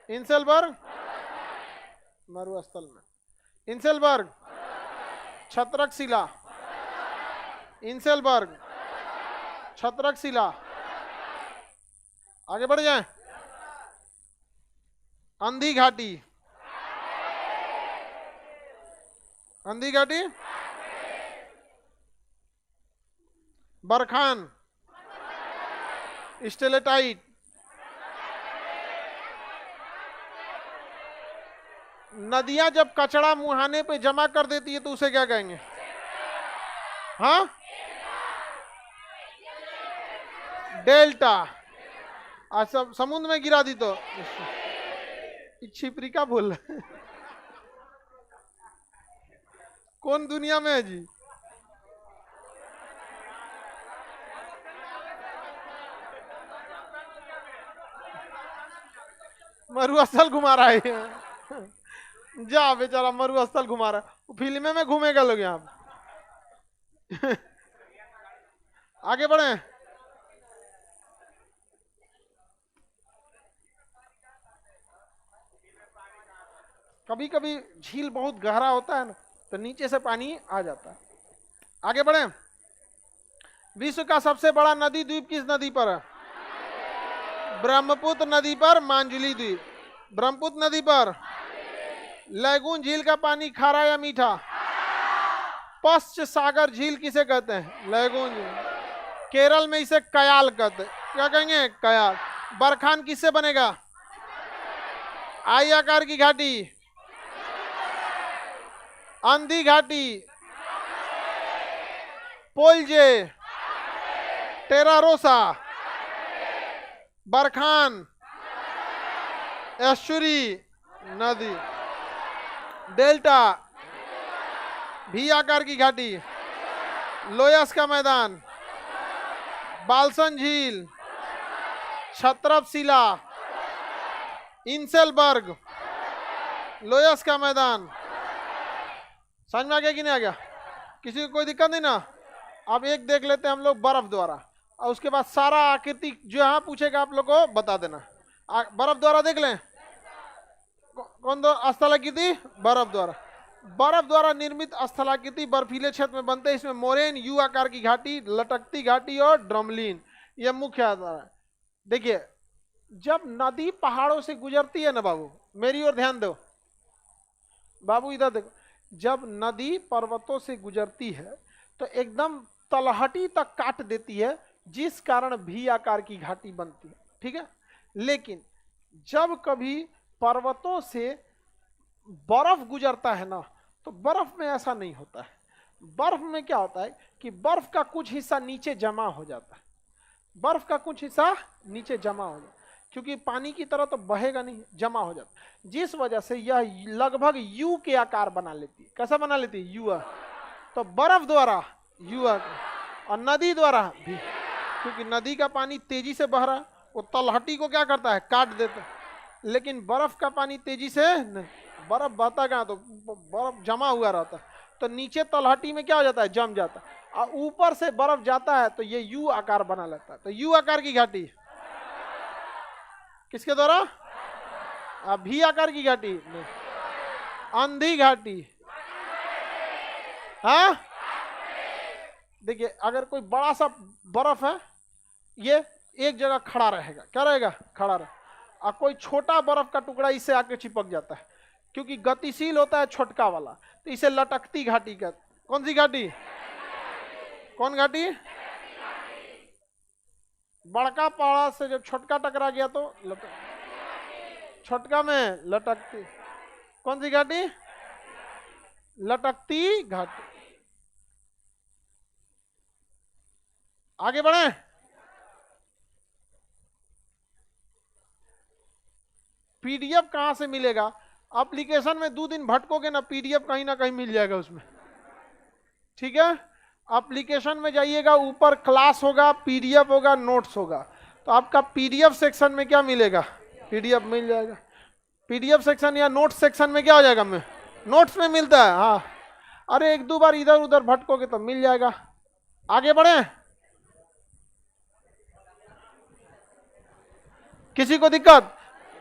इंसेलबर्ग मरुस्थल में। इंसेलबर्ग, छत्रक शिला, इंसेलबर्ग, छत्रक शिला। आगे बढ़ जाए। अंधी घाटी, अंधी घाटी, बरखान, स्टेलेटाइट, नदियां जब कचरा मुहाने पे जमा कर देती है तो उसे क्या कहेंगे? हाँ, डेल्टा। अच्छा, समुद्र में गिरा दी तो छिपरी का बोल रहे? कौन दुनिया में है जी? मरुस्थल घुमा रहा है। जा बेचारा मरुस्थल घुमा रहा है, फिल्म में घूमेगा लोग यहाँ पे। आगे बढ़े। कभी कभी झील बहुत गहरा होता है ना, तो नीचे से पानी आ जाता है। आगे बढ़े। विश्व का सबसे बड़ा नदी द्वीप किस नदी पर है? ब्रह्मपुत्र नदी पर मांजुली द्वीप, ब्रह्मपुत्र नदी पर। लैगून झील का पानी खारा या मीठा? पश्च सागर झील किसे कहते हैं? लैगून झील। केरल में इसे कयाल कहते हैं। क्या कहेंगे? कयाल। बरखान किससे बनेगा? आई आकार की घाटी, आंधी घाटी, पोलजे, टेरारोसा, बरखान, एस्चुरी नदी, डेल्टा, भी आकार की घाटी, लोयस का मैदान, बाल्सन झील, छत्रपशिला, इंसेलबर्ग, लोयस का मैदान। समझ में आ गया कि नहीं आ गया? किसी को कोई दिक्कत नहीं ना? अब एक देख लेते हैं हम लोग बर्फ द्वारा, और उसके बाद सारा आकृति जो यहाँ पूछेगा आप लोग को बता देना। बर्फ द्वारा देख लें। कौन दो स्थलाकृति? बर्फ द्वारा। बर्फ द्वारा निर्मित स्थलाकृति बर्फीले क्षेत्र में बनते हैं। इसमें मोरेन, यू आकार की घाटी, लटकती घाटी और ड्रमलिन, ये मुख्य आधार है। देखिए, जब नदी पहाड़ों से गुजरती है ना बाबू, मेरी ओर ध्यान दो बाबू, इधर देखो, जब नदी पर्वतों से गुजरती है तो एकदम तलहटी तक काट देती है, जिस कारण भी आकार की घाटी बनती है, ठीक है। लेकिन जब कभी पर्वतों से बर्फ गुजरता है ना, तो बर्फ में ऐसा नहीं होता है। बर्फ में क्या होता है कि बर्फ का कुछ हिस्सा नीचे जमा हो जाता है, बर्फ का कुछ हिस्सा नीचे जमा हो जाता है, क्योंकि पानी की तरह तो बहेगा नहीं, जमा हो जाता है, जिस वजह से यह लगभग यू के आकार बना लेती है। कैसा बना लेती है? यू। तो बर्फ द्वारा यू आकार, और नदी द्वारा भी, क्योंकि नदी का पानी तेजी से बह रहा है, वो तलहटी को क्या करता है? काट देता है। लेकिन बर्फ का पानी तेजी से नहीं, बर्फ बहता कहाँ, तो बर्फ जमा हुआ रहता है, तो नीचे तलहटी में क्या हो जाता है? जम जाता है, और ऊपर से बर्फ जाता है तो ये यू आकार बना लेता है। तो यू आकार की घाटी किसके द्वारा? भी आकार की घाटी नहीं, आंधी घाटी। हाँ, देखिए, अगर कोई बड़ा सा बर्फ है, ये एक जगह खड़ा रहेगा, क्या रहेगा? खड़ा रहे। और कोई छोटा बर्फ का टुकड़ा इससे आके चिपक जाता है, क्योंकि गतिशील होता है छोटका वाला, तो इसे लटकती घाटी का। कौन सी घाटी? कौन घाटी? बड़का पहाड़ से जब छोटका टकरा गया तो छोटका में लटकती। कौन सी घाटी? लटकती घाटी। आगे बढ़े। पीडीएफ कहां से मिलेगा? एप्लीकेशन में 2 दिन भटकोगे ना, पीडीएफ कहीं ना कहीं मिल जाएगा उसमें, ठीक है। एप्लीकेशन में जाइएगा, ऊपर क्लास होगा, पीडीएफ होगा, नोट्स होगा, तो आपका पीडीएफ सेक्शन में क्या मिलेगा? पीडीएफ मिल जाएगा। पीडीएफ सेक्शन या नोट्स सेक्शन में क्या हो जाएगा? में नोट्स में मिलता है। हाँ, अरे 1-2 बार इधर उधर भटकोगे तो मिल जाएगा। आगे बढ़े। किसी को दिक्कत?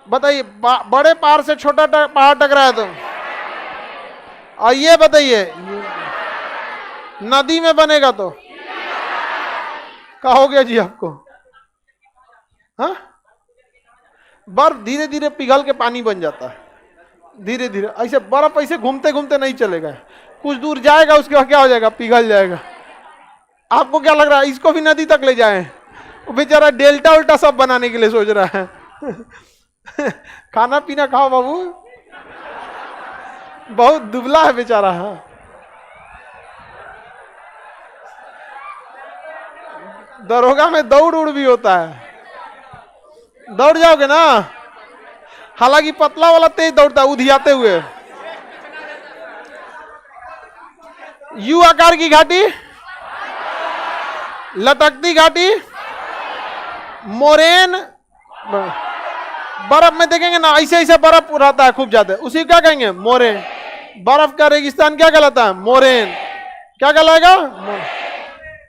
बताइए, बड़े पहाड़ से छोटा पहाड़ टकराया तो, और ये बताइए नदी में बनेगा तो क्या हो गया जी आपको? हाँ, बर्फ धीरे धीरे पिघल के पानी बन जाता है, धीरे धीरे। ऐसे बर्फ ऐसे घूमते घूमते नहीं चलेगा, कुछ दूर जाएगा, उसके बाद क्या हो जाएगा? पिघल जाएगा। आपको क्या लग रहा है इसको भी नदी तक ले जाएं? वो बेचारा डेल्टा उल्टा सब बनाने के लिए सोच रहा है। खाना पीना खाओ बाबू, बहुत दुबला है बेचारा। हाँ, दरोगा में दौड़ उड़ भी होता है, दौड़ जाओगे ना। हालांकि पतला वाला तेज दौड़ता है उधियाते हुए। यू आकार की घाटी, लटकती घाटी, मोरेन। बर्फ में देखेंगे ना, ऐसे ऐसे बर्फ रहता है खूब ज्यादा, उसी क्या कहेंगे? मोरेन। बर्फ का रेगिस्तान क्या कहलाता है? मोरेन। क्या कहलाएगा?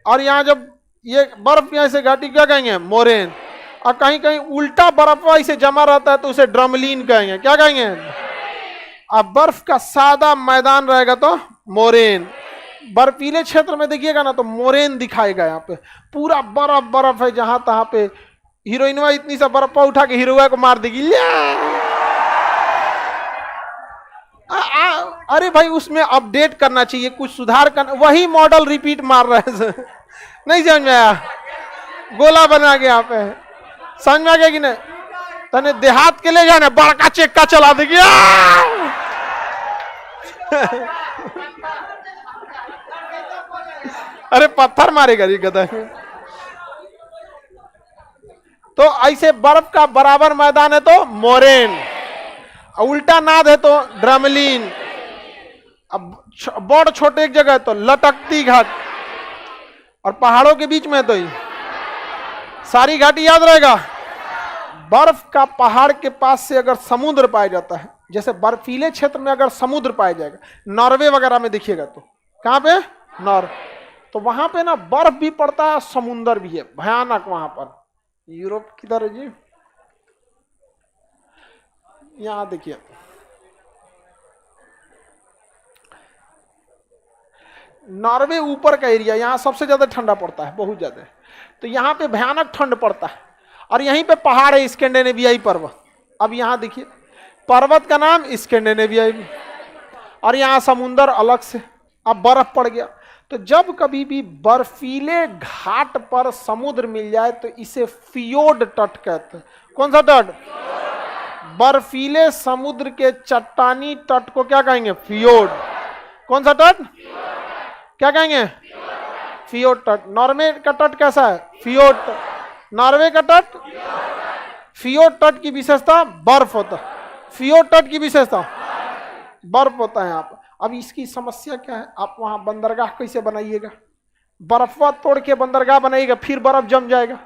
और यहाँ जब ये बर्फ यहाँ से घाटी क्या कहेंगे? मोरेन। और कहीं कहीं उल्टा बर्फ ऐसे जमा रहता है तो उसे ड्रमलिन कहेंगे। क्या कहेंगे? अब बर्फ का सादा मैदान रहेगा तो मोरेन। बर्फीले क्षेत्र में देखिएगा ना तो मोरेन दिखाएगा। यहाँ पे पूरा बर्फ बर्फ है, जहां तहां पे हीरोइनवा इतनी सा बर्फ उठा के हीरोआ को मार देगी। अरे भाई, उसमें अपडेट करना चाहिए, कुछ सुधार करना। वही मॉडल रिपीट मार रहे हैं। नहीं समझ में आया? गोला बना के यहाँ पे समझ में आ गया कि नहीं? तने देहात के ले जाना, बड़का चेक्का चला देगी। अरे पत्थर मारेगा ये गधा। तो ऐसे बर्फ का बराबर मैदान है तो मोरेन, उल्टा नाद है तो ड्रमलीन, अब बड़ छोटे एक जगह है तो लटकती घाट, और पहाड़ों के बीच में है तो ही सारी घाटी याद रहेगा। बर्फ का पहाड़ के पास से अगर समुद्र पाया जाता है, जैसे बर्फीले क्षेत्र में अगर समुद्र पाया जाएगा, नॉर्वे वगैरह में देखिएगा तो कहां पे नॉर्वे, तो वहां पे ना बर्फ भी पड़ता है, समुद्र भी है भयानक वहां पर। यूरोप किधर है जी, यहां देखिए नॉर्वे ऊपर का एरिया, यहां सबसे ज्यादा ठंडा पड़ता है, बहुत ज्यादा। तो यहां पे भयानक ठंड पड़ता है, और यहीं पे पहाड़ है स्कैंडिनेवियाई पर्वत। अब यहां देखिए पर्वत का नाम स्कैंडिनेवियाई, और यहां समुंदर अलग से। अब बर्फ पड़ गया, तो जब कभी भी बर्फीले घाट पर समुद्र मिल जाए तो इसे फियोर्ड तट कहते हैं। कौन सा तट? बर्फीले समुद्र के चट्टानी तट को क्या कहेंगे? फियोर्ड। कौन सा तट? क्या कहेंगे? फियोर्ड तट। नॉर्वे का तट कैसा है? फियोर्ड तट। नॉर्वे का तट, फियोर्ड तट की विशेषता बर्फ होता है। फियोर्ड तट की विशेषता बर्फ होता है यहाँ पर। अब इसकी समस्या क्या है? आप वहां बंदरगाह कैसे बनाइएगा? बर्फवा तोड़ के बंदरगाह बनाइएगा, फिर बर्फ जम जाएगा।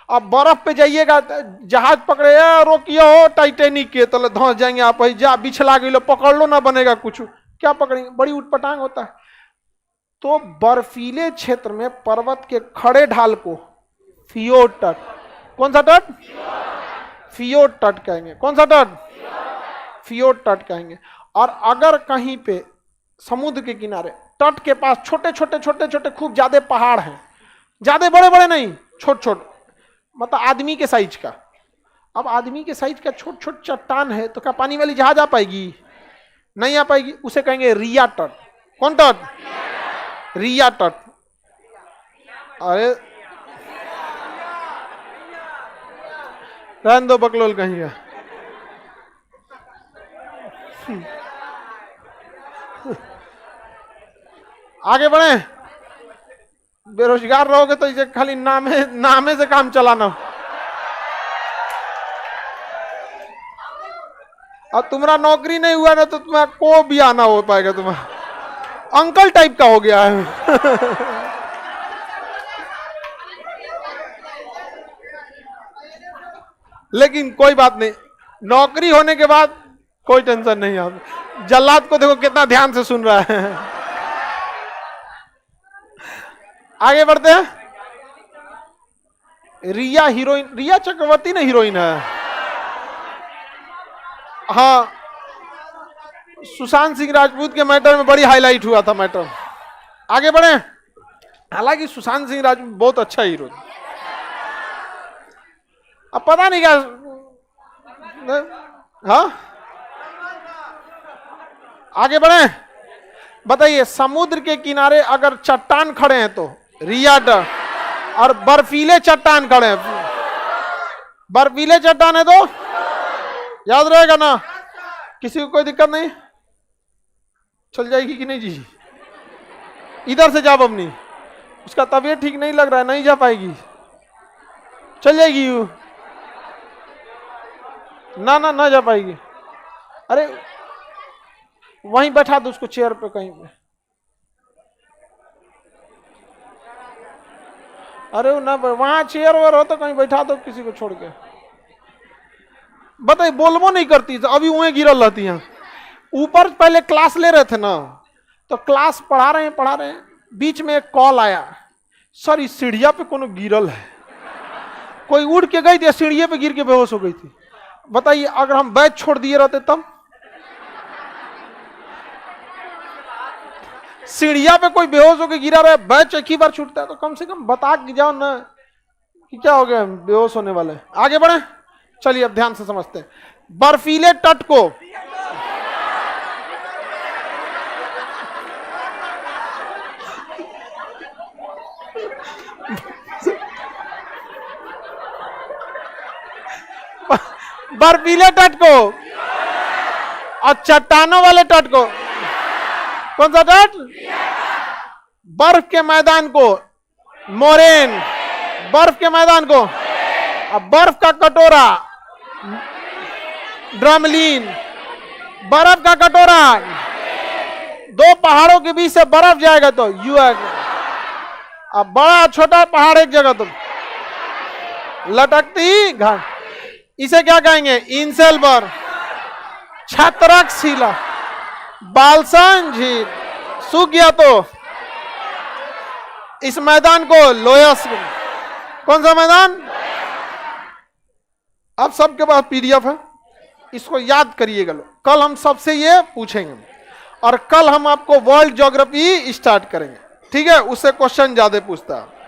आप बर्फ पे जाइएगा, जहाज पकड़े, रोकिए हो टाइटेनिक के तले धंस जाएंगे आप, जा बिछला गई लो, पकड़ लो ना बनेगा कुछ, क्या पकड़ेंगे? बड़ी उटपटांग होता है। तो बर्फीले क्षेत्र में पर्वत के खड़े ढाल को फियोर्ड तट। कौन सा तट? फियोर्ड तट कहेंगे। कौन सा तट? फियोर्ड तट कहेंगे। और अगर कहीं पे समुद्र के किनारे तट के पास छोटे छोटे छोटे छोटे खूब ज्यादा पहाड़ हैं, ज्यादा बड़े बड़े नहीं, छोटे छोटे, मतलब आदमी के साइज का। अब आदमी के साइज का छोट छोट चट्टान है, तो क्या पानी वाली जहाज आ पाएगी? नहीं आ पाएगी। उसे कहेंगे रिया तट। कौन तट? रिया तट। अरे रहने दो, बकलोल कहीं का। आगे बढ़े। बेरोजगार रहोगे तो इसे खाली नामे से काम चलाना। और तुम्हारा नौकरी नहीं हुआ ना तो तुम्हारा को भी आना हो पाएगा, तुम्हारा अंकल टाइप का हो गया है। लेकिन कोई बात नहीं, नौकरी होने के बाद कोई टेंशन नहीं। आप जल्लाद को देखो कितना ध्यान से सुन रहा है। आगे बढ़ते हैं। रिया हीरोइन, रिया चक्रवर्ती ना हीरोइन है। हाँ, सुशांत सिंह राजपूत के मैटर में बड़ी हाईलाइट हुआ था मैटर। आगे बढ़े। हालांकि सुशांत सिंह राजपूत बहुत अच्छा हीरो, अब पता नहीं क्या। हाँ, आगे बढ़े। बताइए, समुद्र के किनारे अगर चट्टान खड़े हैं तो रिया तट, और बर्फीले चट्टान खड़े हैं, बर्फीले चट्टान है तो याद रहेगा ना? किसी को कोई दिक्कत नहीं? चल जाएगी कि नहीं जी? इधर से जाओ अपनी, उसका तबीयत ठीक नहीं लग रहा है, नहीं जा पाएगी, चल जाएगी। यू ना ना ना जा पाएगी। अरे वहीं बैठा दो उसको, चेयर पे कहीं पे। अरे ना, वहां चेयर वेयर हो तो कहीं बैठा दो किसी को छोड़ के। बताइए, बोलबो नहीं करती तो अभी वहीं गिरल रहती हैं। ऊपर पहले क्लास ले रहे थे ना, तो क्लास पढ़ा रहे हैं, बीच में एक कॉल आया, सर इस सीढ़िया पे कोनो गिरल है। कोई उड़ के गई थी, सीढ़िया पे गिर के बेहोश हो गई थी। बताइए, अगर हम बैच छोड़ दिए रहते तब? सीढ़िया पे कोई बेहोश होकर गिरा रहा है, बैच एक ही बार छूटता है, तो कम से कम बता के जाओ ना कि क्या हो गया, बेहोश होने वाले। आगे बढ़े। चलिए अब ध्यान से समझते हैं। बर्फीले तट को बर्फीले तट को और चट्टानों वाले तट को कौन सा तट? बर्फ के मैदान को मोरेन, बर्फ के मैदान को, अब बर्फ का कटोरा ड्रमलीन, बर्फ का कटोरा, दो पहाड़ों के बीच से बर्फ जाएगा तो यूएक, अब बड़ा छोटा पहाड़ एक जगह तो लटकती घाट, इसे क्या कहेंगे? इंसेल बर्फ, छत्रक शिला, बालसन झील। सूख गया तो इस मैदान को लोयस, कौन सा मैदान? अब सबके पास पीडीएफ है, इसको याद करिएगा। कल हम सबसे ये पूछेंगे और कल हम आपको वर्ल्ड ज्योग्राफी स्टार्ट करेंगे, ठीक है? उससे क्वेश्चन ज्यादा पूछता है।